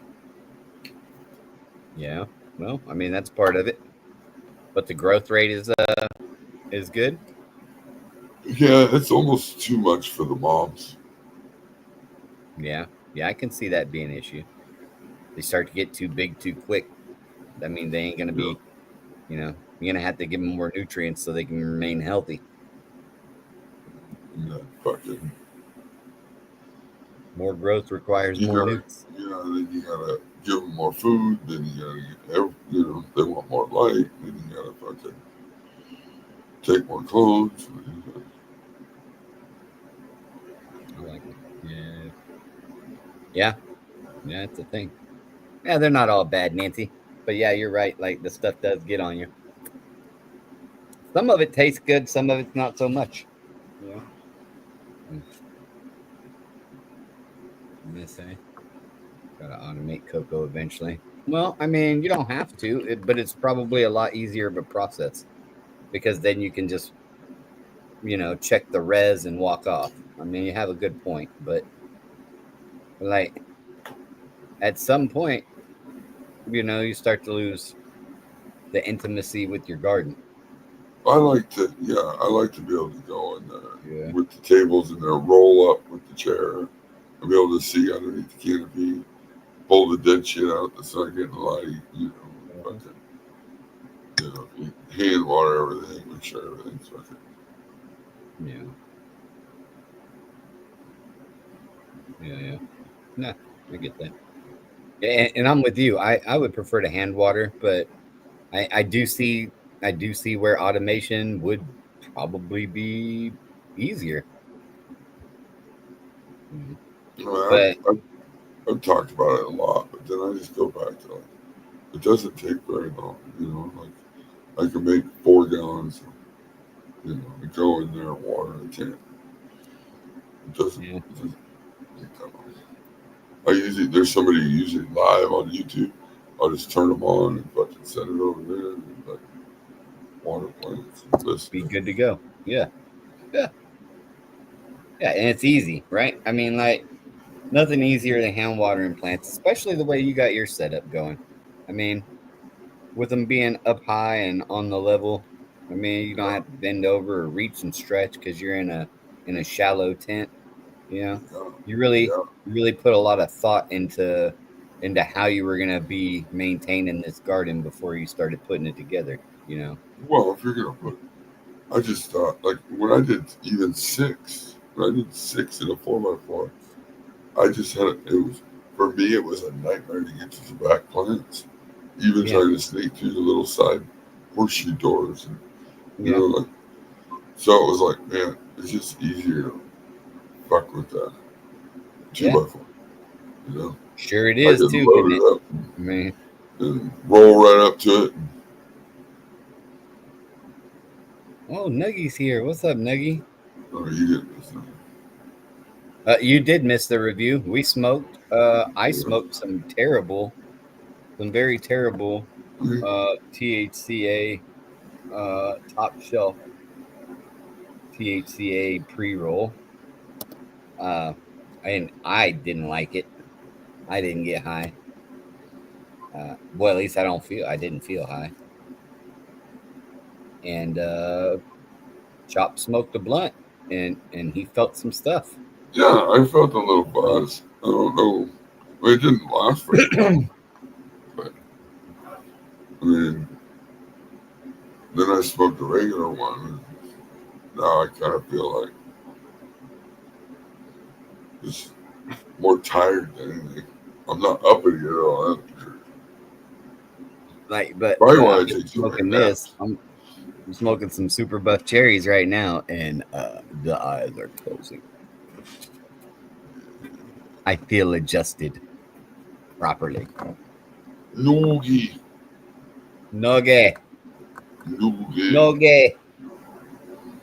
Yeah. Well, I mean that's part of it. But the growth rate is good. Yeah, it's almost too much for the moms. Yeah. Yeah, I can see that being an issue. They start to get too big too quick. That means they ain't gonna Yeah, be. You're gonna have to give them more nutrients so they can remain healthy. and that fucking More growth requires you more gotta, nukes. then you gotta give them more food. Then you gotta they want more light. Then you gotta fucking take more clothes. I like it. Yeah. Yeah. Yeah, it's a thing. Yeah, they're not all bad, Nancy. But yeah, you're right. Like the stuff does get on you. Some of it tastes good, some of it's not so much. Yeah. Mm, I'm gonna say, gotta automate cocoa eventually. Well, I mean, you don't have to, but it's probably a lot easier of a process because then you can just, check the res and walk off. I mean, you have a good point, but like at some point, you start to lose the intimacy with your garden. I like to be able to go in there Yeah. with the tables and there, roll up with the chair, and be able to see underneath the canopy, pull the dead shit out that's not getting light, Uh-huh. fucking, hand water everything, make sure everything's fucking. Yeah. Yeah. Yeah. Nah, I get that. And I'm with you. I would prefer to hand water, but I do see where automation would probably be easier. Mhm. I mean, But I've talked about it a lot, but then I just go back to like, it doesn't take very long, like I can make 4 gallons, and go in there and water a can. yeah, It doesn't take that long. There's somebody usually live on YouTube. I'll just turn them on and fucking set it over there and like water plants and be listen. good to go. Yeah, yeah, yeah, and it's easy, right? I mean, like nothing easier than hand watering plants, especially the way you got your setup going. I mean, with them being up high and on the level, I mean, you don't Yeah, have to bend over or reach and stretch because you're in a shallow tent. You know, yeah, you really yeah. you really put a lot of thought into how you were gonna be maintaining this garden before you started putting it together. You know. Well, if you're gonna put, I just thought like when I did even six, when I did six in a 4x4, I just had it was for me it was a nightmare to get to the back plants, even Yeah. trying to sneak through the little side horseshoe doors, and Yeah. like so it was like man, it's just easier to fuck with that two Yeah. by four, you know. Sure, it I is could too, load isn't it? it up I mean, and roll right up to it. oh, Nuggy's here. What's up, Nuggy? Oh, you didn't miss nothing. You did miss the review. We smoked. I Yeah. smoked some very terrible THCA top shelf THCA pre roll. Uh, and I didn't like it. I didn't get high. Well, at least I didn't feel high. And Chop smoked a blunt, and he felt some stuff. Yeah, I felt a little buzz. I don't know. It didn't last very long. But, I mean, then I smoked a regular one. And now I kind of feel like just more tired than anything. I'm not uppity at all. Like, but Probably why I I'm take so many smoking naps. this. I'm smoking some super buff cherries right now, and the eyes are closing. I feel adjusted properly. Noogie. Noge. Noogie. Noge.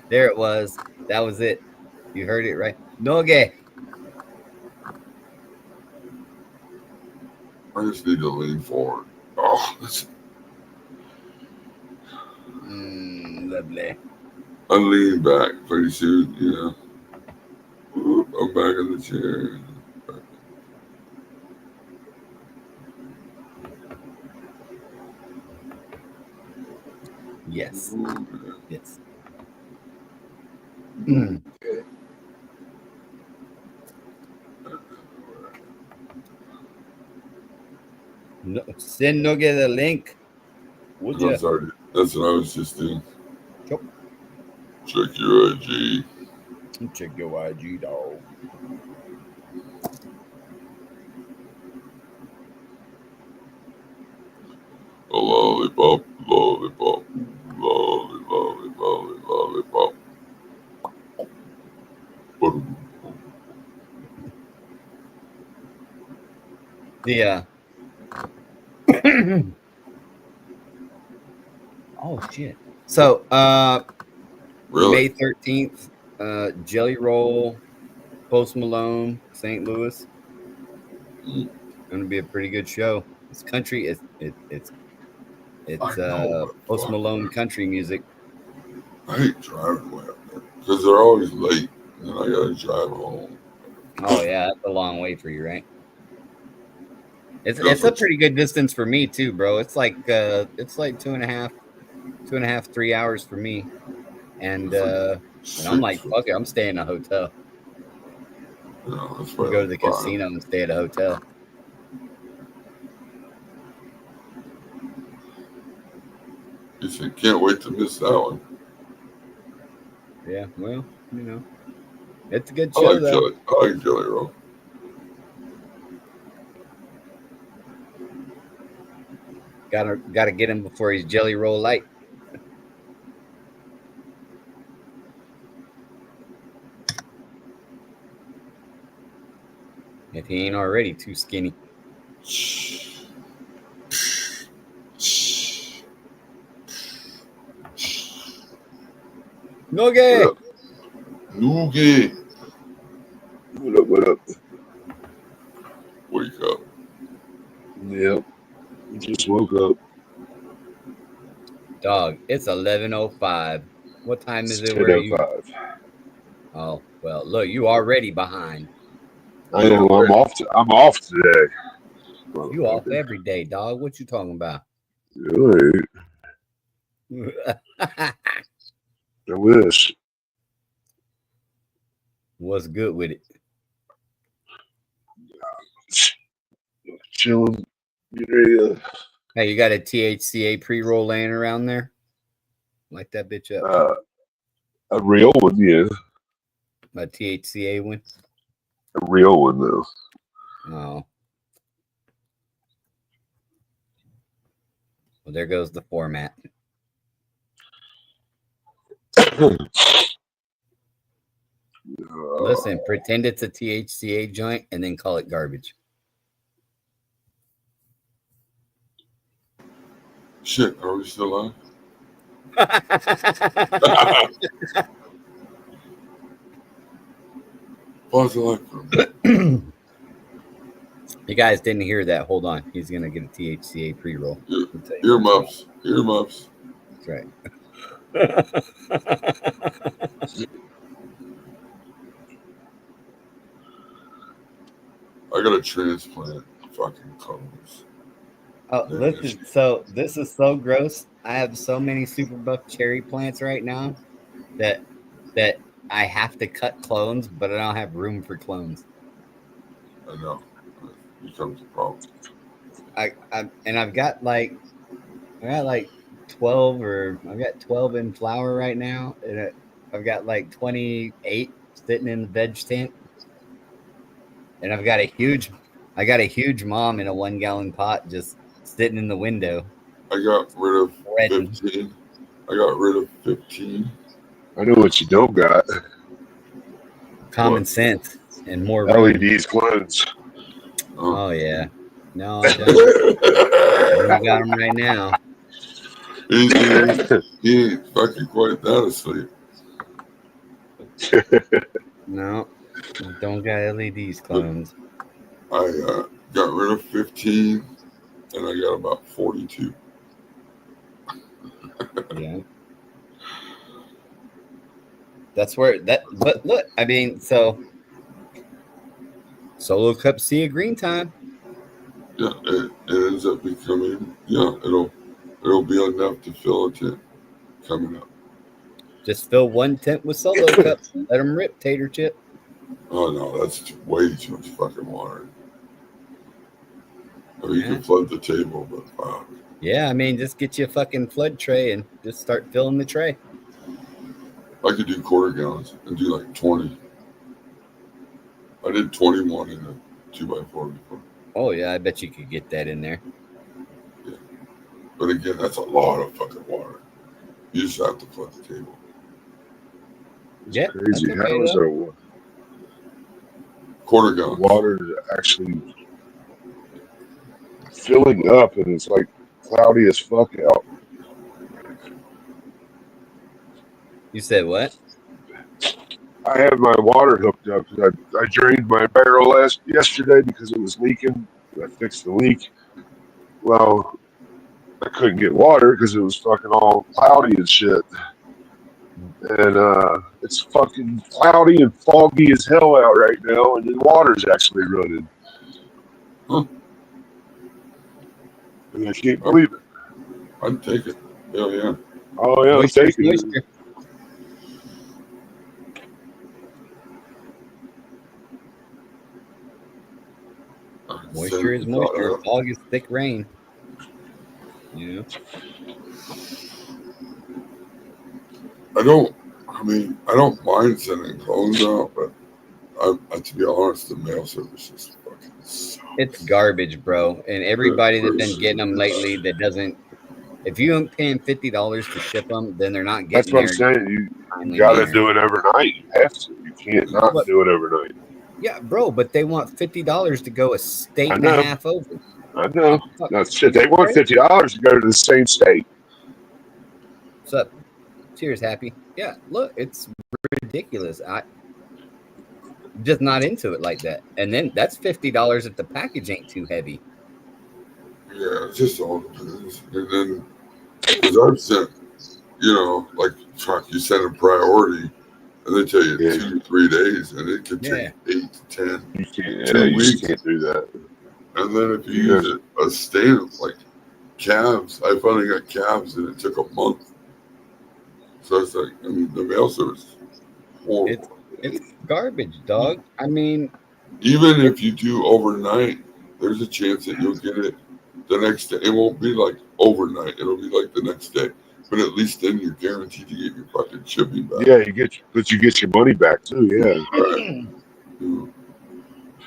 There it was. That was it. You heard it right. Noge. I just need to lean forward. Oh, that's. Lovely. I lean back pretty soon, you know. I'm back in the chair. Yes. Yes. No, send Noge the link. Would you? That's what I was just doing. Yep. Check your IG. Check your IG, dog. A lollipop, lollipop, lollipop. The oh shit. So Really? May 13th, Jelly Roll, Post Malone, St. Louis. Gonna be a pretty good show. It's country, it's Post Malone country music. I hate driving way up there because they're always late and I gotta drive home. Oh yeah, that's a long way for you, right? It's a pretty good distance for me too, bro. It's like 2.5, 3 hours for me. And I'm like, fuck it, I'm staying in a hotel. Yeah, that's Go to the casino and stay at a hotel. You said, can't wait to miss that one. Yeah, well, you know, it's a good show though. I like Jelly Roll. Gotta get him before he's Jelly Roll light. If he ain't already too skinny. Noge! Noogie! What up, what up? Wake up. Yep. Just woke up. Dog, it's 11:05. What time is It's it where you? 10:05. Oh, well, look, you already behind. I know, I'm off today. You off every day, dog. What you talking about? Right. I wish. What's good with it? Chilling. Get ready to, Hey, you got a THCA pre-roll laying around there? Light that bitch up. a real one, yeah. A THCA one? A real one, though. Oh. Well, there goes the format. Listen, pretend it's a THCA joint and then call it garbage. Shit, are we still on? Pause the light for a minute. You guys didn't hear that. Hold on. He's going to get a THCA pre-roll. Earmuffs. Earmuffs. That's right. I got a transplant fucking cones. Oh, listen. So this is so gross. I have so many super buff cherry plants right now that that I have to cut clones, but I don't have room for clones. I know. It becomes a problem. I've got like 12 or I've got 12 in flower right now, and I've got like 28 sitting in the veg tent, and I got a huge mom in a 1 gallon pot just sitting in the window. I got rid of Ready. 15. I got rid of 15. I know what you don't got. Common What? sense and more room. LEDs clones. Oh yeah, no, I don't. I ain't got them right now. He ain't fucking quite that asleep. No, don't got LEDs clones. I got rid of 15, and I got about 42. Yeah. That's where that. But look, I mean, so solo cup sea green time. Yeah, it ends up becoming. Yeah, it'll be enough to fill a tent coming up. Just fill one tent with solo cups. Let them rip, tater chip. Oh no, that's way too much fucking water. I mean, you Yeah. can flood the table, but fuck. Yeah, I mean, just get you a fucking flood tray and just start filling the tray. I could do quarter gallons and do like 20. I did 21 in a 2x4 before. Oh yeah, I bet you could get that in there. Yeah. But again, that's a lot of fucking water. You just have to flood the table. It's Yeah, crazy. that's okay, How is though. our Quarter gallons. water actually filling up and it's like cloudy as fuck out? You said what? I had my water hooked up because I drained my barrel yesterday because it was leaking. I fixed the leak. Well, I couldn't get water because it was fucking all cloudy and shit. And it's fucking cloudy and foggy as hell out right now, and the water's actually running. Huh. And I can't believe it. I'd take it. Hell yeah. Oh yeah, I'm Moisture's taking it. moisture. Moisture is moisture. Fog is thick rain. You know? I don't mind sending clothes out, but to be honest, the mail service is fucking sucks. It's garbage, bro. And everybody that's been getting them lately that doesn't, if you ain't paying $50 to ship them, then they're not That's getting what I'm there. saying. You got to do it overnight. You have to. You can't not But- do it overnight. Yeah, bro, but they want $50 to go a state I and a know. half over. I know. Fuck, That's shit. They want $50 to go to the same state. What's up? Cheers, Happy. Yeah, look, it's ridiculous. I'm just not into it like that. And then that's $50 if the package ain't too heavy. Yeah, it's just all depends. And then, because I've sent, like truck, you send a priority, and they tell you 2 to 3 days, and it could take 8 to 10. You can't. 2 You weeks. just can't do that. And then if you use a stamp like calves, I finally got calves, and it took a month. So it's like, I mean, the mail service is horrible. It's garbage, dog. I mean, even if you do overnight, there's a chance that you'll get it the next day. It won't be like overnight. It'll be like the next day. But at least then you're guaranteed to get your fucking shipping back. Yeah, you get your money back too. Yeah. Right. Yeah.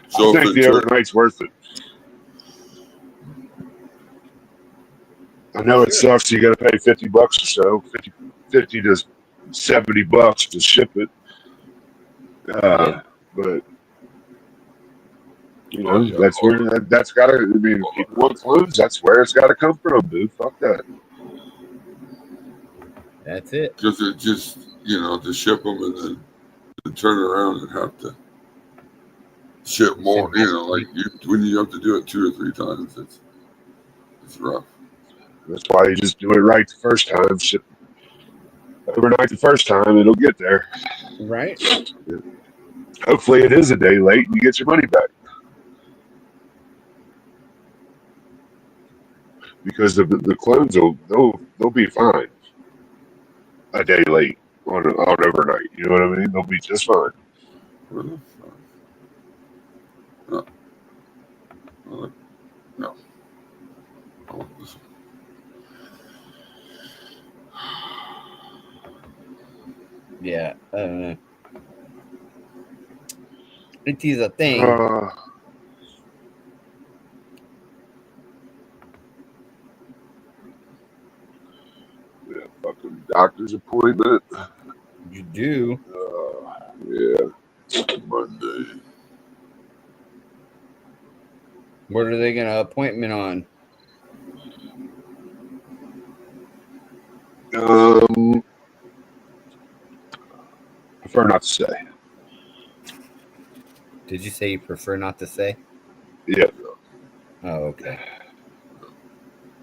So I think the overnight's worth it. I know it sucks. You got to pay $50 or so, 50 to $70 to ship it. But that's where that's got to. I mean, if people want clothes, that's where it's got to come from, dude. Fuck that. That's it. Because it just, to ship them and then to turn around and have to ship more. Like when you have to do it 2 or 3 times, it's rough. That's why you just do it right the first time. Ship overnight the first time, it'll get there. Right. Hopefully, it is a day late, and you get your money back. Because the clones they'll be fine a day late. on overnight. You know what I mean? They'll be just fine. Really? No. No. I want this one. Yeah. It is a thing. Yeah, fucking doctor's appointment. You do. Yeah, Monday. What are they gonna appointment on? Prefer not to say. Did you say you prefer not to say? Yeah. Oh, okay.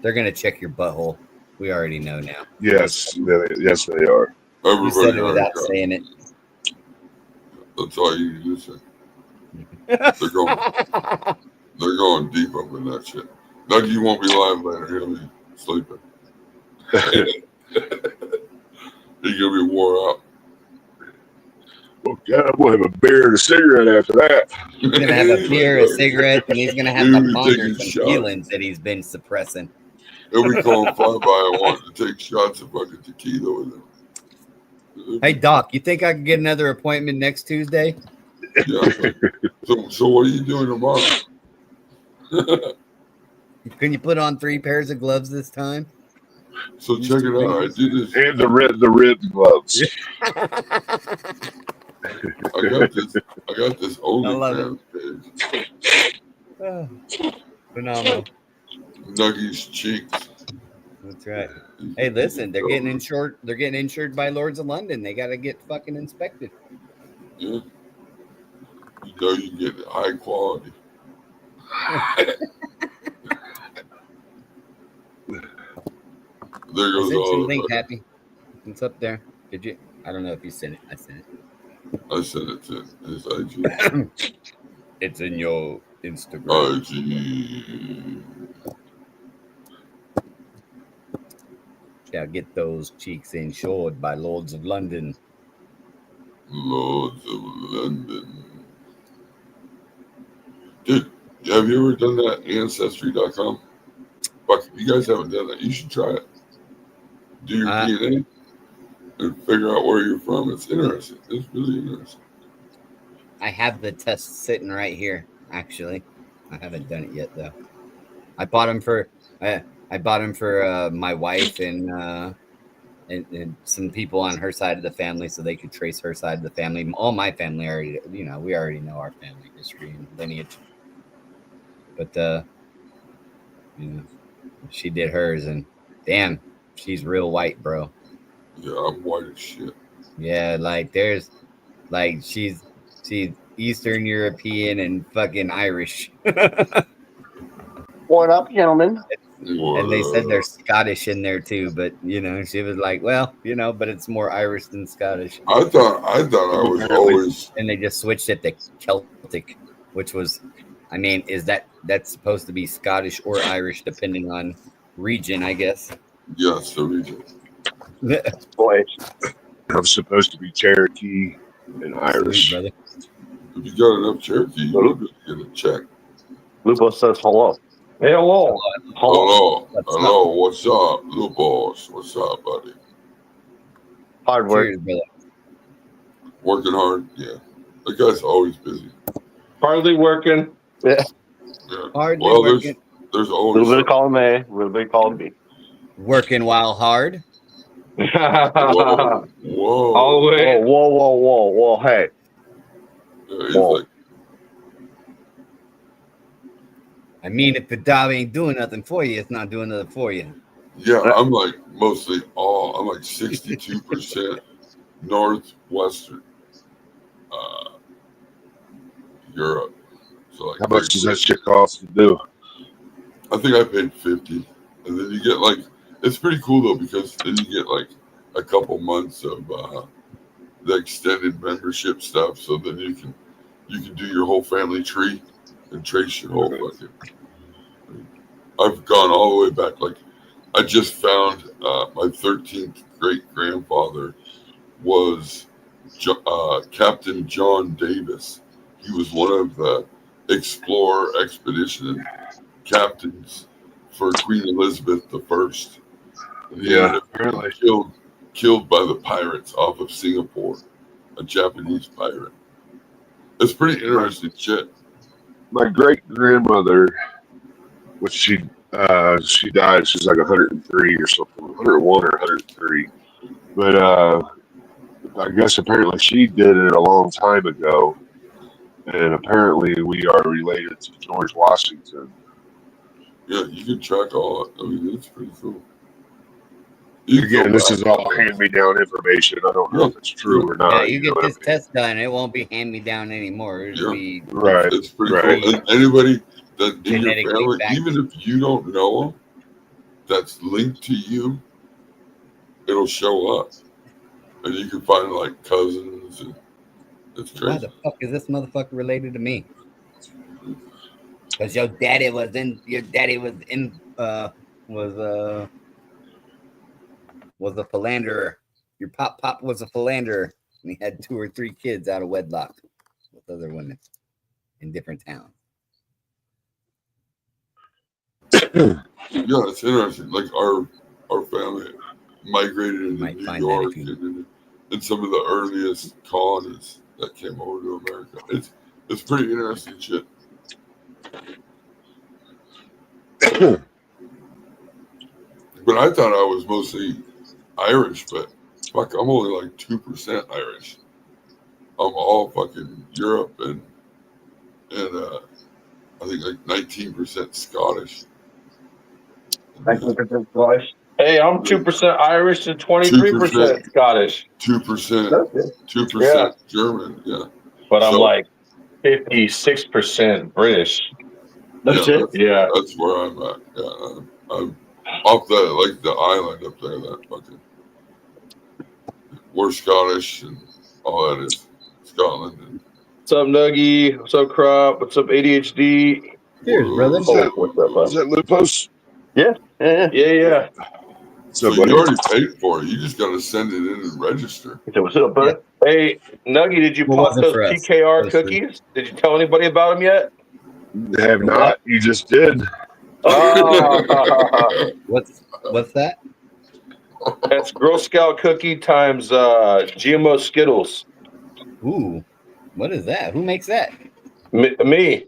They're gonna check your butthole. We already know now. Yes. Yes, they are. You said Everybody it already without got saying it. That's all you need to say. They're going deep up in that shit. Dougie won't be live later. He'll be sleeping. He's gonna be wore out. Well, God, we'll have a beer and a cigarette after that. He's gonna have a beer, a cigarette, and he's gonna have He'll to be ponder taking some shots. feelings that he's been suppressing. He'll be calling Fly By and wanting to take shots of fucking tequila with him. Hey Doc, you think I can get another appointment next Tuesday? Yeah. So what are you doing tomorrow? Can you put on 3 pairs of gloves this time? So check it out. I did this. And the rib gloves. I got this OnlyFans page. Oh, phenomenal. Dougie's cheeks. That's right. Hey, listen, they're getting insured. They're getting insured by Lords of London. They got to get fucking inspected. Yeah. You know you get high quality. There I goes sent you all a link, the Happy. It's up there. Did you? I don't know if you sent it. I sent it. I sent it to his IG. It's in your Instagram. IG. Yeah, get those cheeks insured by Lords of London. Lords of London. Dude, have you ever done that Ancestry.com? Fuck, if you guys haven't done that, you should try it. Do your DNA and figure out where you're from. It's interesting. It's really interesting. I have the test sitting right here. Actually, I haven't done it yet though. I bought them for my wife and some people on her side of the family, so they could trace her side of the family. All my family already, we already know our family history and lineage. But she did hers, and damn, she's real white, bro. Yeah, I'm white as shit. Yeah, she's Eastern European and fucking Irish. What up, gentlemen? And they said they're Scottish in there too, but she was like, well, but it's more Irish than Scottish. I thought I was always. And they just switched it to Celtic, which was, that's supposed to be Scottish or Irish depending on region, I guess. Yes, the region. Boy, I'm supposed to be Cherokee and Irish. Brother. If you got enough Cherokee, you'll get a check. Lupo says hello. Hey, hello. Hello. What's up, Lupos? What's up, buddy? Hard work. Cheers, brother. Working hard. Yeah, the guy's always busy. Hardly working. Yeah. Yeah. Hardly Well, working. there's A always little bit of column A, a little bit of column B. Working while hard. Whoa. Oh, wait. Whoa. Hey. Yeah, he's Whoa. like, If the job ain't doing nothing for you, it's not doing nothing for you. yeah, I'm like mostly I'm like 62% northwestern Europe. So like, How much does that shit cost to do? I think I paid 50, and then you get like, it's pretty cool though, because then you get like a couple months of the extended membership stuff, so then you can do your whole family tree and trace your whole fucking. I've gone all the way back. Like, I just found my 13th great grandfather was Captain John Davis. He was one of the explorer expedition captains for Queen Elizabeth I. And he ended up apparently. being killed by the pirates off of Singapore, a Japanese pirate. It's pretty interesting shit. My great grandmother, which she died. She's like 103 or something, 101 or 103. But I guess apparently she did it a long time ago, and apparently we are related to George Washington. Yeah, you can track all that. I mean, it's pretty cool. You can Again, go this back is all on it. hand-me-down information. I don't know if it's true or not. Yeah, you know get what I this mean? test done, it won't be hand me down anymore. It'll be Right. It's pretty Right. cool. And anybody that in your Genetically family, backed. even if you don't know them, that's linked to you, it'll show up. And you can find like cousins. And it's Why crazy. the fuck is this motherfucker related to me? Because your daddy was a philanderer. Your pop was a philanderer, and he had 2 or 3 kids out of wedlock with other women in different towns. Yeah, it's interesting. Like our family migrated into Might New find that York if you- and some of the earliest colonies that came over to America. It's pretty interesting shit. But I thought I was mostly Irish, but fuck, I'm only like 2% Irish. I'm all fucking Europe and I think like 19% Scottish. Hey, I'm 2% Irish and 23% Scottish. 2% German, yeah. But I'm So- like 56% British. That's it. Yeah. That's where I'm at. Yeah, I'm off the island up there. That fucking we're Scottish and all that is Scotland. And, What's up, Nuggy? What's up, Crop? What's up, ADHD? Cheers, brother. Is that, What's up, is that Lupos? Yeah. What's so up, buddy? you already paid for it. You just got to send it in and register. What's up, bud? Hey, Nuggy, did you What pop was it those for us? PKR Those three. cookies? Did you tell anybody about them yet? Have not. You just did. Oh, What's that? that's Girl Scout cookie times GMO Skittles. Ooh, what is that? Who makes that? Me.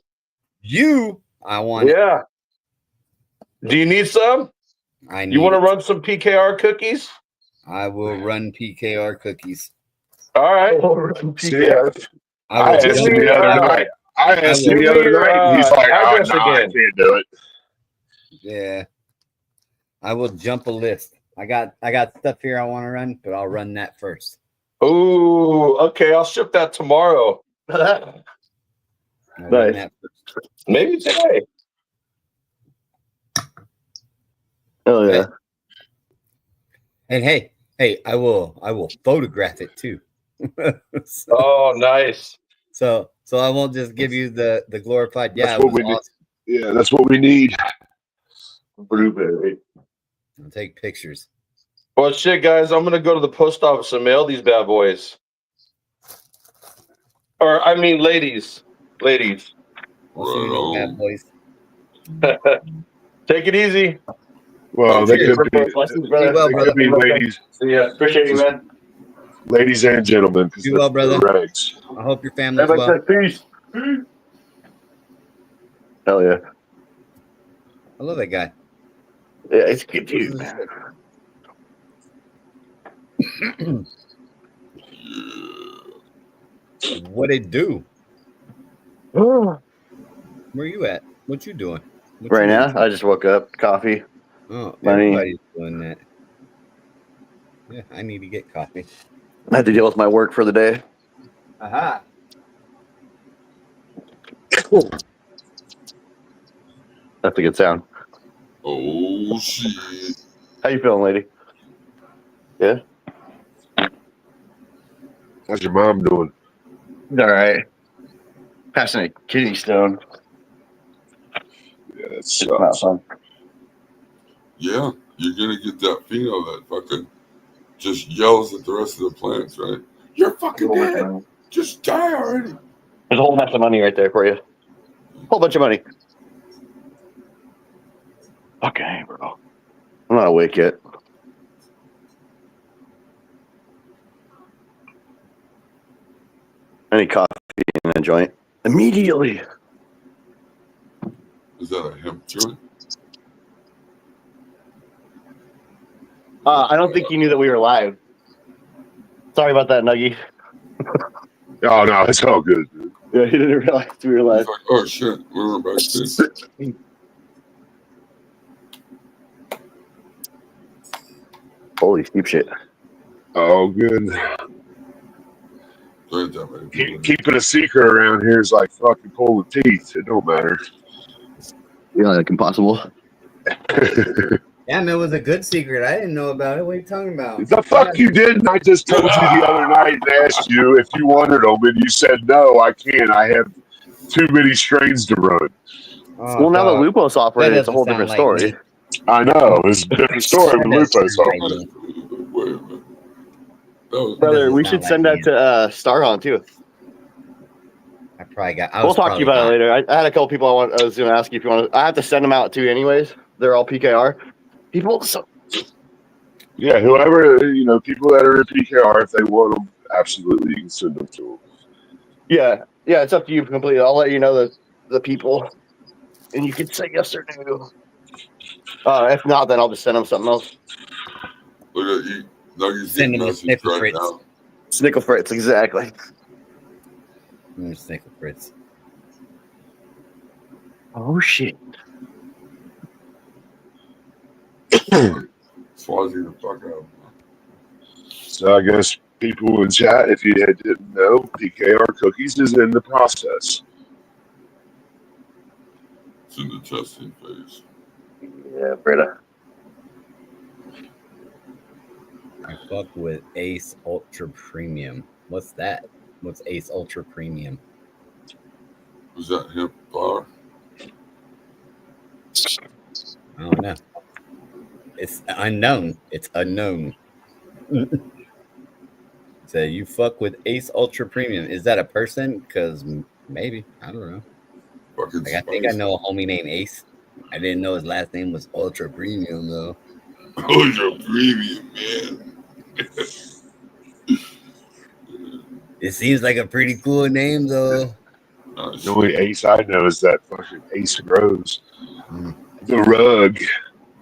You. I want it. Yeah. Do you need some? I need You want to it. run some PKR cookies? I will run PKR cookies. All right. See, I will asked jump, him the other night. I asked him the Give other me your, night, and he's like, "Oh address no, I again." can't do it." yeah. I will jump a list. I got stuff here I want to run, but I'll run that first. Ooh, okay. I'll ship that tomorrow. I'll run Nice. that first. Maybe today. Oh yeah. And hey, I will photograph it too. so, Oh, nice. so I won't just give you the glorified. Yeah, That's it what was we need. awesome. Yeah, that's what we need. Blueberry. I'll take pictures. Well, shit, guys. I'm going to go to the post office and mail these bad boys. Or, I mean, ladies. Ladies. We'll see no bad boys. Take it easy. Well, they Cheers. could be. Blessings, Be brother. well, They brother. could be ladies, See ya. Appreciate you, man. ladies and gentlemen. Because Be well, brother. Regs. I hope your family's Everybody well. says peace. Hell yeah. I love that guy. Yeah, it's a good dude, man. What it do? Where you at? What you doing? What Right you now, into? I just woke up. Coffee. Oh, Money. everybody's doing that. Yeah, I need to get coffee. I had to deal with my work for the day. Aha. That's a good sound. Oh shit! How you feeling, lady? Yeah. How's your mom doing? All right. Passing a kidney stone. Yeah, that It's not sucks. fun. Yeah, you're gonna get that pheno, that fucking just yells at the rest of the plants, right? You're fucking dead. Just die already. There's a whole mess of money right there for you. Whole bunch of money. Okay, bro. I'm not awake yet. I need coffee in a joint immediately. Is that a hemp joint? I don't think you knew that we were live. Sorry about that, Nuggy. Oh no, it's all good, dude. Yeah, he didn't realize we were live. He's like, oh shit, we were backstage. Holy steep shit. Oh, good. There ain't that many people in Keeping a secret around here is like fucking pulling teeth. It don't matter. Yeah, like impossible. Damn, it was a good secret. I didn't know about it. What are you talking about? The fuck you didn't? I just told you the other night and asked you if you wanted them, and you said no. I can't. I have too many strains to run. Oh, Well, now that dog. Lupo's operating, That it's a whole doesn't different sound like story. I know. It's a different story with Lupus. Right. Wait a minute. That was Brother, we sound should like send that me. to Stargon too. I probably got. We'll talk to you about it later. I had a couple people I was going to ask you if you want to. I have to send them out too, anyways. They're all PKR people. So Yeah, whoever, people that are in PKR, if they want them, absolutely, you can send them to them. yeah, it's up to you completely. I'll let you know the people, and you can say yes or no. If not, then I'll just send them something else. Look at you. Nuggy's Send getting him a message snicker right Fritz. now. Snickle Fritz, exactly. Snickle Fritz. Oh shit! Swazi the fuck out. So I guess people in chat, if you didn't know, PKR Cookies is in the process. It's in the testing phase. Yeah, Britta. I fuck with Ace Ultra Premium. What's that? What's Ace Ultra Premium? Was that hemp bar? I don't know. It's unknown. It's unknown. So you fuck with Ace Ultra Premium. Is that a person? Because maybe. I don't know. Fucking Like, I think I spice. know a homie named Ace. I didn't know his last name was Ultra Premium, though. Ultra premium, man. It seems like a pretty cool name, though. Nice. The only Ace I know is that fucking Ace Rose. Mm. The rug.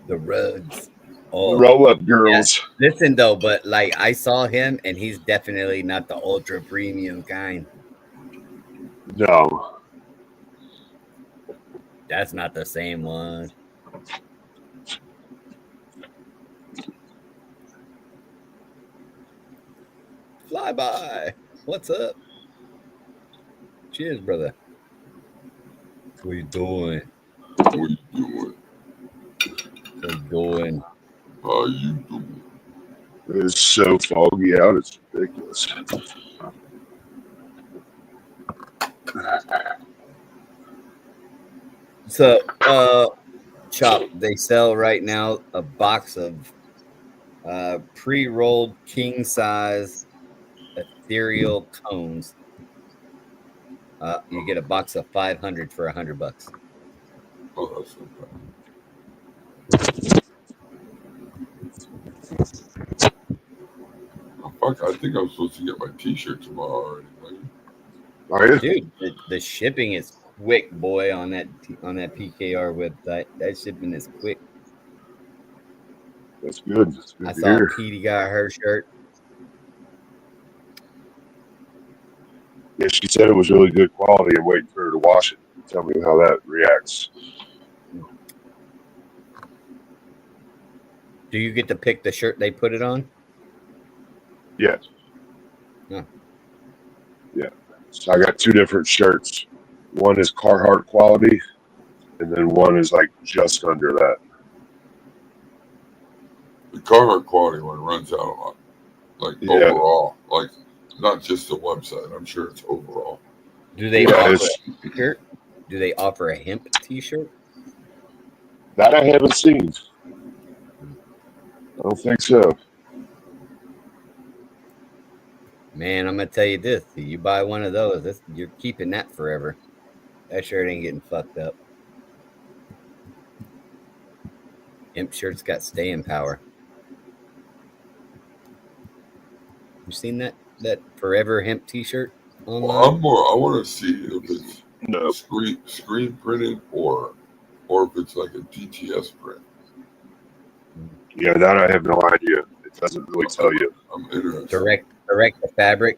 The Rugs. The Oh, roll-up girls. listen, though, but like I saw him, and he's definitely not the Ultra Premium kind. No. That's not the same one. Flyby. What's up? Cheers, brother. What you doing? What you doing? What you doing? How you doing? It's so foggy out, it's ridiculous. So, Chop, they sell right now a box of pre-rolled king size ethereal cones. You get a box of 500 for $100. Oh, that's so bad. Oh, fuck, I think I'm supposed to get my t-shirt tomorrow already. Right? Are you? Dude, the shipping is quick, boy, on that PKR website. That shipping is quick. That's good. That's good I to saw hear. Petey got her shirt. Yeah, she said it was really good quality. I'm waiting for her to wash it. Tell me how that reacts. Do you get to pick the shirt they put it on? Yeah. Yeah. Yeah. So I got two different shirts. One is Carhartt quality, and then one is like just under that. The Carhartt quality one runs out a lot. Like overall. Like not just the website. I'm sure it's overall. Do they offer a t-shirt? Do they offer a hemp t-shirt? That I haven't seen. I don't think so. Man, I'm gonna tell you this: you buy one of those, you're keeping that forever. That shirt ain't getting fucked up. Hemp shirt's got staying power. You seen that forever hemp T-shirt Well, online? I'm more. I want to see if it's No. screen printed or if it's like a DTS print. Yeah, that I have no idea. It doesn't really tell you. I'm interested Direct the fabric.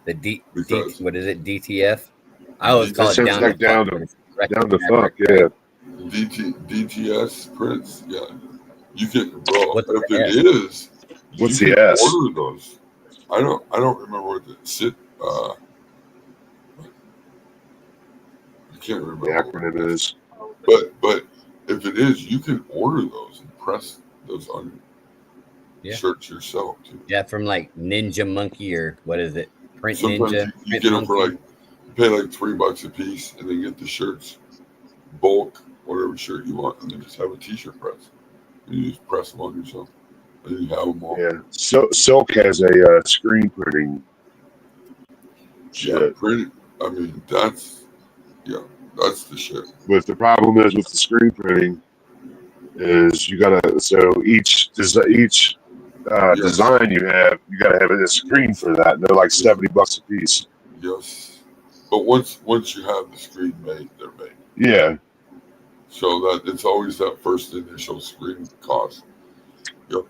The because what is it? DTF. I always call It it sounds down like to fuck. down but to it's direct down to fabric, fuck. right? Yeah. DTS prints. Yeah, you can. Bro, What's if the it is, What's you the can S? order those. I don't remember what the sit. I can't The remember what acronym it is. But if it is, you can order those and press those on shirts yourself too. Yeah, from like Ninja Monkey or what is it? Print Sometimes Ninja. you get them for like pay like $3 a piece, and then get the shirts bulk, whatever shirt you want, and then just have a T-shirt press. And you just press them on yourself, and you have them all. Yeah. So Silk has a screen printing. Yeah, Shit. print. I mean, that's the shit. But the problem is with the screen printing is you gotta each design you have, you gotta have a screen for that. And they're like $70 a piece. Yes, but once you have the screen made, they're made. Yeah. So that it's always that first initial screen cost. Yep.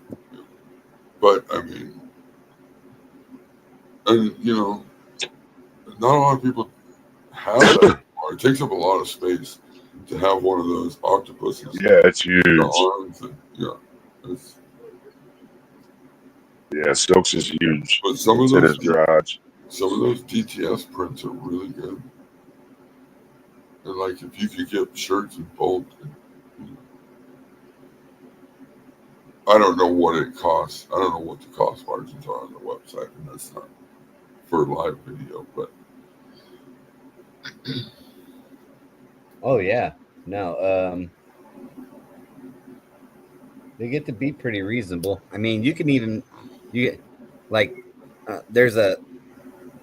But I mean, and not a lot of people have that anymore. It takes up a lot of space to have one of those octopuses. Yeah, it's huge. The arms and, Silk's is huge. But some It's of in those his garage. Some of those DTS prints are really good. And like if you could get shirts in bulk, I don't know what it costs. I don't know what the cost margins are on the website, and that's not for live video, but Oh yeah, no. They get to be pretty reasonable. I mean, you get like there's a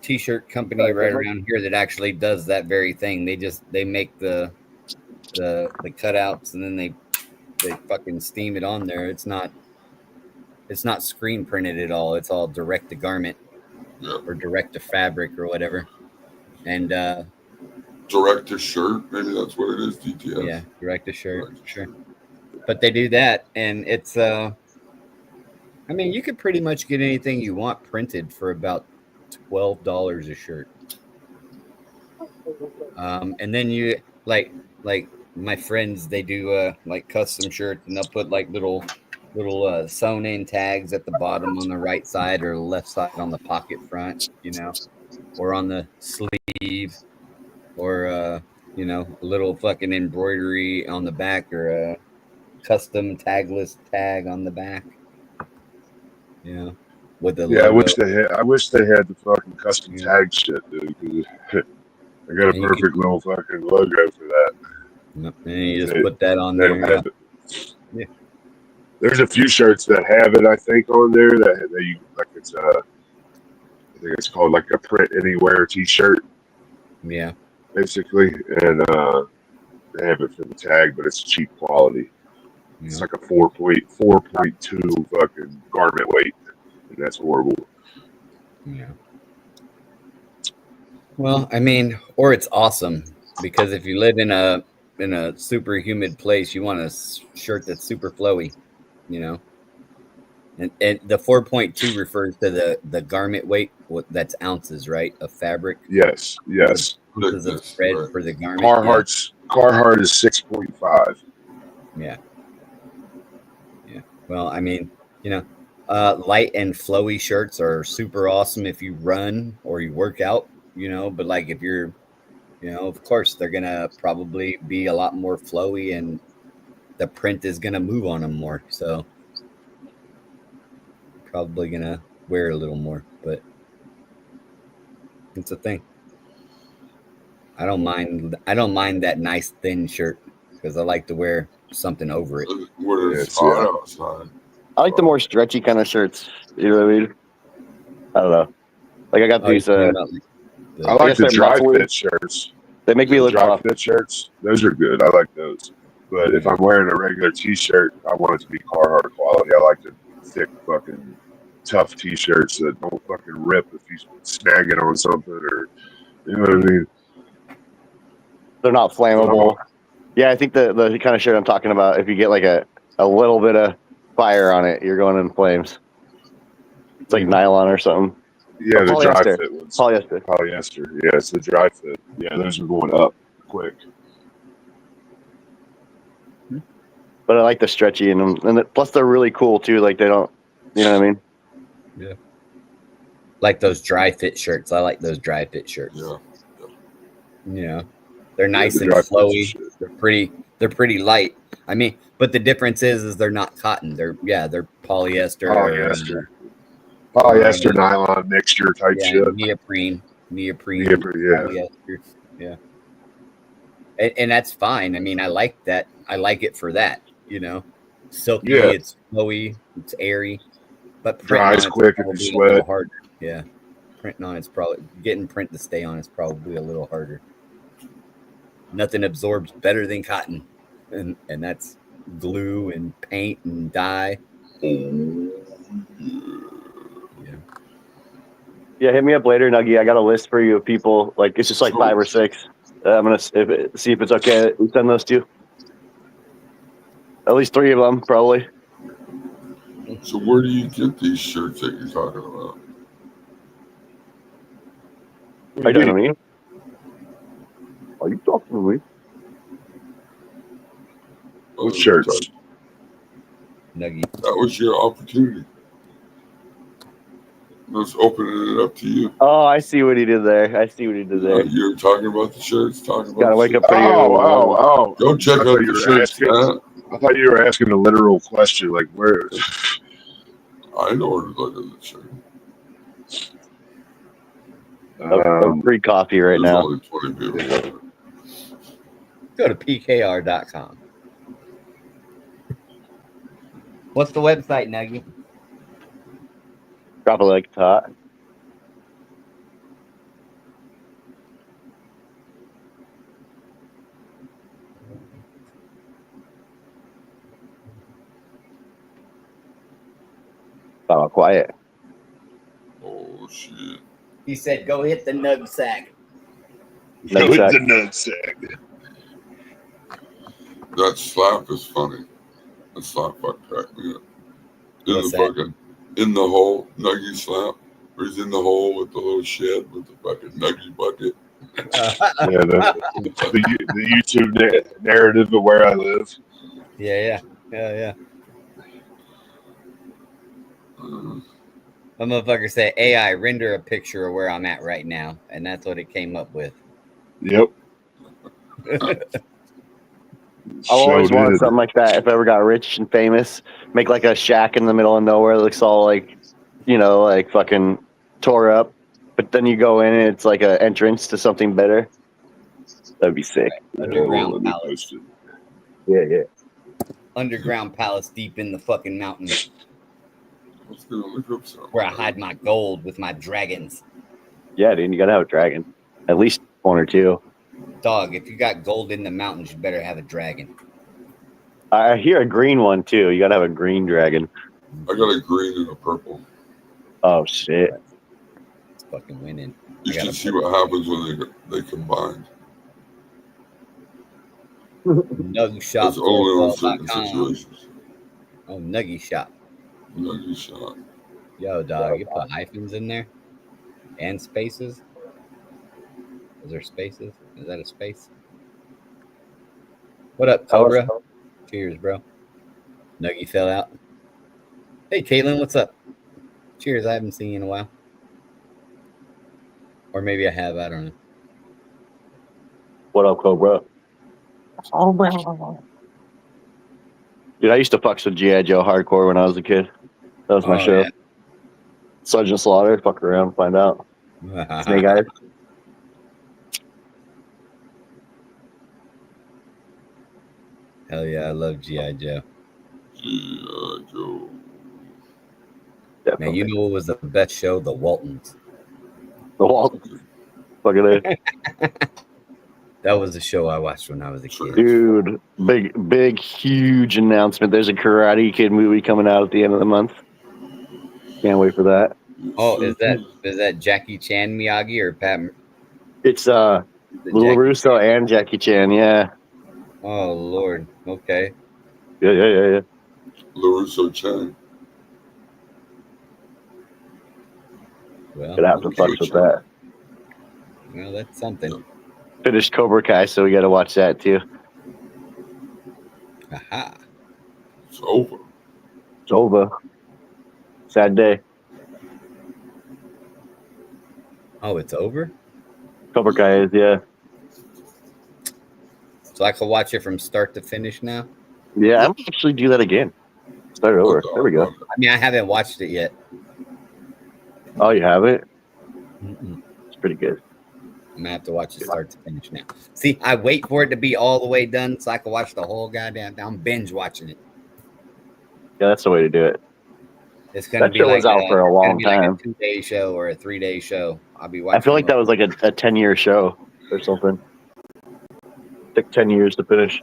T-shirt company right around here that actually does that very thing. They make the cutouts and then they fucking steam it on there. It's not screen printed at all. It's all direct to garment or direct to fabric or whatever. And direct to shirt, maybe that's what it is. DTS. Yeah, direct to shirt, sure. But they do that, and it's I mean, you could pretty much get anything you want printed for about $12 a shirt. And then you like my friends, they do like custom shirts, and they'll put like little sewn in tags at the bottom on the right side or left side on the pocket front, or on the sleeve, or a little fucking embroidery on the back, or a custom tagless tag on the back. With the logo. I wish they had the fucking custom tag shit, dude. I got a perfect little fucking logo for that. And you just put that on there. Yeah. There's a few shirts that have it, I think, on there that you like. It's I think it's called like a print anywhere T-shirt. Yeah. Basically, and they have it for the tag, but it's cheap quality. Yeah. It's like a 4.2 fucking garment weight, and that's horrible. Yeah. Well, I mean, or it's awesome, because if you live in a super humid place, you want a shirt that's super flowy, And the 4.2 refers to the garment weight. That's ounces, right, of fabric. Yes. Ounces of thread for the garment. Carhartt is 6.5. Yeah. Well, I mean, light and flowy shirts are super awesome if you run or you work out, but like if you're, of course they're going to probably be a lot more flowy, and the print is going to move on them more. So probably going to wear a little more, but it's a thing. I don't mind that nice thin shirt, because I like to wear something over it. I like the more stretchy kind of shirts. You know what I mean? I don't know. Like I got Oh, you're these. talking about I I like guess the they're dry mufflers. fit shirts. They make me The look dry buff. fit shirts, those are good. I like those. But if I'm wearing a regular T-shirt, I want it to be Carhartt quality. I like the thick, fucking tough T-shirts that don't fucking rip if you snag it on something, or you know what I mean. They're not flammable. Yeah, I think the kind of shirt I'm talking about, if you get like a little bit of fire on it, you're going in flames. It's like nylon or something. Yeah, Or the dry polyester. fit ones. Polyester. Polyester. Yeah, it's the dry fit. Yeah, those are going up quick. But I like the stretchy in them, and plus they're really cool too. Like they don't, you know what I mean? Yeah. Like those dry fit shirts. I like those dry fit shirts. Yeah. Yeah. They're nice the and dry fits and flowy. shit. They're pretty light. I mean, but the difference is they're not cotton. They're polyester. Polyester nylon mixture type shit. Neoprene, Yeah. polyester. Yeah. And that's fine. I mean, I like that. I like it for that, silky, Yeah. it's flowy, it's airy, but Dries quick if you probably a sweat. little harder. Yeah. Printing on it's probably getting print to stay on is probably a little harder. Nothing absorbs better than cotton, and that's glue and paint and dye. Yeah, hit me up later, Nuggy. I got a list for you of people. Like it's just like 5 or 6. I'm gonna see if it's okay. We send those to you. At least 3 of them, probably. So where do you get these shirts that you're talking about? Are you talking to me? Are you talking to me? What shirts? Nuggy. That was your opportunity. Let's open it up to you. Oh, I see what he did there. You were talking about the shirts. Gotta wake up pretty Oh. Go check out the shirts, man. I thought you were asking a literal question, like where. I know where to look at the shirt. free coffee right There's now. only 20 people. Go to pkr.com. What's the website, Nuggy? Drop it like it's hot. Oh, quiet. Oh shit! He said, "Go hit the nug sack." Go hit the nutsack. That slap is funny. That slap fuck cracked me up. In the hole, Nuggy slap. Where he's in the hole with the little shed with the fucking Nuggy bucket. Yeah, the YouTube narrative of where I live. Yeah. A motherfucker said, "AI, render a picture of where I'm at right now," and that's what it came up with. Yep. I always wanted something like that. If I ever got rich and famous, make like a shack in the middle of nowhere that looks all like, like fucking tore up. But then you go in and it's like an entrance to something better. That'd be sick. Underground palace. Yeah. Underground palace deep in the fucking mountains. Let's go look up something. Where I hide my gold with my dragons. Yeah, dude, you gotta have a dragon. At least 1 or 2. Dog, if you got gold in the mountains, you better have a dragon. I hear a green one too. You gotta have a green dragon. I got a green and a purple. Oh shit! It's fucking winning. You should see what happens when they combine. Nuggy shop. That's only on certain situations. Oh, Nuggy shop. Nuggy shop. Yo, dog, you put hyphens in there and spaces. Is there spaces? Is that a space? What up, Cobra? Cheers, bro. Nuggy fell out. Hey, Caitlin, what's up? Cheers. I haven't seen you in a while. Or maybe I have. I don't know. What up, Cobra? Dude, I used to fuck with G.I. Joe hardcore when I was a kid. That was my show. Yeah. Sergeant Slaughter, fuck around, find out. Snake Eyes. Hell yeah, I love G.I. Joe. G.I. Joe. Definitely. Man, you know what was the best show? The Waltons. The Walt. Look at it. That was the show I watched when I was a kid. Dude, big, huge announcement. There's a Karate Kid movie coming out at the end of the month. Can't wait for that. Oh, is that Jackie Chan Miyagi or Pat? It's Lil Russo and Jackie Chan. Yeah. Oh Lord. Okay. Yeah. LaRusso Chan. Well, Could have to fuck with that. Well, that's something. Finished Cobra Kai, so we got to watch that too. Aha. It's over. It's over. Sad day. Oh, it's over? Cobra Kai is, yeah. So I can watch it from start to finish now? Yeah, I'm gonna actually do that again. Start over. There we go. I mean, I haven't watched it yet. Oh, you have it? Mm-mm. It's pretty good. I'm gonna have to watch it start to finish now. See, I wait for it to be all the way done so I can watch the whole goddamn. I'm binge watching it. Yeah, that's the way to do it. It's gonna be show like was out for a long time. like a 2-day show or a 3-day show. I'll be watching. I feel like that was like a 10-year show or something. Took 10 years to finish.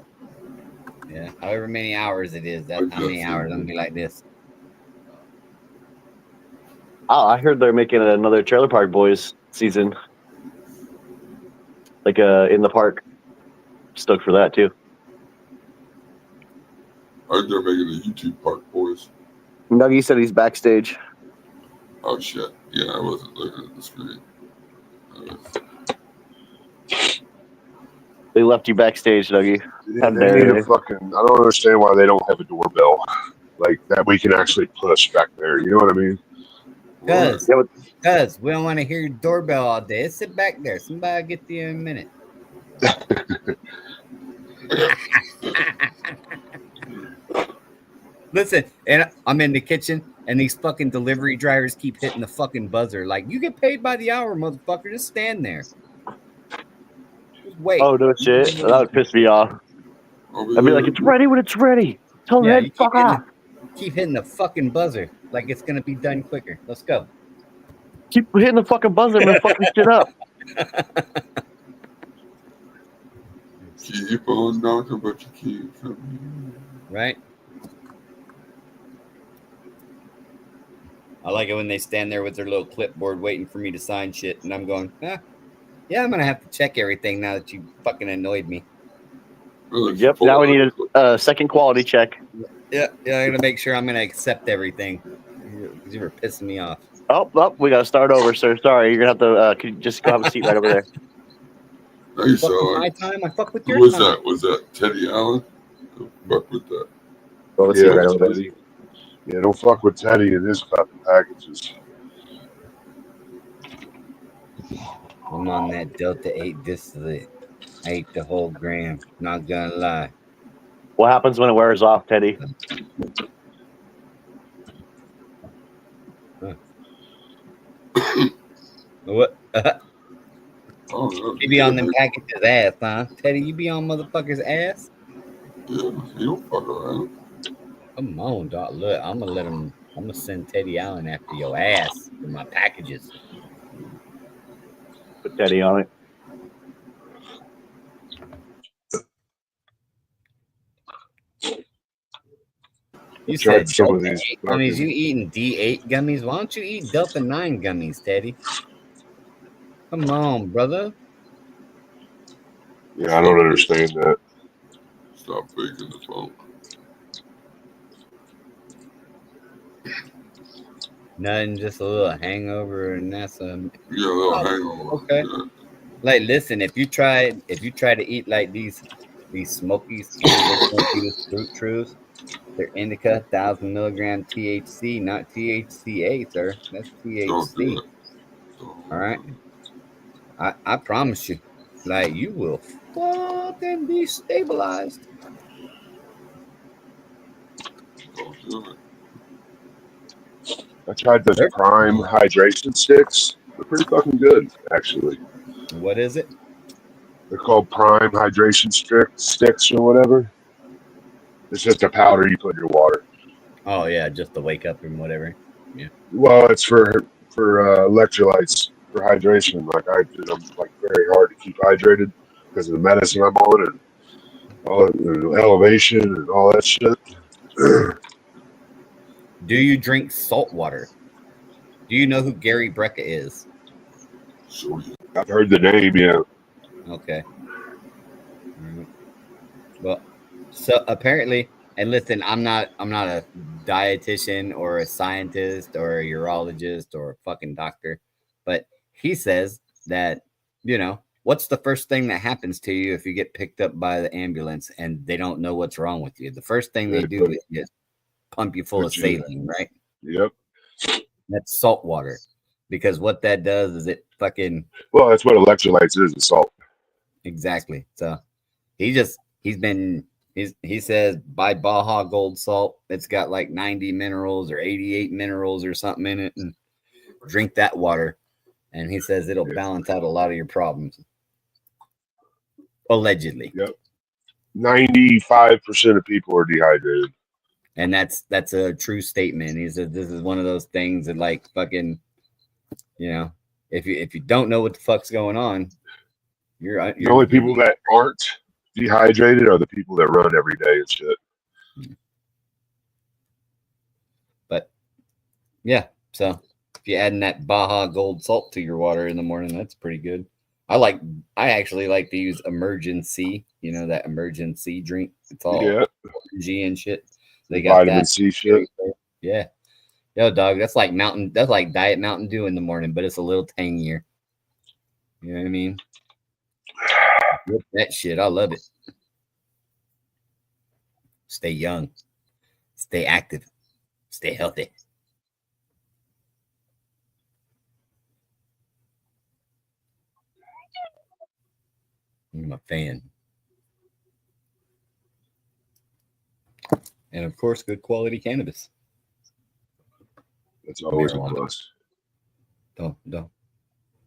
Yeah, however many hours it is, that's how many hours I'm gonna be like this. Oh, I heard they're making another Trailer Park Boys season. Like in the park. Stoked for that too. I heard they're making a YouTube Park Boys. Nuggy said he's backstage. Oh shit! Yeah, I wasn't looking at the screen. They left you backstage, Nuggy. Yeah, they need a fucking. I don't understand why they don't have a doorbell like that we can actually push back there. You know what I mean? Cuz we don't want to hear your doorbell all day. Sit back there. Somebody get to you in a minute. Listen, and I'm in the kitchen, and these fucking delivery drivers keep hitting the fucking buzzer. Like, you get paid by the hour, motherfucker. Just stand there. Just wait. Oh, no shit. That would piss me off. I'd be like, it's ready when it's ready. Tell them to fuck off. Keep hitting the fucking buzzer like it's going to be done quicker. Let's go. Keep hitting the fucking buzzer and fucking shit up. Keep on knocking, but you keep coming. Right? I like it when they stand there with their little clipboard waiting for me to sign shit, and I'm going, yeah, I'm going to have to check everything now that you fucking annoyed me. Yep, now we need a second quality check. Yeah, I'm going to make sure I'm going to accept everything. You were pissing me off. Oh, we got to start over, sir. Sorry, you're going to have to just go have a seat right over there. Hey, so my time, I fuck with your who was time. that? Was that Teddy Allen? Fuck with that. Well, Yeah, right over there. Yeah, don't fuck with Teddy and his fucking packages. I'm on that Delta 8 distillate. I ate the whole gram. Not gonna lie. What happens when it wears off, Teddy? What? Oh, You be on them packages ass, huh? Teddy, you be on motherfuckers' ass? Yeah, he don't fuck around. Come on, dog. Look, I'm gonna send Teddy Allen after your ass with my packages. Put Teddy on it. You said some of Delta these 8 gummies. You eating D8 gummies? Why don't you eat Delta 9 gummies, Teddy? Come on, brother. Yeah, I don't understand that. Stop faking the phone. Nothing, just a little hangover, and that's Yeah, a little hangover. okay. Yeah. Like, listen, if you try to eat like these smokies, fruit truths, they're indica, 1,000 milligram THC, not THCA, sir. That's Don't do THC. it. All right. I promise you, like, you will fucking be stabilized. Don't do it. I tried those Prime hydration sticks. They're pretty fucking good, actually. What is it? They're called Prime hydration sticks or whatever. It's just a powder you put in your water. Oh yeah, just to wake up and whatever. Well, it's for electrolytes for hydration. Like I'm like very hard to keep hydrated because of the medicine I'm on and all elevation and all that shit. Do you drink salt water? Do you know who Gary Brecka is? So I've heard the name, yeah. Okay. Well, so apparently, and listen, I'm not a dietitian or a scientist or a urologist or a fucking doctor, but he says that, what's the first thing that happens to you if you get picked up by the ambulance and they don't know what's wrong with you? The first thing they do is pump you full of saline, right? Yep. That's salt water. Because what that does is it fucking Well, that's what electrolytes is, the salt. exactly. So he says buy Baja Gold salt. It's got like 90 minerals or 88 minerals or something in it, and drink that water. And he says it'll balance out a lot of your problems. Allegedly. Yep. 95% of people are dehydrated. And that's a true statement. He said this is one of those things that like fucking, if you don't know what the fuck's going on, you're the only people that aren't dehydrated are the people that run every day and shit. But yeah, so if you're adding that Baja Gold salt to your water in the morning, that's pretty good. I actually like to use Emergency, that Emergency drink. It's all G and shit. They got vitamin that C shit. Yeah. Yo, dog, that's like Diet Mountain Dew in the morning, but it's a little tangier. You know what I mean? That shit, I love it. Stay young, stay active, stay healthy. I'm a fan. And of course, good quality cannabis. That's always a plus.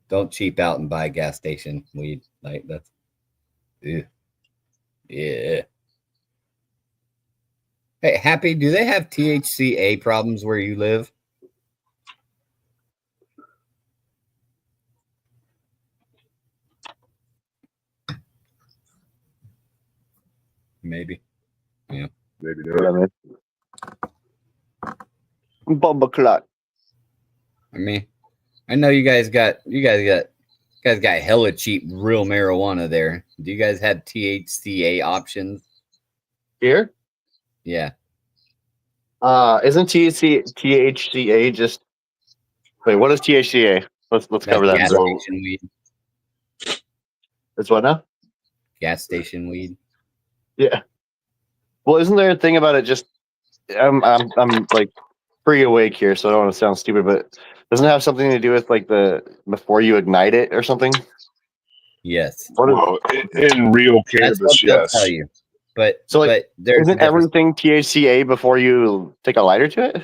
Don't cheap out and buy gas station weed. Like that's yeah. Hey, Happy, do they have THCA problems where you live? Maybe. Yeah. Maybe not. Bumba clock. I mean, I know you guys got hella cheap real marijuana there. Do you guys have THCA options? Here? Yeah. Isn't THCA just wait, what is THCA? Let's cover that. Gas station weed. It's what now? Gas station weed. Yeah. Well, isn't there a thing about it just I'm like pretty awake here, so I don't want to sound stupid, but doesn't it have something to do with like the before you ignite it or something? Yes. Well, in real cannabis, yes. Tell you. But there's isn't everything THCA before you take a lighter to it?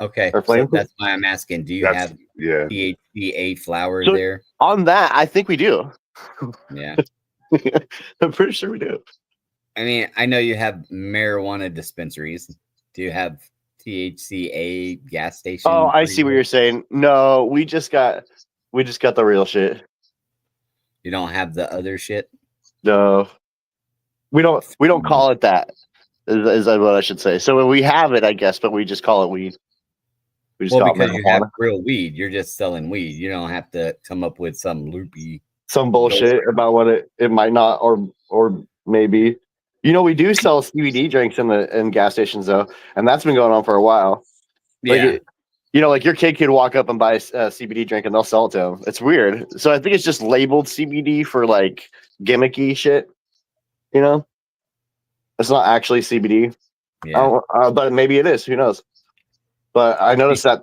Okay, so that's why I'm asking. Do you have THCA flower there? On that, I think we do. Yeah. I'm pretty sure we do. I mean, I know you have marijuana dispensaries. Do you have THCA gas stations? Oh, I see what you're saying. No, we just got the real shit. You don't have the other shit? No. We don't call it that. Is what I should say. So we have it, I guess, but we just call it weed. We just call because you have real weed. You're just selling weed. You don't have to come up with some loopy bullshit about what it might not or maybe. We do sell CBD drinks in gas stations though, and that's been going on for a while. Yeah. Like your kid could walk up and buy a CBD drink and they'll sell it to him. It's weird. So I think it's just labeled CBD for like gimmicky shit. It's not actually CBD. Yeah. But maybe it is. Who knows? But I noticed that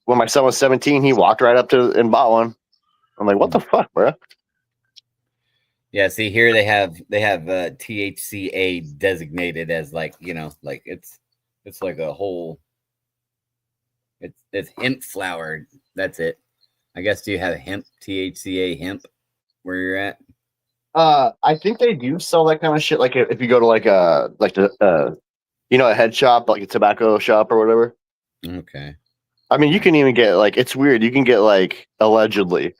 when my son was 17, he walked right up to and bought one. I'm like, what the fuck, bro? Yeah, see here they have THCA designated as like it's like a whole it's hemp flower. That's it. I guess do you have hemp THCA hemp where you're at? I think they do sell that kind of shit. Like if you go to a head shop, like a tobacco shop or whatever. Okay. I mean, you can even get like, it's weird. You can get like, allegedly,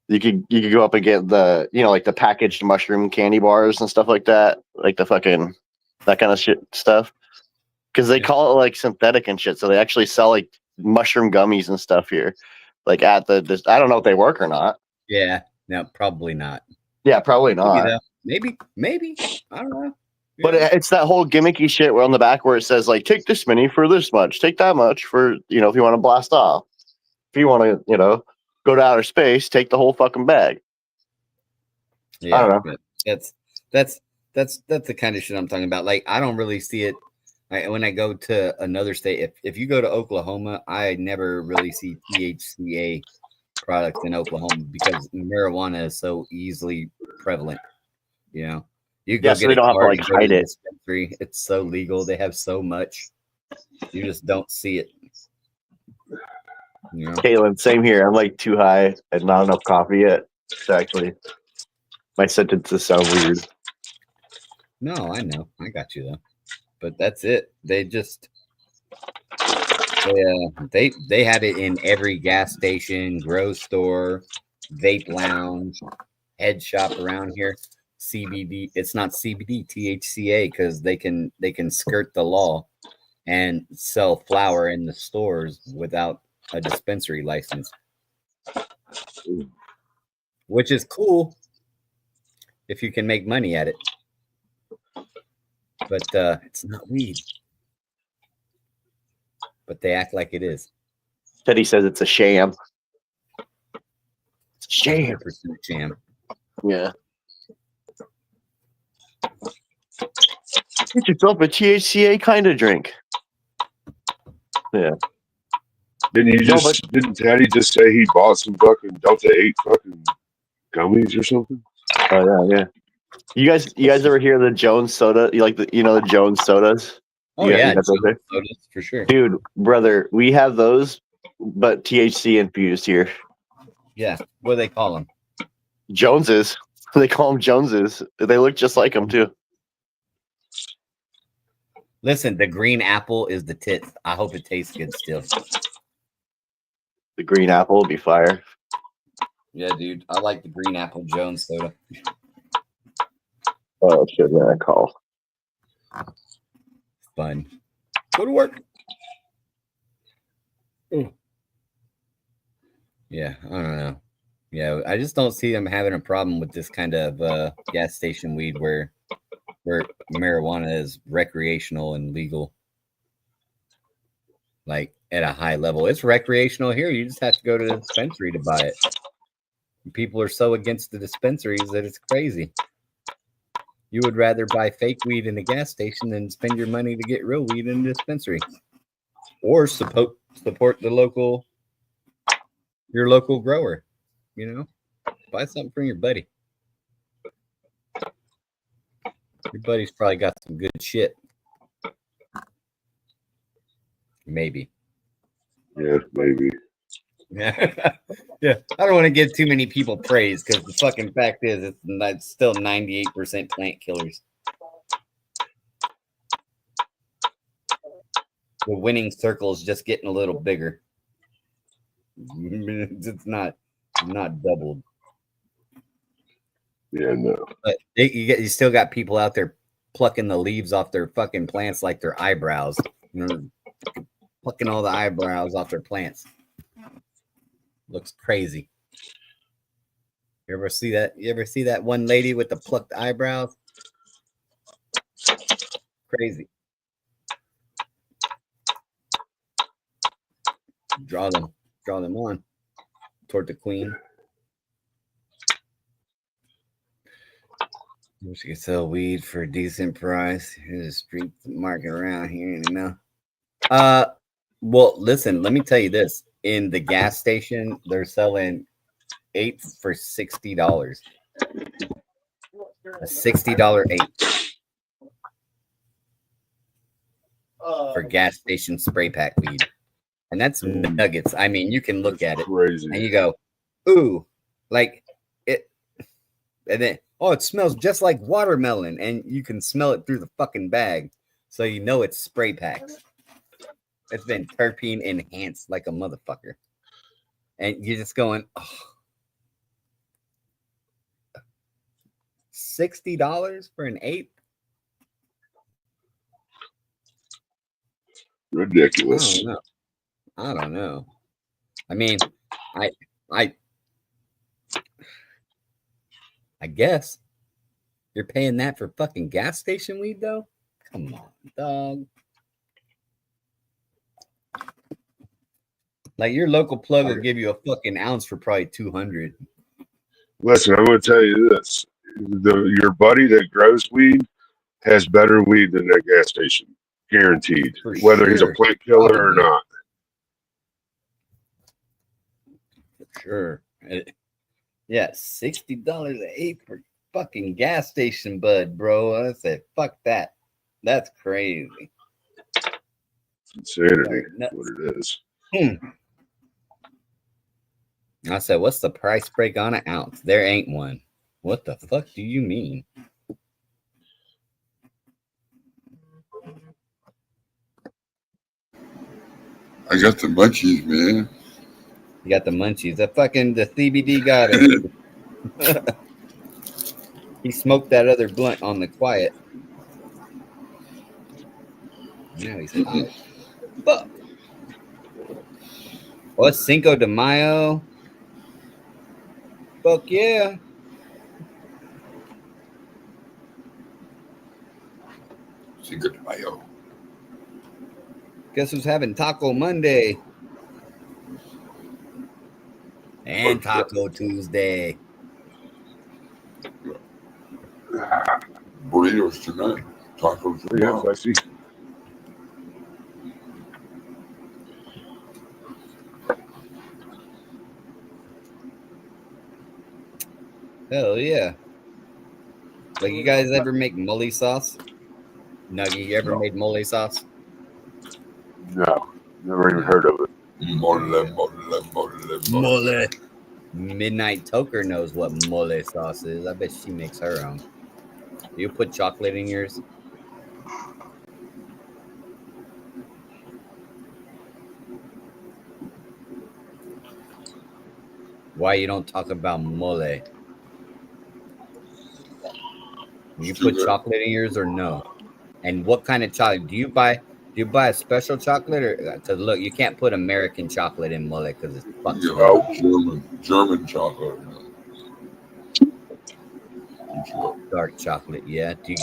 you could go up and get the, like the packaged mushroom candy bars and stuff like that, like the fucking that kind of shit stuff. Because they call it like synthetic and shit, so they actually sell like mushroom gummies and stuff here, like at the. I don't know if they work or not. Yeah, no, probably not. Yeah, probably not. Maybe, I don't know. Yeah. But it's that whole gimmicky shit where on the back where it says like, take this many for this much, take that much for if you want to blast off, if you want to go to outer space, take the whole fucking bag. Yeah, I don't know. That's the kind of shit I'm talking about. Like, I don't really see it. When I go to another state, if you go to Oklahoma, I never really see THCA products in Oklahoma because marijuana is so easily prevalent. You go So they don't have to like hide it. Dispensary. It's so legal. They have so much. You just don't see it. Caitlin, same here. I'm like too high and not enough coffee yet. Exactly. My sentences sound weird. No, I know. I got you though. But that's it. They just they had it in every gas station, grow store, vape lounge, head shop around here. CBD. It's not CBD, THCA, because they can skirt the law and sell flower in the stores without a dispensary license, which is cool if you can make money at it. But it's not weed. But they act like it is. Teddy says it's a sham. It's a sham. 100% sham. Yeah. Get yourself a THCA kind of drink. Yeah. Didn't Teddy just say he bought some fucking Delta 8 fucking gummies or something? Oh yeah. You guys ever hear the Jones soda? You like the Jones sodas? Oh yeah, sodas for sure. Dude, brother, we have those, but THC infused here. Yeah. What do they call them? Joneses. They call them Joneses. They look just like them too. Listen, the green apple is the tits. I hope it tastes good still. The green apple will be fire. Yeah, dude. I like the green apple Jones soda. Oh shit, man, I call. Fun. Go to work. Yeah, I don't know. Yeah, I just don't see them having a problem with this kind of gas station weed where marijuana is recreational and legal. Like at a high level. It's recreational here. You just have to go to the dispensary to buy it. People are so against the dispensaries that it's crazy. You would rather buy fake weed in a gas station than spend your money to get real weed in a dispensary. Or support your local grower. Buy something from your buddy. Your buddy's probably got some good shit. Maybe. Yeah, maybe. Yeah. I don't want to give too many people praise because the fucking fact is it's still 98% plant killers. The winning circle is just getting a little bigger. It's not doubled. Yeah, no. But you still got people out there plucking the leaves off their fucking plants like their eyebrows. Plucking all the eyebrows off their plants. Looks crazy. You ever see that? You ever see that one lady with the plucked eyebrows? Crazy. Draw them on toward the queen. She can sell weed for a decent price. Here's a street market around here, Well, listen, let me tell you this. In the gas station, they're selling 8 for $60. A $60 8 for gas station spray pack weed. And that's nuggets. I mean, you can look at it crazy. And you go, ooh, like it. And then, it smells just like watermelon. And you can smell it through the fucking bag. So you know it's spray packs. It's been terpene enhanced like a motherfucker. And you're just going, oh, $60 for an eighth? Ridiculous. I don't know. I mean, I guess you're paying that for fucking gas station weed though? Come on, dog. Like your local plug will give you a fucking ounce for probably 200. Listen, I'm going to tell you this: your buddy that grows weed has better weed than that gas station, guaranteed. For Whether he's a sure. plant killer or Probably. not. For sure. Yeah, $60 an eighth for fucking gas station bud, bro. I said, fuck that. That's crazy. It's insanity. That's what it is. I said, what's the price break on an ounce? There ain't one. What the fuck do you mean? I got the munchies, man. You got the munchies. The CBD got it. He smoked that other blunt on the quiet. Now he's high. Fuck. What's Cinco de Mayo? Fuck yeah. Cinco de Mayo. Guess who's having Taco Monday? And Taco Tuesday. Burritos tonight. Tacos tomorrow. Yeah, I see. Hell yeah. Like, you guys ever make mole sauce? Nuggy, you ever made mole sauce? No, never even heard of it. Mole. Mole. Midnight Toker knows what mole sauce is. I bet she makes her own. Do you put chocolate in yours? Why you don't talk about mole? You put chocolate in yours or no? And what kind of chocolate do you buy? Do you buy a special chocolate or because look, you can't put American chocolate in mole because it's fucked. German chocolate. Dark chocolate, yeah. Do you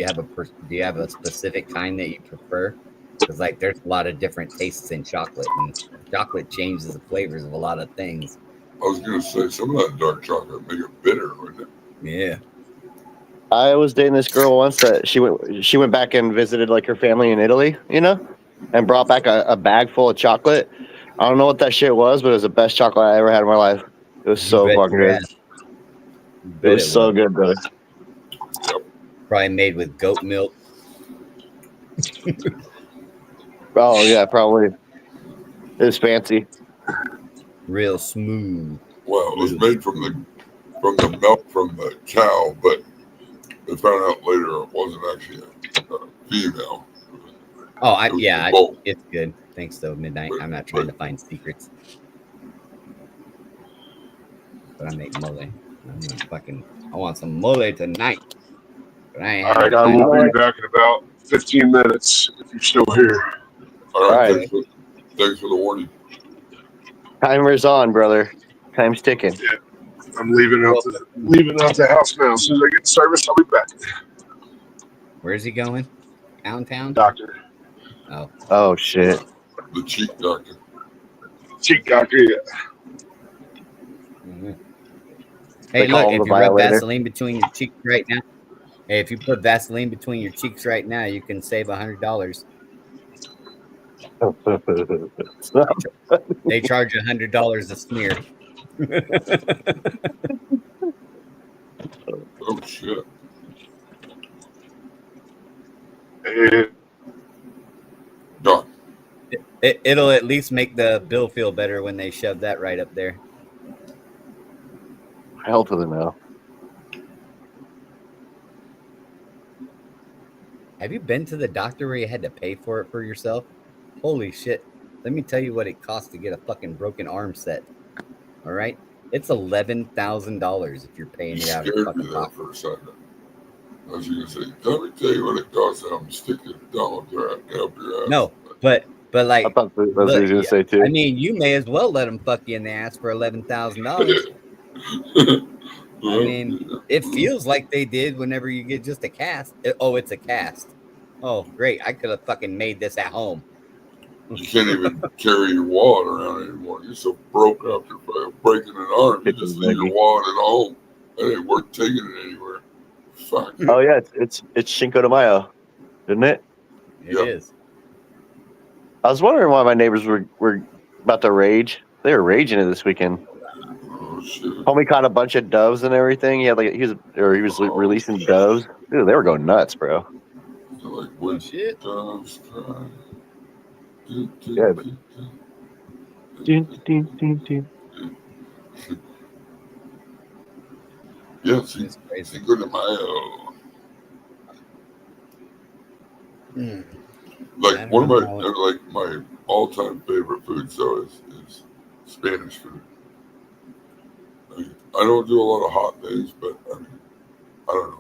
have a specific kind that you prefer? Because like there's a lot of different tastes in chocolate, and chocolate changes the flavors of a lot of things. I was gonna say some of that dark chocolate make it bitter, wouldn't it? Yeah. I was dating this girl once that she went back and visited like her family in Italy, you know, and brought back a bag full of chocolate. I don't know what that shit was, but it was the best chocolate I ever had in my life. It was so fucking good. It was so good, brother. Probably made with goat milk. Oh yeah, probably. It was fancy. Real smooth. Well, it was made from the milk from the cow, but they found out later it wasn't actually a female. Oh, it's good. Thanks, though, Midnight. I'm not trying to find secrets. But I make mole. I want some mole tonight. But I ain't All right, I will be back in about 15 minutes if you're still here. All right. Thanks for the warning. Timer's on, brother. Time's ticking. Yeah, I'm leaving out the house now. As soon as I get service, I'll be back. Where's he going? Downtown? Doctor. Oh shit. The cheek doctor. Cheek doctor, yeah. Mm-hmm. Hey, look, if you rub Vaseline between your cheeks right now, if you put Vaseline between your cheeks right now, you can save $100. They charge $100 a smear. Oh shit. Done. It'll at least make the bill feel better when they shove that right up there. Hell to the no. Have you been to the doctor where you had to pay for it for yourself? Holy shit. Let me tell you what it costs to get a fucking broken arm set. All right? It's $11,000 if you're paying You it out of scared me fucking there pocket. for a second. I was going to say, let me tell you what it costs to have them stick it down your up your ass. No, but I like, thought that's what look, he was gonna say too. I mean, you may as well let them fuck you in the ass for $11,000. I mean, it feels like they did whenever you get just a cast. Oh, it's a cast. Oh, great. I could have fucking made this at home. You can't even carry your wallet around anymore. You're so broke up, you're breaking an arm. You just leave your wallet at home. It ain't worth taking it anywhere. Fuck. Oh yeah, it's Cinco de Mayo, isn't it? It is. I was wondering why my neighbors were about to rage. They were raging it this weekend. Oh shit. Homie caught a bunch of doves and everything. He had like he was releasing doves. Dude, they were going nuts, bro. So like when Shit. doves cry. Yeah, but Yeah, It's crazy. Cinco de Mayo. Mm. Like one of my all-time favorite foods though is Spanish food. I don't do a lot of hot things, but I mean, I don't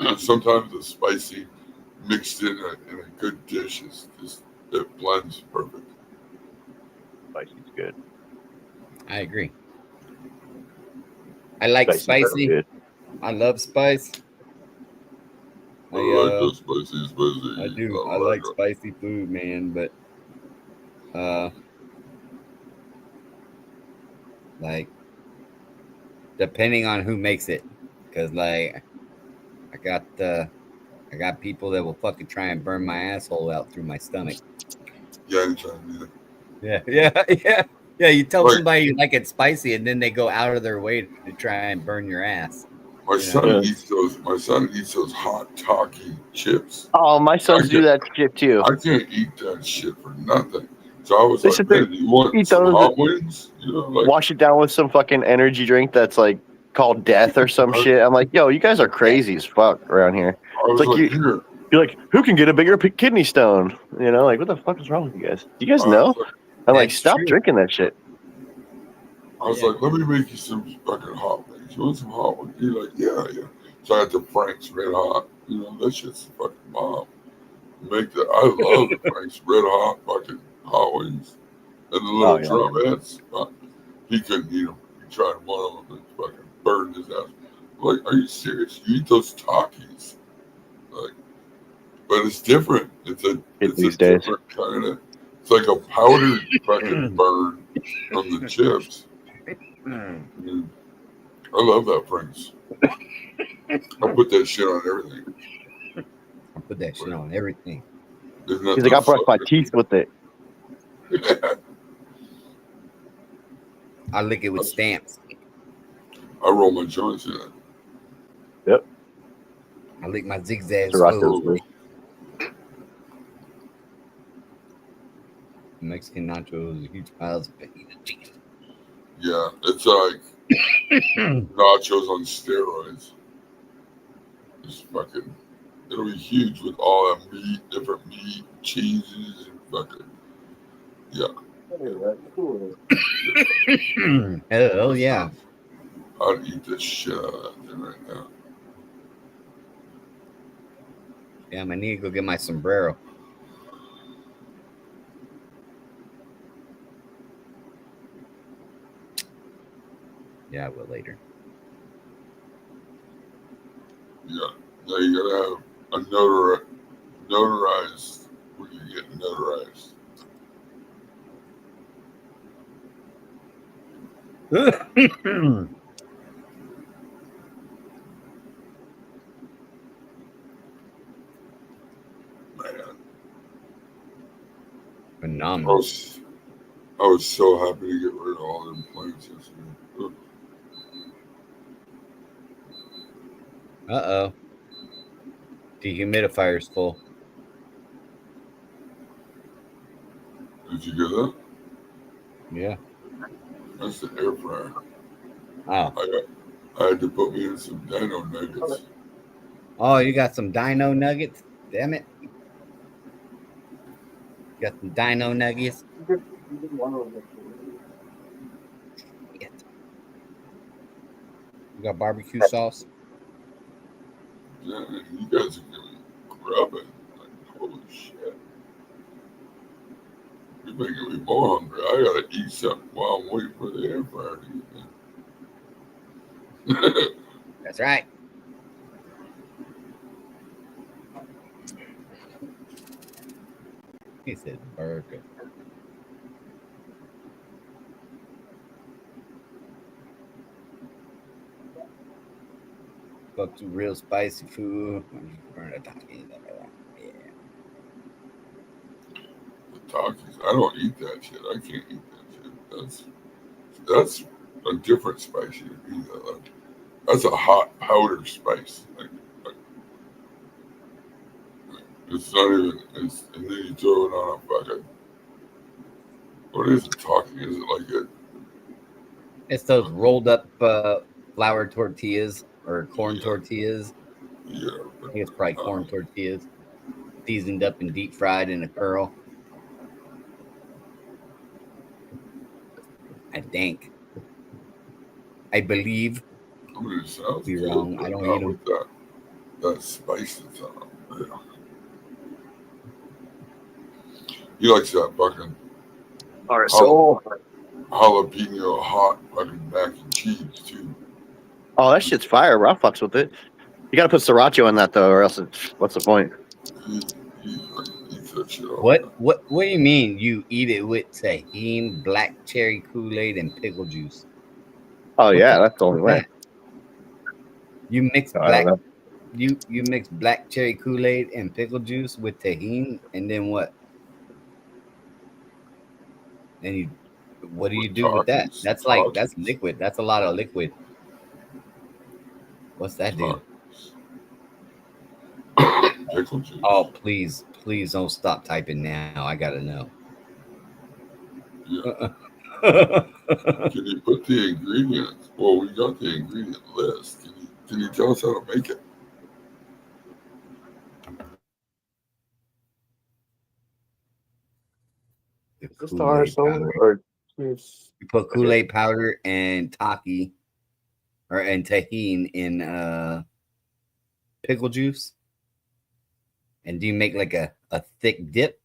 know. Sometimes the spicy mixed in a good dish is just it blends perfect. spicy's good. I agree. I like spicy. Good. I love spice. I like those spicy. I do. I like spicy food, man, but like depending on who makes it, because like I got people that will fucking try and burn my asshole out through my stomach. Yeah, anytime. Yeah. You tell Like- somebody you like it spicy, and then they go out of their way to try and burn your ass. My You son know? eats those. My son eats those hot talkie chips. Oh, my sons do that shit too. I can't eat that shit for nothing. So I was They like, sit there, man, do you want eat some those, hot wings? You know, like wash it down with some fucking energy drink that's like called death or some shit. I'm like, yo, you guys are crazy as fuck around here. I was It's like here. you're like, who can get a bigger kidney stone? You know, like what the fuck is wrong with you guys? Do you guys I know? was like, I'm like, That's stop true. drinking that shit. like, let me make you some fucking hot wings. You want some hot wings? You're like, yeah. So I had the Frank's Red Hot. You know, that shit's fucking bomb. I love the Frank's Red Hot fucking hot wings. And the little drumettes. He couldn't eat them. He tried one of them and fucking burned his ass. I'm like, are you serious? You eat those Takis? Like, but it's different. It's a different kind of. It's like a powdered fucking burn from the chips. Mm. I love that Frank's. I put that shit on everything. I put that shit on everything. He's like, I brushed my teeth with it. I lick it with stamps. I roll my joints in it. Yep. I lick my zigzags. Mexican nachos, huge piles of fajita chicken. Yeah, it's like nachos on steroids. It's fucking. It'll be huge with all that meat, different meat, cheeses, and fucking. Yeah. Hell yeah. I'd eat the shit out of that thing right now. Damn, I need to go get my sombrero. Yeah, I will later. Yeah. Now you gotta have a notarized when you get notarized. Man. Phenomenal. I was so happy to get rid of all them plants yesterday. Uh-oh. Dehumidifier's full. Did you get that? Yeah. That's the air fryer. Oh. I had to put me in some dino nuggets. Oh, you got some dino nuggets? Damn it. Got some dino nuggies. You got barbecue sauce. Yeah, you guys are gonna grub it. Like, holy shit. You're making me more hungry. I gotta eat something while I'm waiting for the air fryer to get done. That's right. He said burger. Fuck to real spicy food. Burn a taco. Yeah. The Takis. I don't eat that shit. I can't eat that shit. That's a different spice you do that. That's a hot powder spice. It's not even. And then you throw it on a fucking. What is it talking? Is it like a? It's those rolled up flour tortillas or corn tortillas. Yeah. I think it's probably corn tortillas, seasoned up and deep fried in a curl. I think. I believe. I mean, it sounds Be good, wrong. but I don't not eat them. with that spice that's on it. Yeah. He likes that fucking jalapeno hot fucking mac and cheese too. Oh, that shit's fire, bro. I fucks with it. You gotta put sriracha in that though, or else what's the point? He eats that shit all What the time. what do you mean you eat it with tahini, black cherry Kool-Aid, and pickle juice? Oh What yeah, the that's the only fuck is way. that? You mix I don't know. you mix black cherry Kool-Aid and pickle juice with tahini, and then what? And you what do you With do with that? Takis, That's liquid. That's a lot of liquid. What's that do? Pickle juice. Oh, please don't stop typing now. I gotta know. Yeah. Can you put the ingredients? Well, we got the ingredient list. Can you tell us how to make it? The Just Kool-Aid powder. or You put Kool-Aid powder and taki and tahini in pickle juice. And do you make like a thick dip?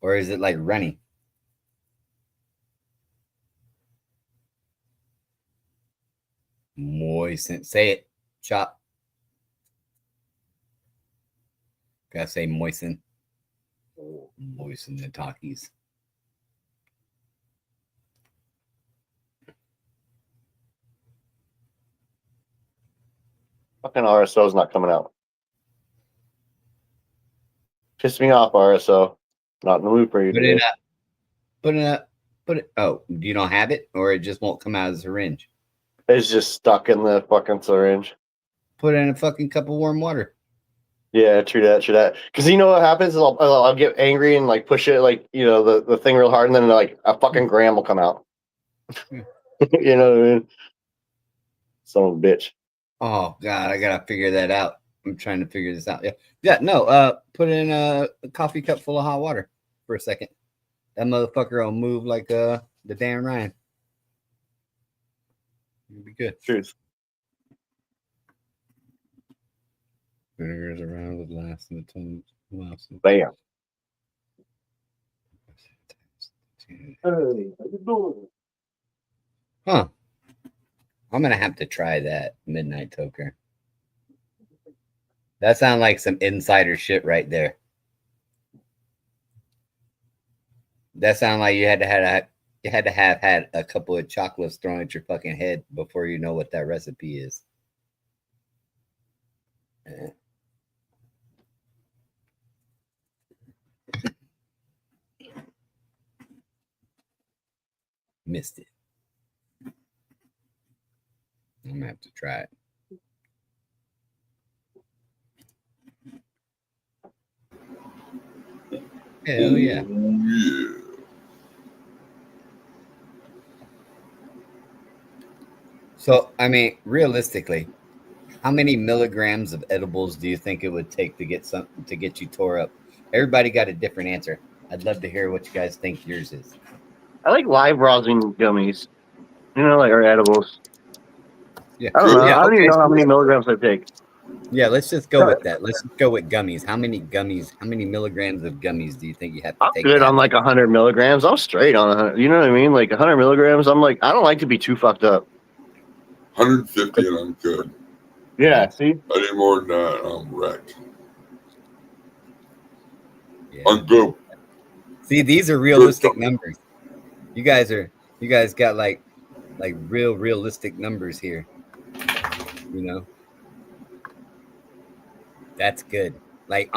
Or is it like runny? Moisten. Say it. Chop. Gotta say moisten. Moisten the Takis. fucking RSO's not coming out. Pissed me off, RSO. Not in the loop for you Put today. it up. Put it up. Put it. Oh, you don't have it, or it just won't come out of the syringe. It's just stuck in the fucking syringe. Put it in a fucking cup of warm water. Yeah, true that. Because you know what happens is I'll get angry and like push it like the thing real hard, and then like a fucking gram will come out. Yeah. You know what I mean? Son of a bitch. Oh God, I gotta figure that out. I'm trying to figure this out. Yeah. No. Put it in a coffee cup full of hot water for a second. That motherfucker will move like the damn Ryan. It'll be good. Truth. Vinegar's around the glass and the tongue. Bam. Huh. I'm gonna have to try that midnight toker. That sounds like some insider shit right there. That sounds like you had to have had a couple of chocolates thrown at your fucking head before you know what that recipe is. Missed it. I'm gonna have to try it. Hell yeah. Yeah. So, I mean, realistically, how many milligrams of edibles do you think it would take to get you tore up? Everybody got a different answer. I'd love to hear what you guys think yours is. I like live rosin gummies. You know, like our edibles. Yeah, I don't know. yeah. I don't even Okay, know how so many milligrams I take. yeah, let's just go with that. Let's just go with gummies. How many milligrams of gummies do you think you have to I'm take good to on have like 100 milligrams. I'm straight on 100. You know what I mean? Like 100 milligrams. I'm like, I don't like to be too fucked up. 150 and I'm good. Yeah. See? I need more than that. I'm wrecked. Yeah. I'm good. See, these are realistic numbers. You guys got like real realistic numbers here. You know, that's good. Like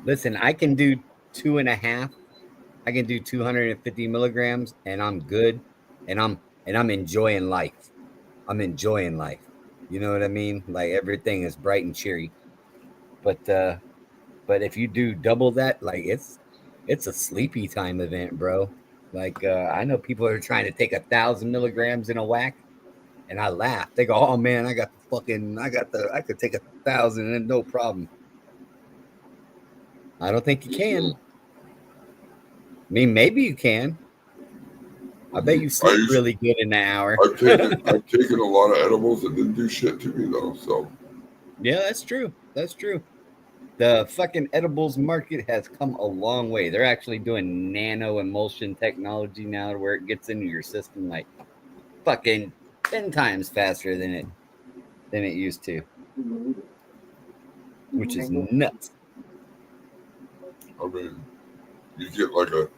listen, I can do 2.5. I can do 250 milligrams and I'm good. And I'm enjoying life. I'm enjoying life. You know what I mean? Like everything is bright and cheery. But if you do double that, like it's a sleepy time event, bro. Like I know people are trying to take 1,000 milligrams in a whack, and I laugh. They go, "Oh man, I could take 1,000 and no problem." I don't think you can. I mean, maybe you can. I bet you sleep really good in an hour. I've taken a lot of edibles that didn't do shit to me though. So yeah, that's true. That's true. The fucking edibles market has come a long way. They're actually doing nano emulsion technology now where it gets into your system like fucking 10 times faster than it used to. Which is nuts. I mean, you get like a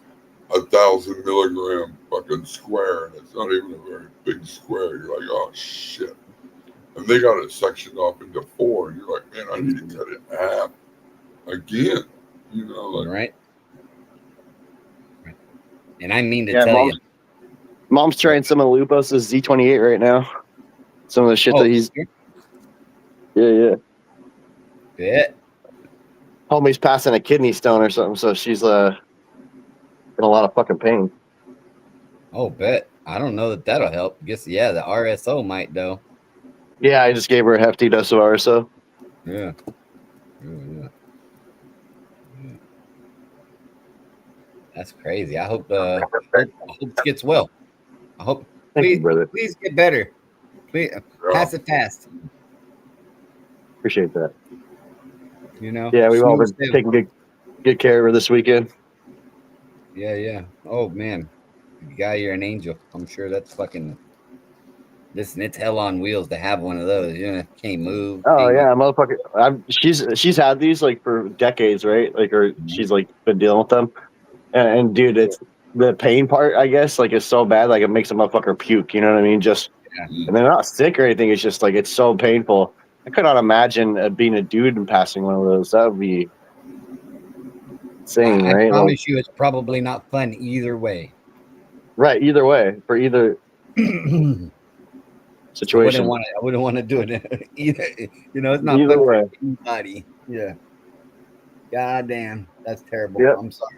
1,000 milligram fucking square, and it's not even a very big square. You're like, oh shit. And they got it sectioned off into 4. And you're like, man, I need to cut it in half again. You know, like right. And I mean to tell you, Mom's trying some of Lupus's Z28 right now. Some of the shit that he's. Yeah. Homie's passing a kidney stone or something, so she's in a lot of fucking pain. Oh, bet. I don't know that'll help. Guess yeah, the RSO might though. Yeah, I just gave her a hefty dose of RSO. Yeah. Yeah. That's crazy. I hope it gets well. I hope please get better. Please pass it fast. Appreciate that. You know. Yeah, we've all been taking good care of her this weekend. Yeah. Oh man, guy, you're an angel. I'm sure that's fucking. Listen, it's hell on wheels to have one of those. You know, can't move. Oh yeah, motherfucker. She's had these like for decades, right? Like, or she's like been dealing with them. And dude, it's the pain part, I guess, like, is so bad, like it makes a motherfucker puke. You know what I mean? And they're not sick or anything. It's just like it's so painful. I could not imagine being a dude and passing one of those. That would be insane, right? I promise you, it's probably not fun either way. Right, either way, for either situation. I wouldn't want to do it either. You know, it's not either fun way. for anybody. Yeah. God damn, that's terrible. Yep. I'm sorry.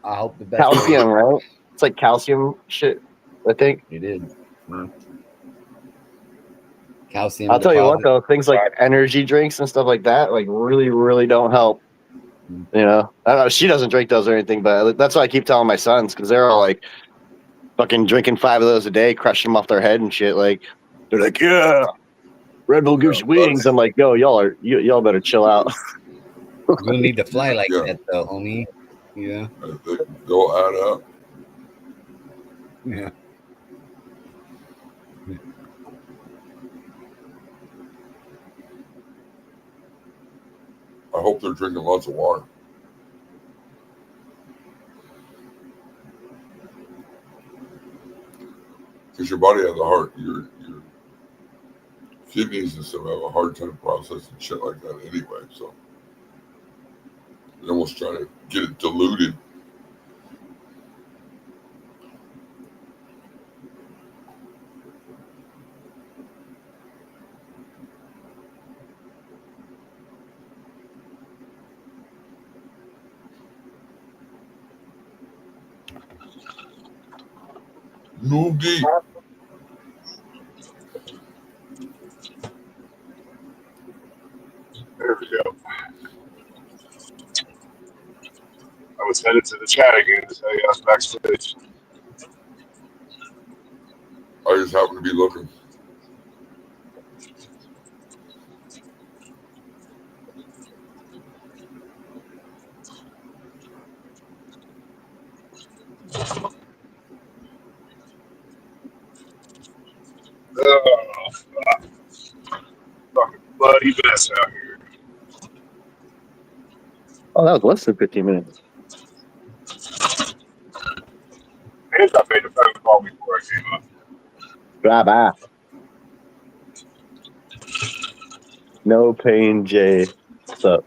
I hope the best. Calcium, right? It's like calcium shit, I think. It is. Yeah. Calcium. I'll tell you what, though, things like energy drinks and stuff like that, like really, really don't help. You know, I don't know. She doesn't drink those or anything, but that's what I keep telling my sons because they're all like fucking drinking 5 of those a day, crushing them off their head and shit. Like they're like, yeah, Red Bull gives you wings. I'm like, yo, y'all better chill out. You don't need to fly like that, though, homie. Yeah, they'll add up. Yeah. I hope they're drinking lots of water. Because your body has a heart, your kidneys and stuff have a hard time processing shit like that anyway. So they almost try to get it diluted. Noogie. There we go. I was Send it to the chat again to tell you I was backstage. I just happen to be looking. Oh, fucking bloody mess out here. Oh, that was less than 15 minutes. And I made a phone call before I came up. Bye-bye. No pain, Jay. What's up?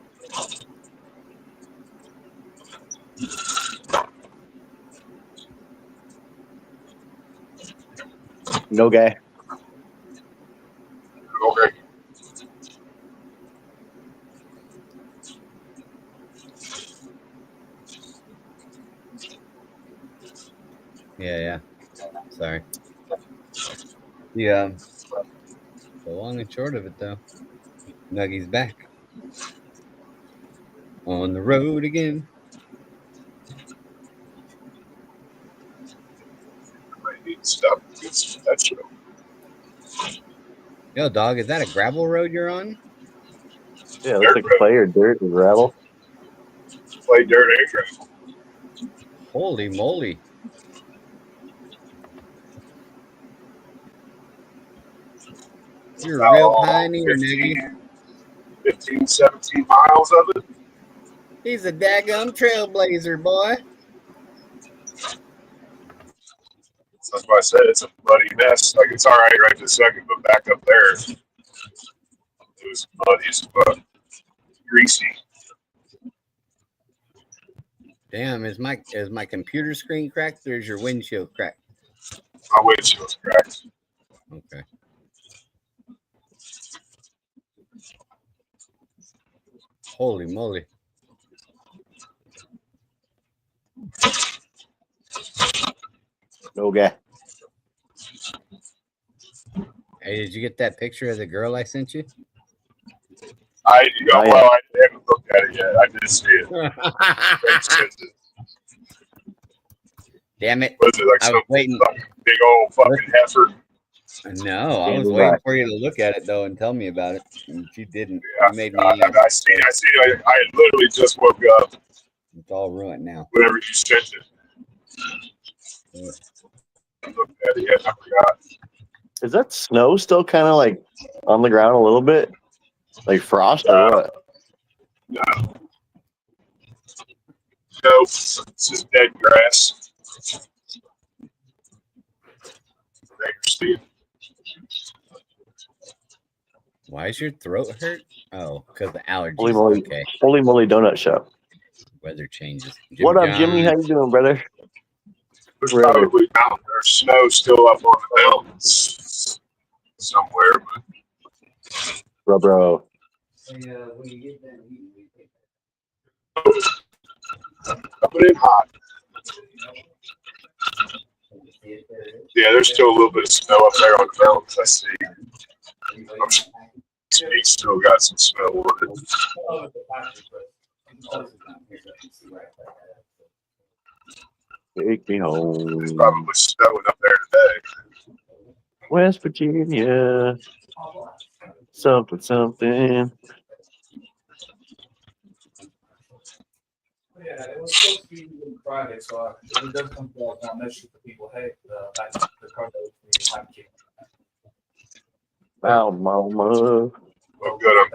No guy. Okay. Yeah. Sorry. Yeah. The long and short of it, though, Nuggy's back on the road again. I need stuff to get some that show. Yo, dog, is that a gravel road you're on? Yeah, it looks like clay or dirt or gravel. Play dirt and gravel. Holy moly. You're a real pioneer, Nuggy. 15, 17 miles of it. He's a daggum trailblazer, boy. That's why I said it's a bloody mess. Like, it's all right this second, but back up there, it was muddy as fuck. Greasy. Damn, is my computer screen cracked or is your windshield cracked? My windshield's cracked. Okay. Holy moly. No guy. Hey, did you get that picture of the girl I sent you? I haven't looked at it yet. I did see it. Damn it. Was it like I was waiting. Big old fucking heifer? No, I was waiting for you to look at it, though, and tell me about it. And you didn't. Yeah, You made me. I see. I had literally just woke up. It's all ruined now. Whenever you sent it. I looked at it yet. I forgot. Is that snow still kind of like on the ground a little bit? Like frost or what? No. No, it's just dead grass. Why is your throat hurt? Oh, because the allergies. Holy moly, okay. Holy moly donut shop. Weather changes. What up, Jimmy? How you doing, brother? There's probably there's snow still up on the mountains somewhere, but bro. When you get that coming in hot. Yeah, there's still a little bit of snow up there on the mountains. I see. I'm sure he's still got some snow on it. Take me home. It's probably snowing up there today. West Virginia. Something. Yeah, it was supposed to be in Friday, so if it does come to that message to people, hey, the car that was time key. Wow, mama. Well, good. I'm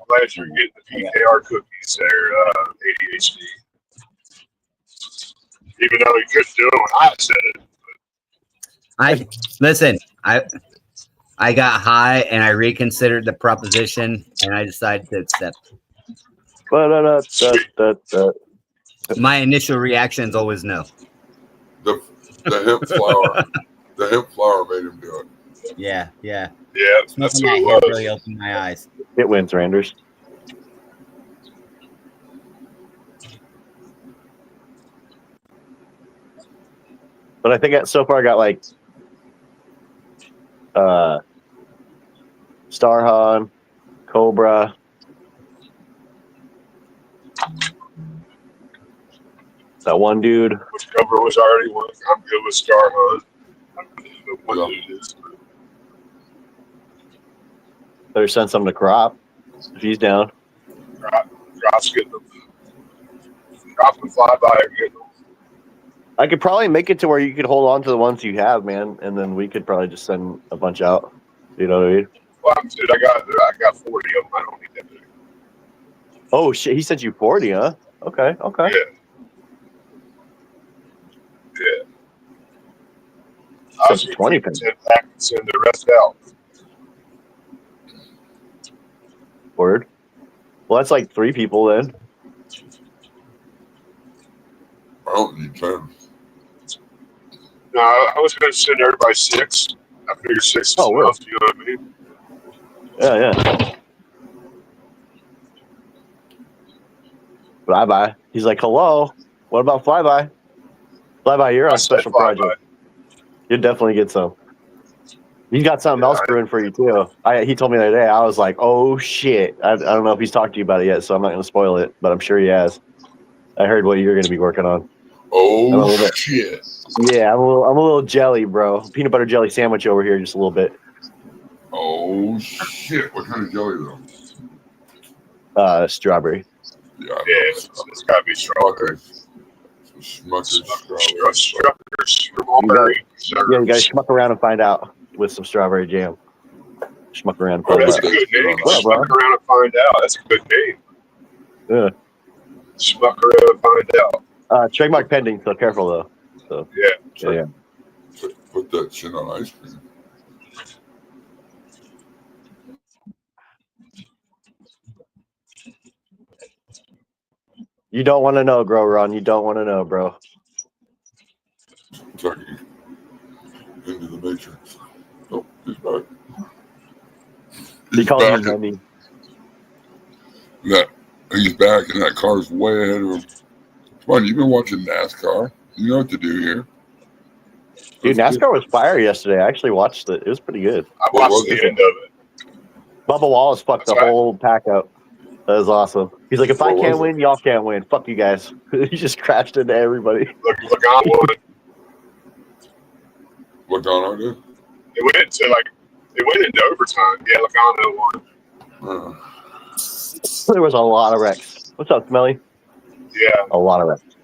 glad you're getting the PKR cookies there, ADHD. Even though he couldn't do it when I said it. Listen. I got high and I reconsidered the proposition and I decided to accept. My initial reaction is always no. The hemp flower. The hemp flower made him do it. Yeah. Yeah, that's what it was. Really opened my eyes. It wins, Randers. But I think so far I got like Starhawk, Cobra. That one dude. Which cover was already one. I'm good with Star Hunt. The one dude is. Better send some to Crop if he's down. Crop's getting them. Crop and Flyby are getting them. I could probably make it to where you could hold on to the ones you have, man, and then we could probably just send a bunch out. You know what I mean? Well, dude, I got 40 of them. I don't need that many. Oh shit! He sent you 40, huh? Okay. Yeah. Yeah. I was Sent going 20 to keep 10 pack and send the rest out. Word. Well, that's like 3 people then. I don't need 10. No, I was going to send everybody 6. I figured 6 is enough. You know what I mean? Yeah. Flyby. He's like, hello. What about Flyby? Flyby, you're on special project. You'll definitely get some. He's got something else brewing for you too. He told me the other day. I was like, oh shit. I don't know if he's talked to you about it yet, so I'm not going to spoil it, but I'm sure he has. I heard what you're going to be working on. Oh shit! Yeah, I'm a little jelly, bro. Peanut butter jelly sandwich over here, just a little bit. Oh shit! What kind of jelly though? Strawberry. Yeah, it's got to be strawberry. Strawberry. Yeah, you got to schmuck around and find out with some strawberry jam. Schmuck around. Oh, that's a good name. Schmuck around and find out. That's a good name. Yeah. Schmuck around and find out. Trademark pending, so careful though. So yeah. Put that shit on ice cream. You don't want to know, Grow Ron. You don't want to know, bro. Kentucky into the Matrix. Oh, he's back. He's back. He's back, and that car's way ahead of him. Come on, you've been watching NASCAR. You know what to do here. Dude, NASCAR was fire yesterday. I actually watched it. It was pretty good. I watched the end of it. Bubba Wallace fucked the whole pack up. That was awesome. He's like, if I can't win, y'all can't win. Fuck you guys. He just crashed into everybody. Logano won. Logano did? It went into overtime. Yeah, Logano won. There was a lot of wrecks. What's up, Smelly? Yeah. A lot of wrecks.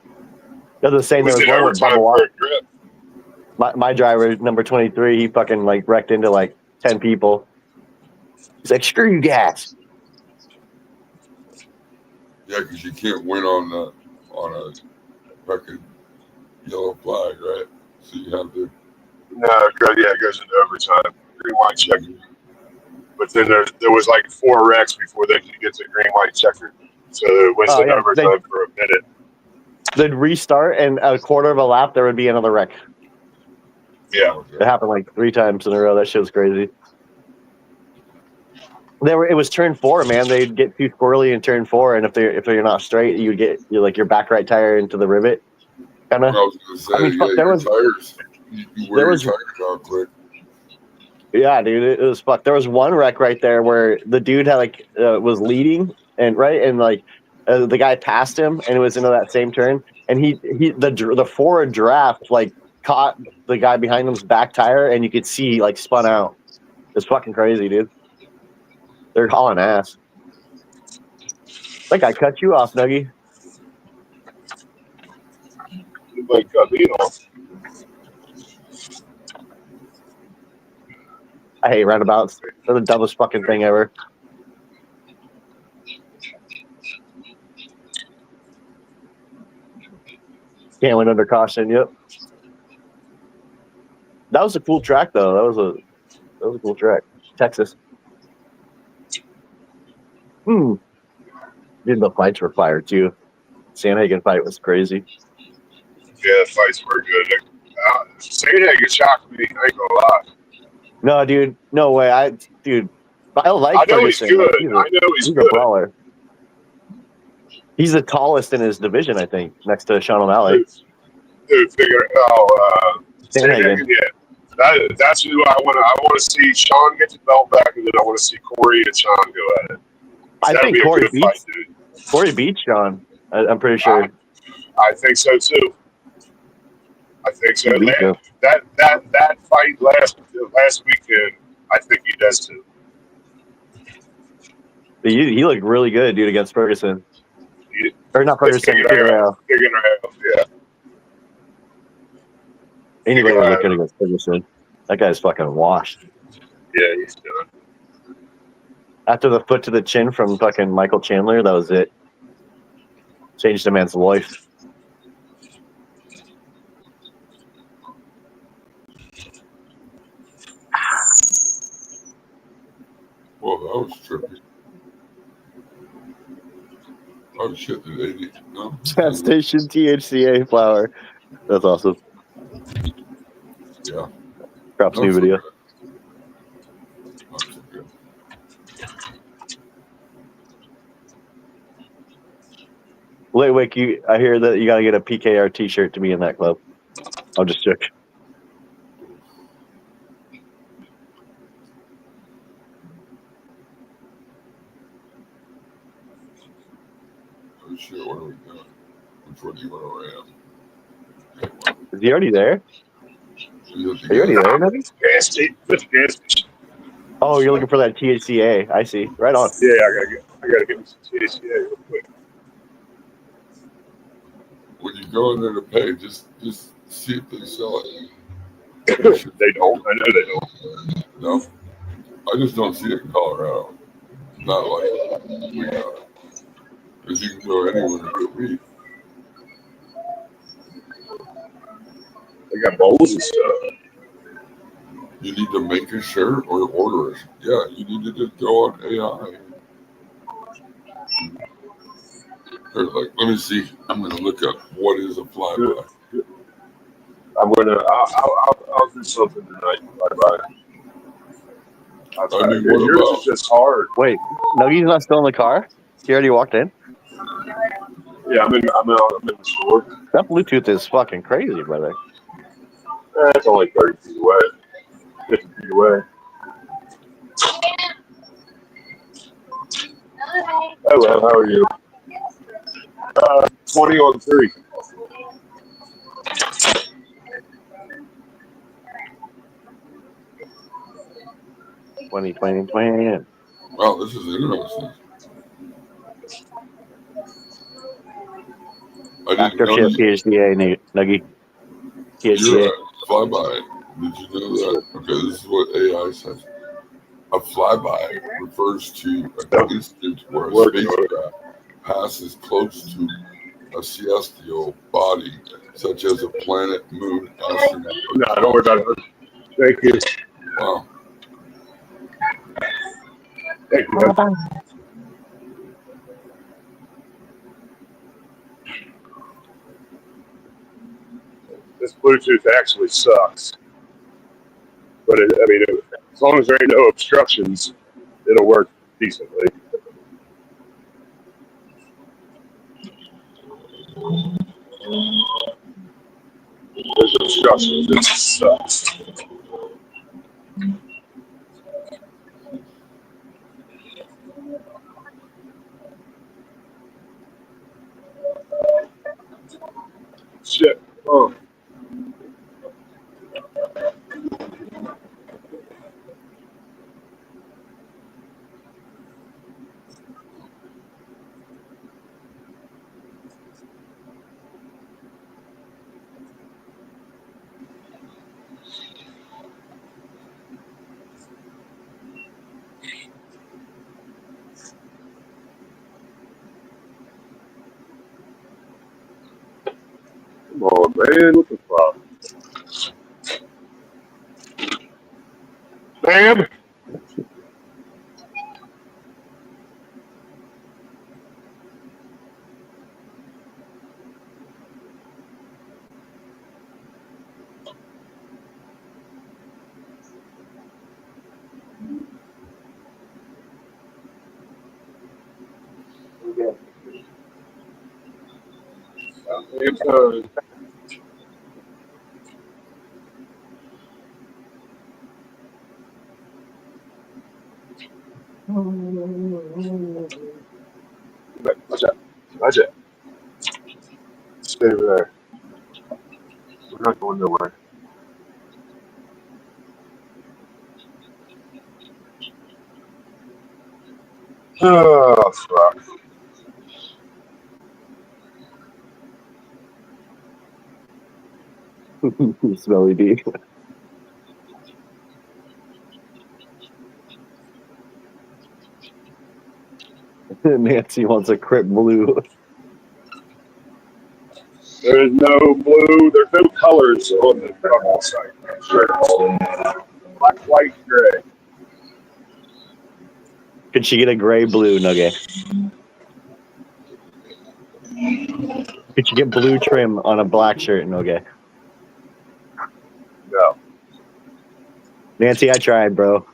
That's the same. There was one with Bubba Wallace. My driver, number 23, he fucking like wrecked into like 10 people. He's like, screw you guys. Yeah, because you can't win on a fucking yellow flag, right? So you have to. No, it goes into overtime. Green, white, checker. But then there was like 4 wrecks before they could get to green, white, checker. So it went into overtime for a minute. They'd restart, and a quarter of a lap, there would be another wreck. Yeah. It happened like 3 times in a row. That shit was crazy. It was turn 4, man. They'd get too squirrely in turn 4, and if you're not straight, you get your back right tire into the rivet. Kind of. I was gonna say, there was tires. You wear your tires out quick. Yeah, dude, it was fucked. There was one wreck right there where the dude had was leading, and the guy passed him, and it was into that same turn, and the forward draft caught the guy behind him's back tire, and you could see spun out. It's fucking crazy, dude. They're hauling ass. Like I cut you off, Nuggy. You cut me off. I hate roundabouts. They're the dumbest fucking thing ever. Can't win under caution. Yep. That was a cool track, though. That was a cool track. Texas. Dude, the fights were fire too. Sandhagen fight was crazy. Yeah, the fights were good. Sandhagen shocked me. I ain't gonna lie. No, dude, no way. I like. I know Ferguson. He's good. I know he's good. A brawler. He's the tallest in his division, I think, next to Sean O'Malley. Dude, Sandhagen. Yeah, that's who I want. I want to see Sean get the belt back, and then I want to see Corey and Sean go at it. I think Corey beats Sean. I'm pretty sure. I think so too. I think so. Me too. That fight last weekend, I think he does too. He looked really good, dude, against Ferguson. He- Or not Ferguson, Figueroa. Yeah. Anybody look good against Ferguson. That guy's fucking washed. Yeah, he's done. After the foot to the chin from fucking Michael Chandler, that was it. Changed a man's life. Well, that was trippy. Oh shit, did 80? No. Gas station THCA flower. That's awesome. Yeah. Drops new Not so video. good. Not so good. Wait, I hear that you gotta get a PKR t-shirt to be in that club. I'm just joking. Oh shit, what are we doing? Which one do you want to ram? Is he already there? Are you already there, Nubby? Gas station. Oh, you're looking for that THCA. I see. Right on. Yeah, I gotta get me some THCA real quick. When you go in there to pay, just see if they sell it. They don't. I know they don't. No, I just don't see it in Colorado. Not like we got it. Because you can go anywhere to get weed. They got bowls and stuff. You need to make a shirt or order it. Yeah, you need to just go on AI. Or like, let me see. I'm gonna look up what is a flyby. I'll do something tonight. Bye. I mean, what yours about? is just hard. Wait, Nuggy's not still in the car? He already walked in? Yeah, I'm in the store. That Bluetooth is fucking crazy, brother. It's only 30 feet away. 50 feet away. Hello, how are you? 20 on 3. $20. Wow, this is interesting. I didn't know Aftershave THCA, Nuggy. you're THCA. a flyby. Did you know that? Okay, this is what AI says. A flyby refers to an instant where a spacecraft passes close to a celestial body, such as a planet, moon, asteroid. No, don't worry about it. Thank you. Wow. Thank you. Man. This Bluetooth actually sucks. But as long as there ain't no obstructions, it'll work decently. There's obstructions. It sucks. Shit. Oh. Come on, man. What the fuck? Bam! It's Watch out. Stay over there. We're not going nowhere. Oh, fuck. Smelly D. Nancy wants a Crip Blue. There's no blue. There's no colors on the fucking site. Black, white, gray. Could she get a gray blue nugget? Could you get blue trim on a black shirt nugget? No. Nancy, I tried, bro.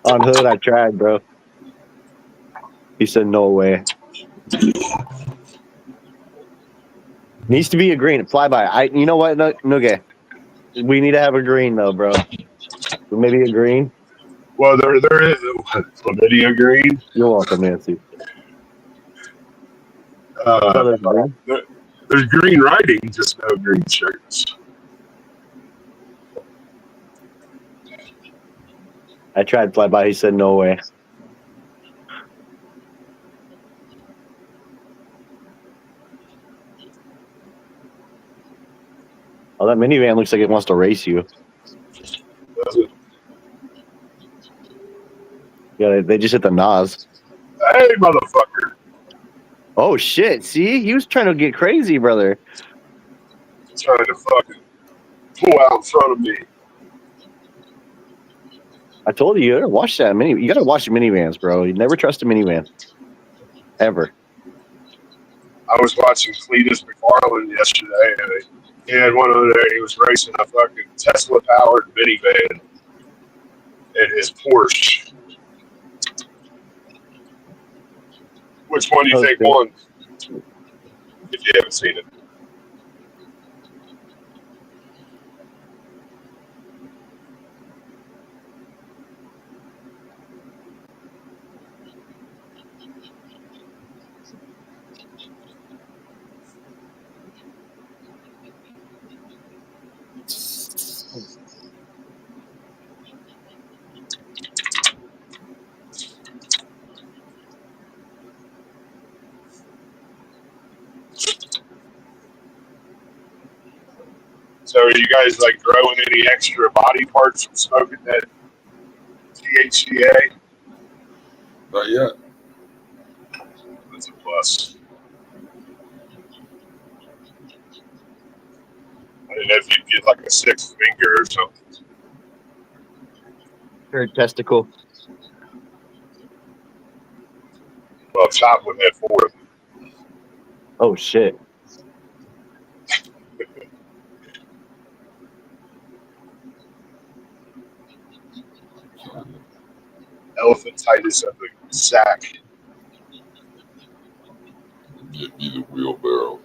On Hood, I tried, bro. He said, no way. Needs to be a green. Flyby. You know what, Nugget? We need to have a green, though, bro. Maybe a green? Well, there is chlamydia green. You're welcome, Nancy. There's green writing, just no green shirts. I tried Flyby. He said, no way. Oh, that minivan looks like it wants to race you. Does it? Yeah, they just hit the NOS. Hey, motherfucker. Oh, shit. See? He was trying to get crazy, brother. Trying to fucking pull out in front of me. I told you gotta watch that mini. You gotta watch the minivans, bro. You never trust a minivan, ever. I was watching Cletus McFarland yesterday, and he had one over there. He was racing a fucking Tesla-powered minivan in his Porsche. Which one do you think won? If you haven't seen it. So are you guys like growing any extra body parts from smoking that THCA? Not yet. That's a plus. I didn't know if you'd get like a sixth finger or something. Third testicle. Well, Choplin had four. Oh, shit. Elephantitis of the sack. Get me the wheelbarrow.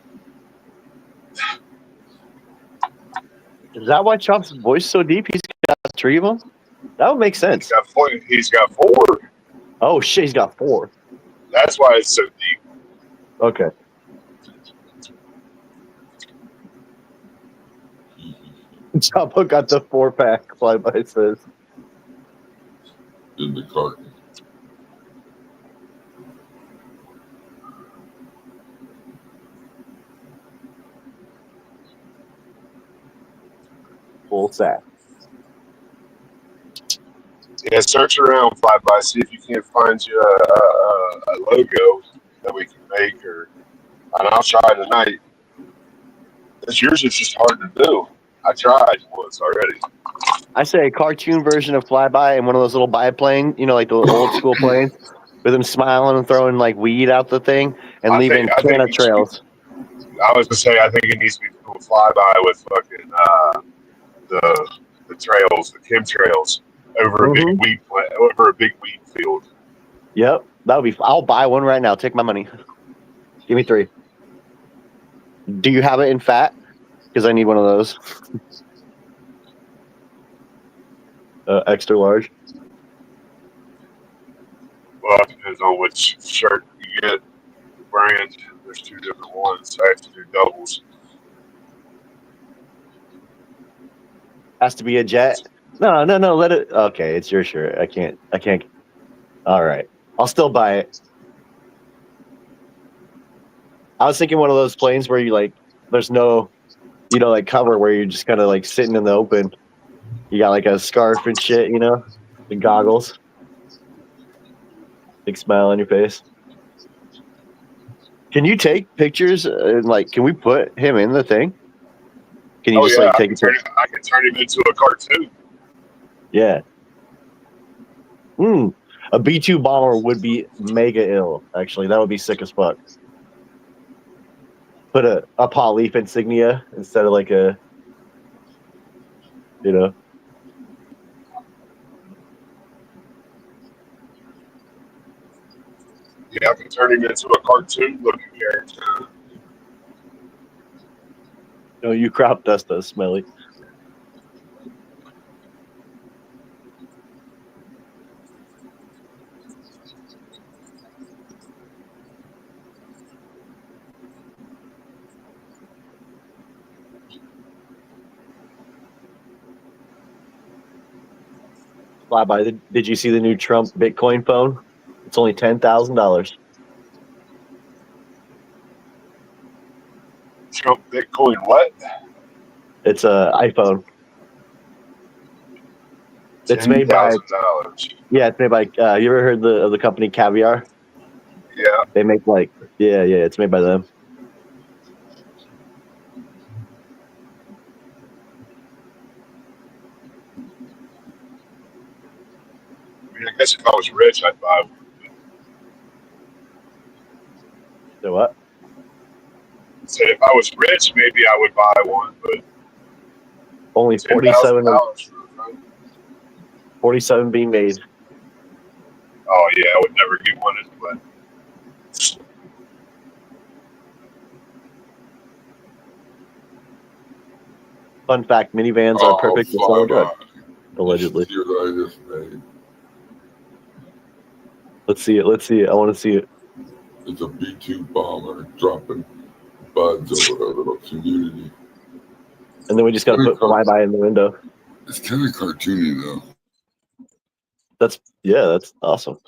Is that why Chop's voice so deep? He's got three of them? That would make sense. He's got four. Oh, shit. He's got four. That's why it's so deep. Okay. Chapo got the 4-pack, Flyby says. In the carton. Full sack. Yeah, search around, Flyby, see if you can't find you a logo that we can make, and I'll try tonight. Because yours is just hard to do. I tried once already. I say a cartoon version of Flyby and one of those little biplane, like the old school planes, with him smiling and throwing like weed out the thing and leaving canna trails. I was gonna say, I think it needs to be a Flyby with fucking the trails, the chemtrails over a big weed plant, over a big weed field. Yep, that would be. I'll buy one right now. Take my money. Give me 3. Do you have it in fat? Because I need one of those. Extra large. Well, it depends on which shirt you get, brand. there's 2 different ones. I have to do doubles. Has to be a jet. No. Let it. Okay, it's your shirt. I can't. All right, I'll still buy it. I was thinking one of those planes where you like, there's no, like cover where you're just kind of like sitting in the open. You got like a scarf and shit, and goggles. Big smile on your face. Can you take pictures and like, can we put him in the thing? Can you Oh just yeah, like I take can it? turn him into a cartoon. Yeah. A B2 bomber would be mega ill. Actually, that would be sick as fuck. Put a paw leaf insignia instead of like a, Yeah, I can turn him into a cartoon looking character. you crop dust us, Smelly. Fly by. Did you see the new Trump Bitcoin phone? It's only $10,000. Trump Bitcoin what? It's a iPhone. It's made by $10,000. Yeah, it's made by. You ever heard of the company Caviar? Yeah. They make like yeah. It's made by them. I mean, I guess if I was rich, I'd buy one. So what? Said if I was rich, maybe I would buy one, but Only $10,000. 47 being made. Oh yeah, I would never get one anyway. Fun fact: minivans are perfect for selling drugs. Allegedly. I just made. Let's see it. I want to see it. It's a B2 bomber dropping buds over a little community. And then we just got to put "Fly-by" in the window. It's kind of cartoony though. That's awesome.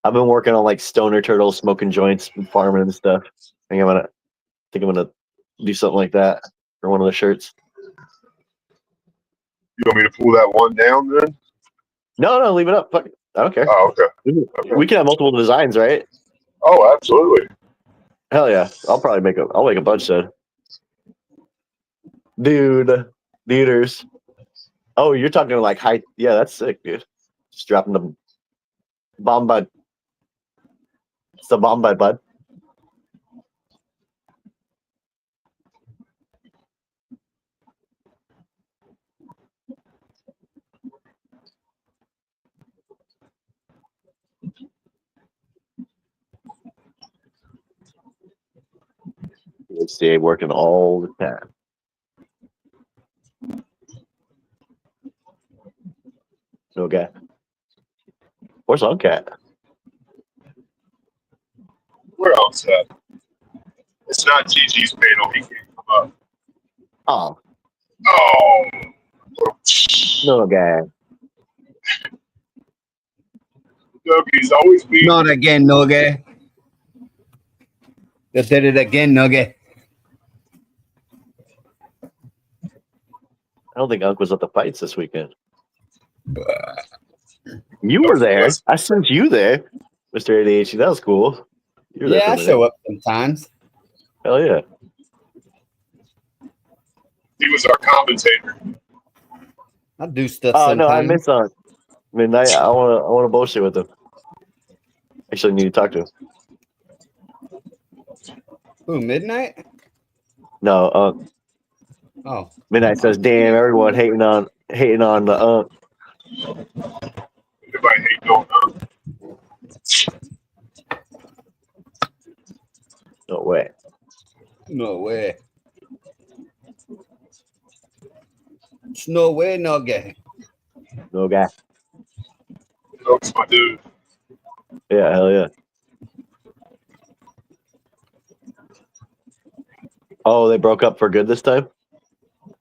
I've been working on like stoner turtles, smoking joints, and farming and stuff. I think I'm gonna do something like that for one of the shirts. You want me to pull that one down then? No, leave it up. Fuck it. I don't care. Oh, okay. We can have multiple designs, right? Oh, absolutely. Hell yeah. I'll make a bunch then. Dude, theaters. Oh, you're talking like high. Yeah, that's sick, dude. Just dropping the bomb bud. It's the bomb bud. Stay working all the time. No guy. Where's Uncat? Where else at? It's not GG's panel. He can't come up. Oh, Oh. no guy. He's always being. Not again, Noge. They did it again, Noge. I don't think Unc was at the fights this weekend. You were there. I sent you there, Mr. ADHD. That was cool. Yeah, I show up sometimes. Hell yeah. He was our commentator. I do stuff Oh sometimes. no, I miss Unc. Midnight. I wanna bullshit with him. Actually, need to talk to him. Who, Midnight? No, Unc. Oh, Midnight says, "Damn, everyone hating on the Unc." Everybody hating on him. No way. no way. It's no way, Noge. No guy. That's my dude. Yeah, hell yeah. Oh, they broke up for good this time?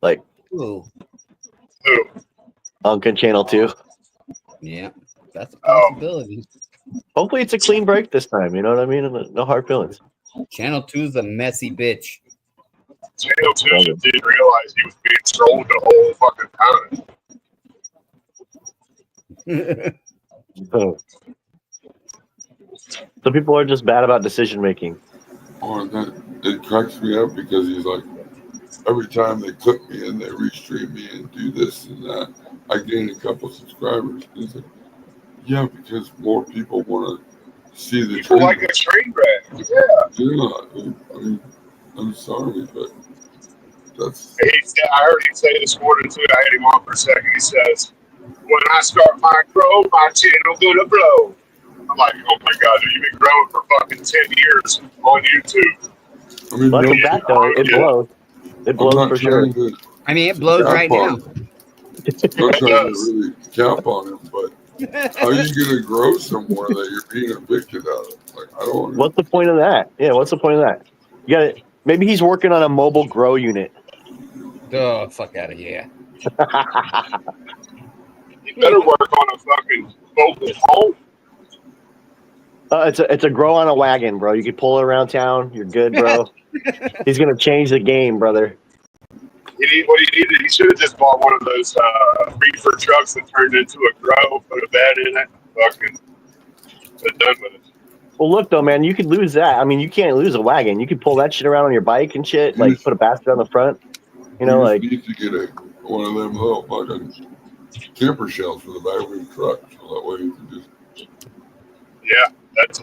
Like Ooh. Who? Unkin Channel 2? Yeah, that's a Oh, possibility. Hopefully it's a clean break this time, you know what I mean? No hard feelings. Channel 2's a messy bitch. Channel 2 just didn't realize he was being trolled the whole fucking time. So people are just bad about decision making. Or that it cracks me up because he's like, every time they click me and they restream me and do this and that, I gain a couple subscribers. He's like, yeah, because more people want to see the People train like a train wreck. Yeah. Yeah, I mean, I'm sorry, but that's I heard him say this morning too. I had him on for a second. He says, "When I start my grow, my channel gonna blow." I'm like, "Oh my god, you've been growing for fucking 10 years on YouTube." I mean, Welcome no, back though. It blows. It I'm blows not for sure. trying to I mean, it blows cap right now. on him. I'm not trying to really cap on him, but how are you gonna grow somewhere that you're being evicted out of? Like, I don't. What's the point of that? Yeah, what's the point of that? You got it. Maybe he's working on a mobile grow unit. Oh, fuck out of here. You better work on a fucking mobile home. It's a grow on a wagon, bro. You can pull it around town. You're good, bro. He's gonna change the game, brother. What he needed, he should have just bought one of those reefer trucks that turned into a grow, put a bed in it, fucking been done with it. Well, look though, man. You could lose that. I mean, you can't lose a wagon. You could pull that shit around on your bike and shit. Like put a basket on the front. You know, like need to get one of them little fucking camper shells for the back of your truck, so that way you can just. Yeah, that's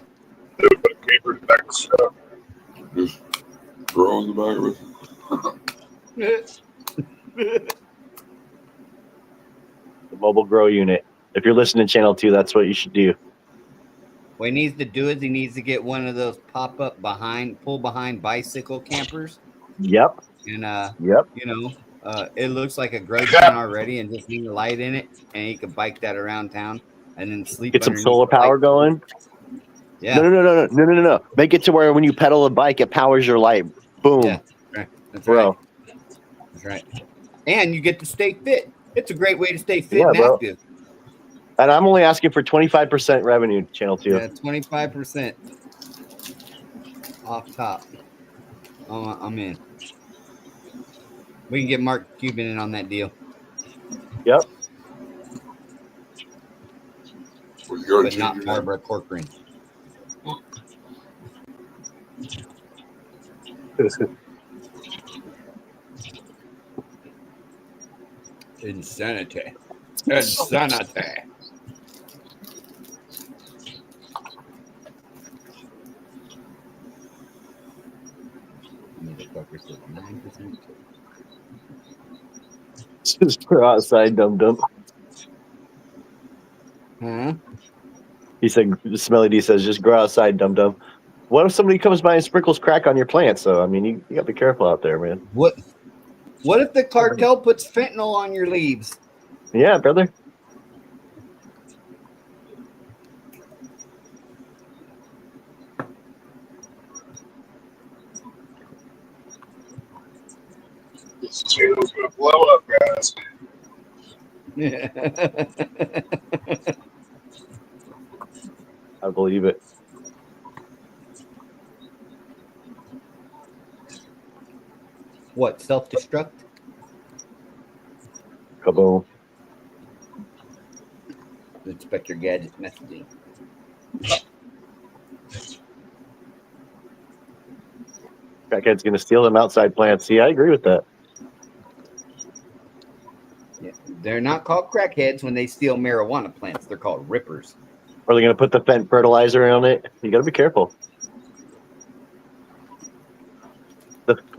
put a camper in the back of the truck. Just throw in the back of it. the mobile grow unit. If you're listening to Channel 2, that's what you should do. What he needs to do is he needs to get one of those pop-up pull behind bicycle campers. Yep. And yep. You know, it looks like a grow tent already, and just need a light in it, and he can bike that around town, and then sleep. Get some solar power going. Yeah. No. Make it to where when you pedal a bike, it powers your light. Boom. Yeah. Right. That's bro. Right. That's right. And you get to stay fit. It's a great way to stay fit and active. And I'm only asking for 25% revenue, Channel 2. Yeah, 25% off top. I'm in. We can get Mark Cuban in on that deal. Yep. But not Barbara Corcoran. Insanity. Insanity. Motherfucker said 9%. Just go outside, dum-dum. Huh? He said, Smelly D says, just grow outside, dum-dum. What if somebody comes by and sprinkles crack on your plants? So, I mean, you got to be careful out there, man. What if the cartel puts fentanyl on your leaves? Yeah, brother. This channel's gonna blow up, guys. I believe it. What, self-destruct? Kaboom. Inspector Gadget messaging. Crackhead's going to steal them outside plants. See, I agree with that. Yeah. They're not called crackheads when they steal marijuana plants. They're called rippers. Or they're going to put the Fent fertilizer on it. You got to be careful.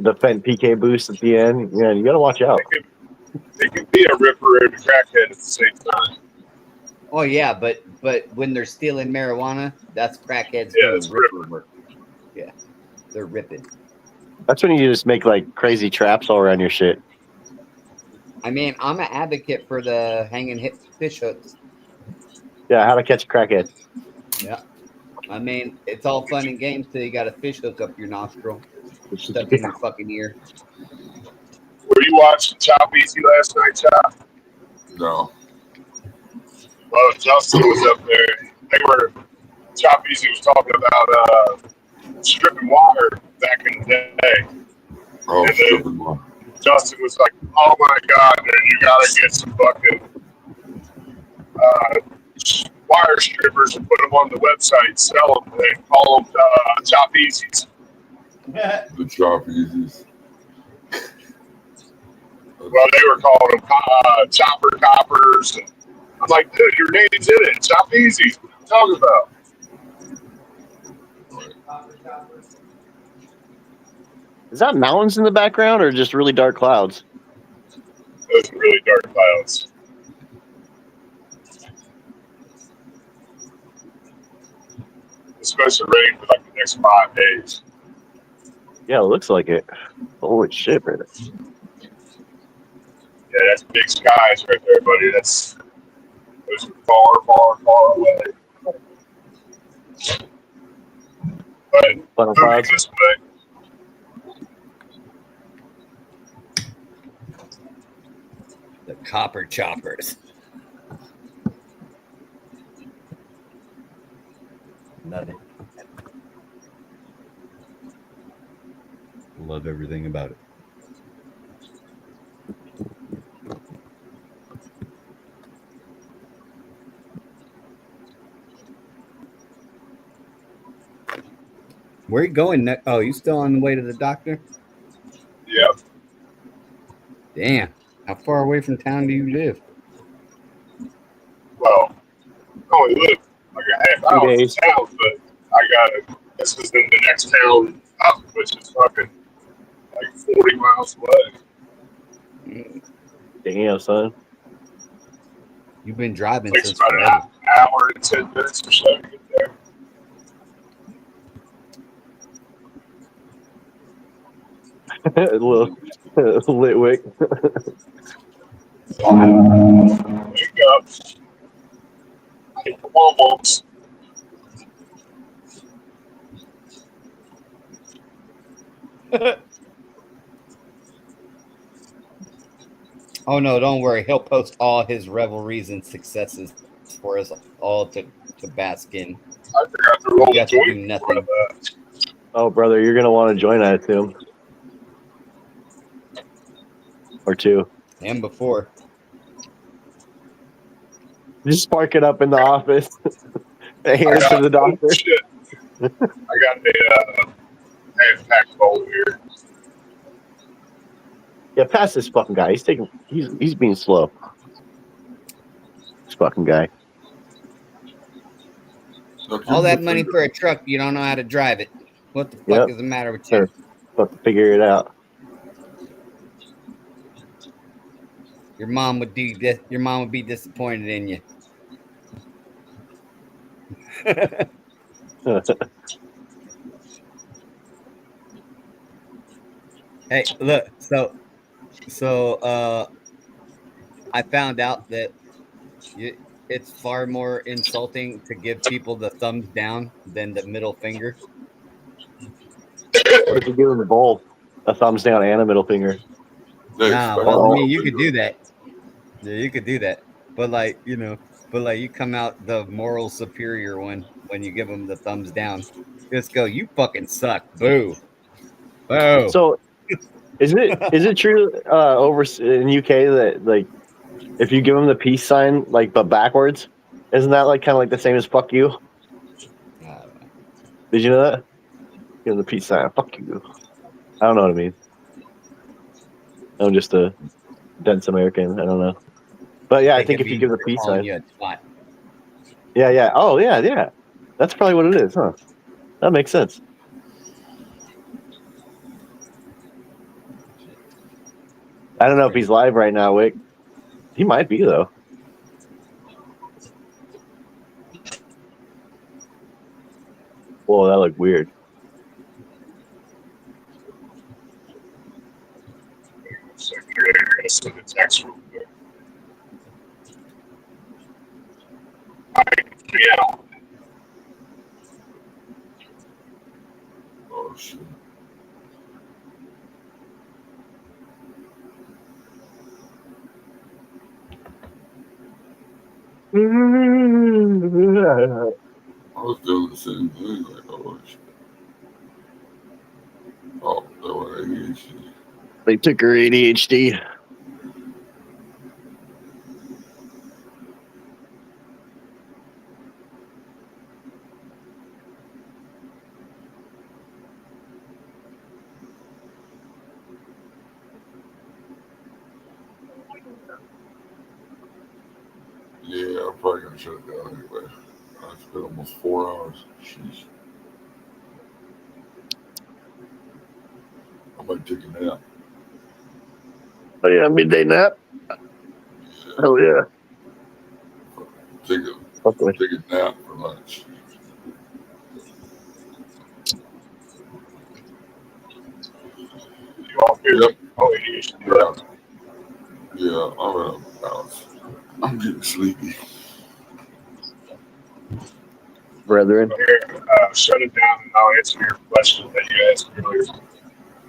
The Fent PK boost at the end. Yeah, you got to watch out. They can be a ripper and a crackhead at the same time. Oh yeah, but when they're stealing marijuana, that's crackheads doing ripper work. Yeah, they're ripping. That's when you just make like crazy traps all around your shit. I mean, I'm an advocate for the hanging fish hooks. Yeah, How to Catch a Crackhead. Yeah. I mean, it's all fun and games till you got a fish hook up your nostril, stuck in your fucking ear. Were you watching Chop Easy last night, Chop? No. Well, Justin was up there. Chop Easy was talking about stripping water back in the day. Oh, And stripping one. Justin was like, "Oh my God, dude, you gotta get some fucking wire strippers and put them on the website, sell them, and call them Chop Easies." The Chop Easies. Well, they were calling them chopper coppers. And I'm like, dude, your name's in it. Chop Easies. What are you talking about? Is that mountains in the background or just really dark clouds? Those really dark clouds. It's supposed to rain for like the next 5 days. Yeah, it looks like it. Holy shit, man. Yeah, that's big skies right there, buddy. Those are far, far, far away. But Funnel moving clouds. this way. The copper choppers. Love it. Love everything about it. Where you going next? Oh, you still on the way to the doctor? Yep. Damn. How far away from town do you live? Well, I only live like a half 2 hour from days. town, but this is in the next town up, which is fucking like 40 miles away. Damn, son. You've been driving Takes since about forever. an hour and 10 minutes or so to get there. Little Litwick. Wake up. I hit the wombles. Oh no, don't worry. He'll post all his revelries and successes for us all to bask in. I forgot to roll You the got to do joint. nothing. Oh, brother, you're gonna want to join, I assume. Or two. And before. Just spark it up in the office. Hand it to the doctor. Shit. I got a half-pack bowl here. Yeah, pass this fucking guy. He's being slow. This fucking guy. All that money for a truck, you don't know how to drive it. What the fuck is the matter with you? Sure. Have to figure it out. Your mom would do this. Your mom would be disappointed in you. Hey, look. So, I found out that it's far more insulting to give people the thumbs down than the middle finger. What if you give them both? A thumbs down and a middle finger. Nah, well, I mean, you could do that. Yeah, you could do that. But like, you come out the moral superior one when you give them the thumbs down. Just go, you fucking suck. Boo. Boo. So, is it true over in UK that like if you give them the peace sign like but backwards, isn't that like kind of like the same as fuck you? Did you know that? Give them the peace sign. Fuck you. I don't know what I mean. I'm just a dense American. I don't know. But yeah, I think if you give the peace sign. Yeah. Oh, yeah. That's probably what it is, huh? That makes sense. I don't know if he's live right now, Wick. He might be, though. Whoa, that looked weird. You're going to send a text real quick. Hi. I was doing the same thing. Like, oh, shit. Oh, that was ADHD. They took her ADHD. Yeah, I'm probably gonna shut it down anyway. It's been almost 4 hours. Sheesh. I might take a nap. Oh yeah, midday nap. Yeah, Hell yeah. take Okay. a nap for lunch. You all here? Yep. Oh, ADHD. Yeah. Yeah, I'm gonna bounce. I'm getting sleepy. Brethren. Here, shut it down and I'll answer your question that you asked earlier.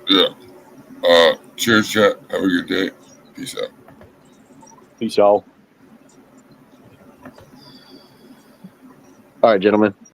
Yeah. Cheers, chat. Have a good day. Peace out. Peace, y'all. All right, gentlemen.